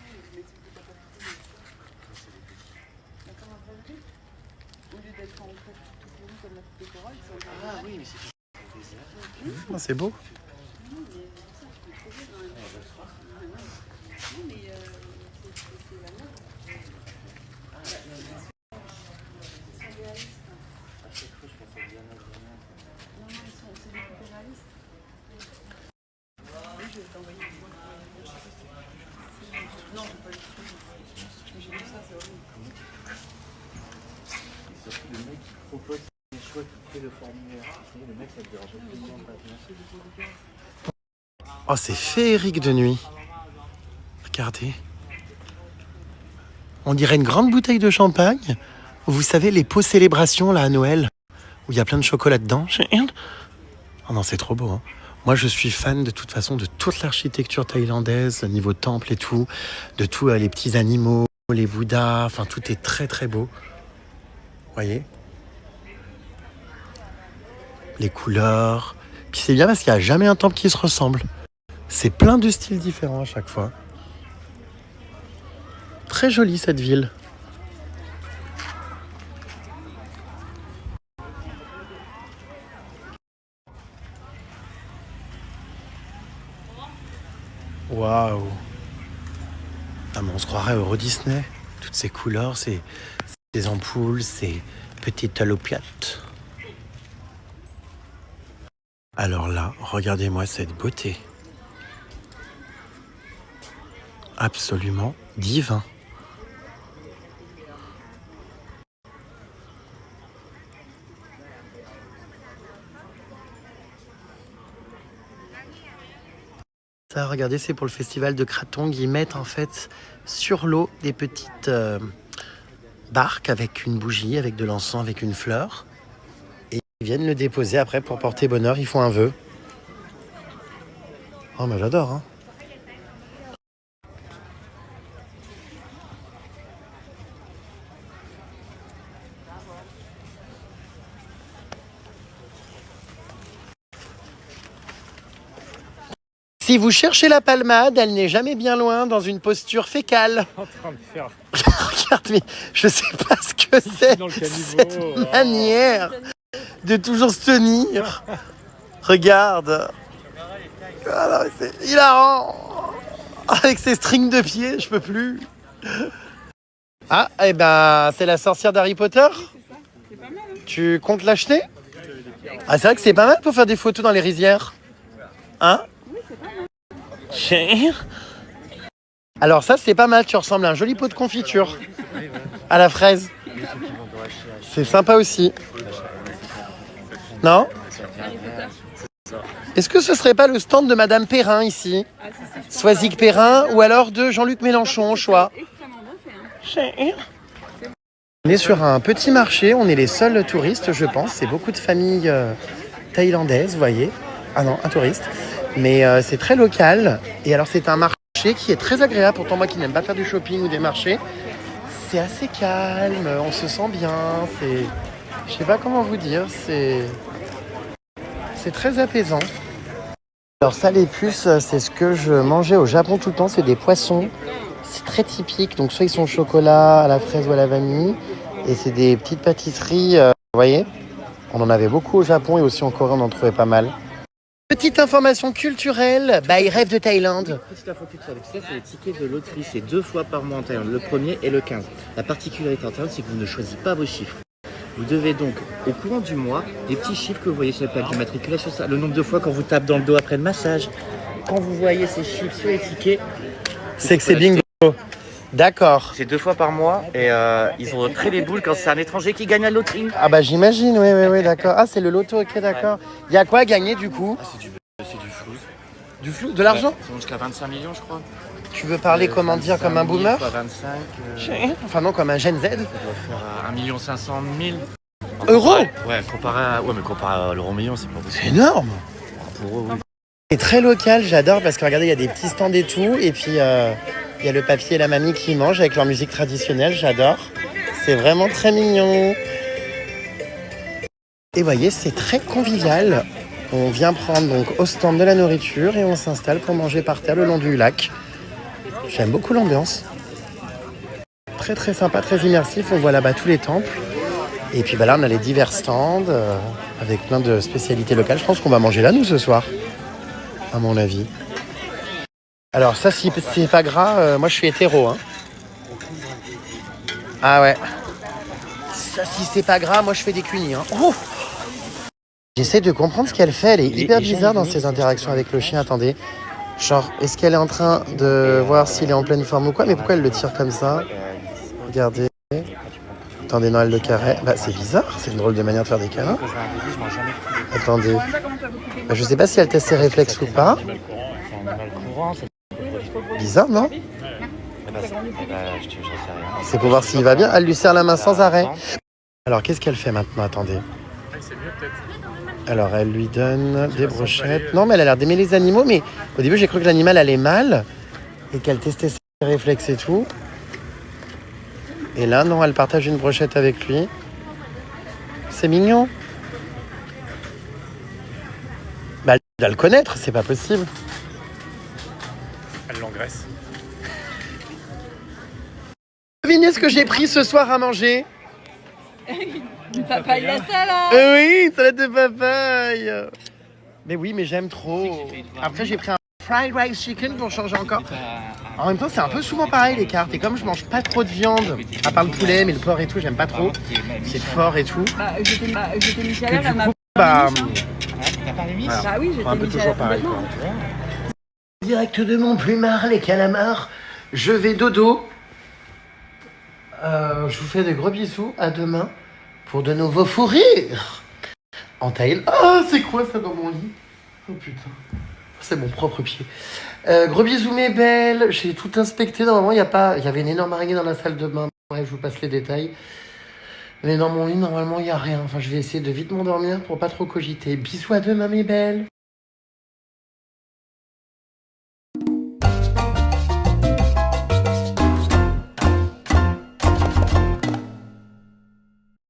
A: Ah, c'est beau.
D: Le mec qui propose des choix, qui fait le formulaire. Le mec, ça te dérange absolument pas.
A: Oh, c'est féerique de nuit. Regardez. On dirait une grande bouteille de champagne. Vous savez, les pots célébrations là à Noël, où il y a plein de chocolat dedans. Oh non, c'est trop beau. Hein. Moi, je suis fan de toute façon de toute l'architecture thaïlandaise, niveau temple et tout, de tous les petits animaux, les bouddhas, enfin tout est très très beau. Vous voyez? Les couleurs. Puis c'est bien parce qu'il n'y a jamais un temple qui se ressemble. C'est plein de styles différents à chaque fois. Très jolie cette ville. Waouh. Ah, mais on se croirait au Euro Disney. Toutes ces couleurs, ces ampoules, ces petites loupiottes. Alors là, regardez-moi cette beauté. Absolument divin. Ça, regardez, c'est pour le festival de Kratong. Ils mettent en fait sur l'eau des petites barques avec une bougie, avec de l'encens, avec une fleur. Et ils viennent le déposer après pour porter bonheur. Ils font un vœu. Oh, mais j'adore, hein. Si vous cherchez la palmade, elle n'est jamais bien loin dans une posture fécale.
C: En train de faire
A: Regarde, mais je sais pas ce que c'est,
C: dans le caniveau.
A: cette manière de toujours se tenir. Regarde. Voilà, c'est hilarant. Avec ses strings de pied, je peux plus. Ah, eh ben, c'est la sorcière d'Harry Potter.
B: C'est pas mal, hein.
A: Tu comptes l'acheter? Ah, c'est vrai que c'est pas mal pour faire des photos dans les rizières. Hein? Cher. Alors ça, c'est pas mal. Tu ressembles à un joli pot de confiture. À la fraise. C'est sympa aussi. Non? Est-ce que ce serait pas le stand de Madame Perrin ici?
B: Ah, si,
A: Soisic Perrin ou alors de Jean-Luc Mélenchon au choix?
B: extrêmement bien fait, hein.
A: On est sur un petit marché, on est les seuls touristes, je pense. C'est beaucoup de familles thaïlandaises, vous voyez. Ah non, un touriste. Mais c'est très local. Et alors, c'est un marché qui est très agréable. Pourtant, moi qui n'aime pas faire du shopping ou des marchés, c'est assez calme, on se sent bien. C'est... Je sais pas comment vous dire, c'est très apaisant. Alors ça, les puces, c'est ce que je mangeais au Japon tout le temps. C'est des poissons. C'est très typique. Donc soit ils sont au chocolat, à la fraise ou à la vanille. Et c'est des petites pâtisseries, vous voyez. On en avait beaucoup au Japon et aussi en Corée, on en trouvait pas mal. Petite information culturelle, by Rêve de Thaïlande.
D: Petite info culturelle, ça c'est les tickets de loterie, c'est 2 fois par mois en Thaïlande, le 1er et le 15. La particularité en Thaïlande, c'est que vous ne choisissez pas vos chiffres. Vous devez donc, au courant du mois, des petits chiffres que vous voyez sur le plaque d'immatriculation, ça, le nombre de fois quand vous tapez dans le dos après le massage, quand vous voyez ces chiffres sur les tickets,
A: C'est que c'est bingo. D'accord.
D: c'est 2 fois par mois et ils ont très les boules quand c'est un étranger qui gagne la loterie.
A: Ah bah j'imagine, oui, d'accord. Ah, c'est le loto, ok, d'accord. Il y a quoi à gagner du coup?
D: Ah, c'est du flou.
A: Du flou? De l'argent?
D: Ils sont jusqu'à 25 millions, je crois.
A: Tu veux parler, comment dire, comme un boomer?
D: 25,
A: Enfin non, comme un Gen Z.
D: ça doit faire 1 500 000.
A: Euros?
D: Ouais, comparé à l'euro million, c'est pas
A: C'est
D: possible.
A: énorme.
D: Pour eux, oui.
A: C'est très local, j'adore parce que regardez, il y a des petits stands et tout. Et puis il y a le papy et la mamie qui mangent avec leur musique traditionnelle, j'adore. C'est vraiment très mignon. Et voyez, c'est très convivial. On vient prendre donc au stand de la nourriture et on s'installe pour manger par terre le long du lac. J'aime beaucoup l'ambiance. Très très sympa, très immersif. On voit là-bas tous les temples. Et puis bah là, on a les divers stands avec plein de spécialités locales. Je pense qu'on va manger là, nous, ce soir, à mon avis. Alors ça, si c'est pas gras, moi je suis hétéro. Hein. Ah ouais. Ça, si c'est pas gras, moi je fais des cunis. Hein. Oh, j'essaie de comprendre ce qu'elle fait. Elle est hyper bizarre dans ses interactions avec le chien. Attendez. Genre, est-ce qu'elle est en train de voir s'il est en pleine forme ou quoi? Mais pourquoi elle le tire comme ça? Regardez. Attendez, non, elle le carré. Bah, c'est bizarre. C'est une drôle de manière de faire des câlins. Attendez. Bah, je sais pas si elle teste ses réflexes ou pas. Bizarre, non? C'est pour voir s'il va bien. Elle lui serre la main sans arrêt. Alors, qu'est-ce qu'elle fait maintenant? Attendez. Alors, elle lui donne des brochettes. Non, mais elle a l'air d'aimer les animaux. Mais au début, j'ai cru que l'animal allait mal et qu'elle testait ses réflexes et tout. Et là, non, elle partage une brochette avec lui. C'est mignon. Bah, elle doit le connaître, c'est pas possible.
C: Elle l'engraisse.
A: Devinez ce que j'ai pris ce soir à manger?
B: Du papaye la salade.
A: Oui, salade de papaye. Mais oui, mais j'aime trop. Après, j'ai pris un fried rice chicken pour changer encore. En même temps, c'est un peu souvent pareil les cartes. Et comme je mange pas trop de viande, à part le poulet, mais le porc et tout, j'aime pas trop. C'est fort et tout.
B: Bah, j'étais Michel,
A: Que
B: elle
A: du
B: m'a...
A: coup, bah,
B: Bah oui, j'étais
A: un peu
B: Michel,
A: toujours pareil.
B: complètement.
A: Quoi. Direct de mon plumard, les calamars. Je vais dodo. Je vous fais de gros bisous. À demain pour de nouveaux fous rires. En Thaïlande. Ah, c'est quoi ça dans mon lit? Oh putain. C'est mon propre pied. Gros bisous mes belles. J'ai tout inspecté. Normalement, il y avait une énorme araignée dans la salle de bain. Bref, je vous passe les détails. Mais dans mon lit, normalement, il n'y a rien. Enfin, je vais essayer de vite m'endormir pour pas trop cogiter. Bisous à demain mes belles.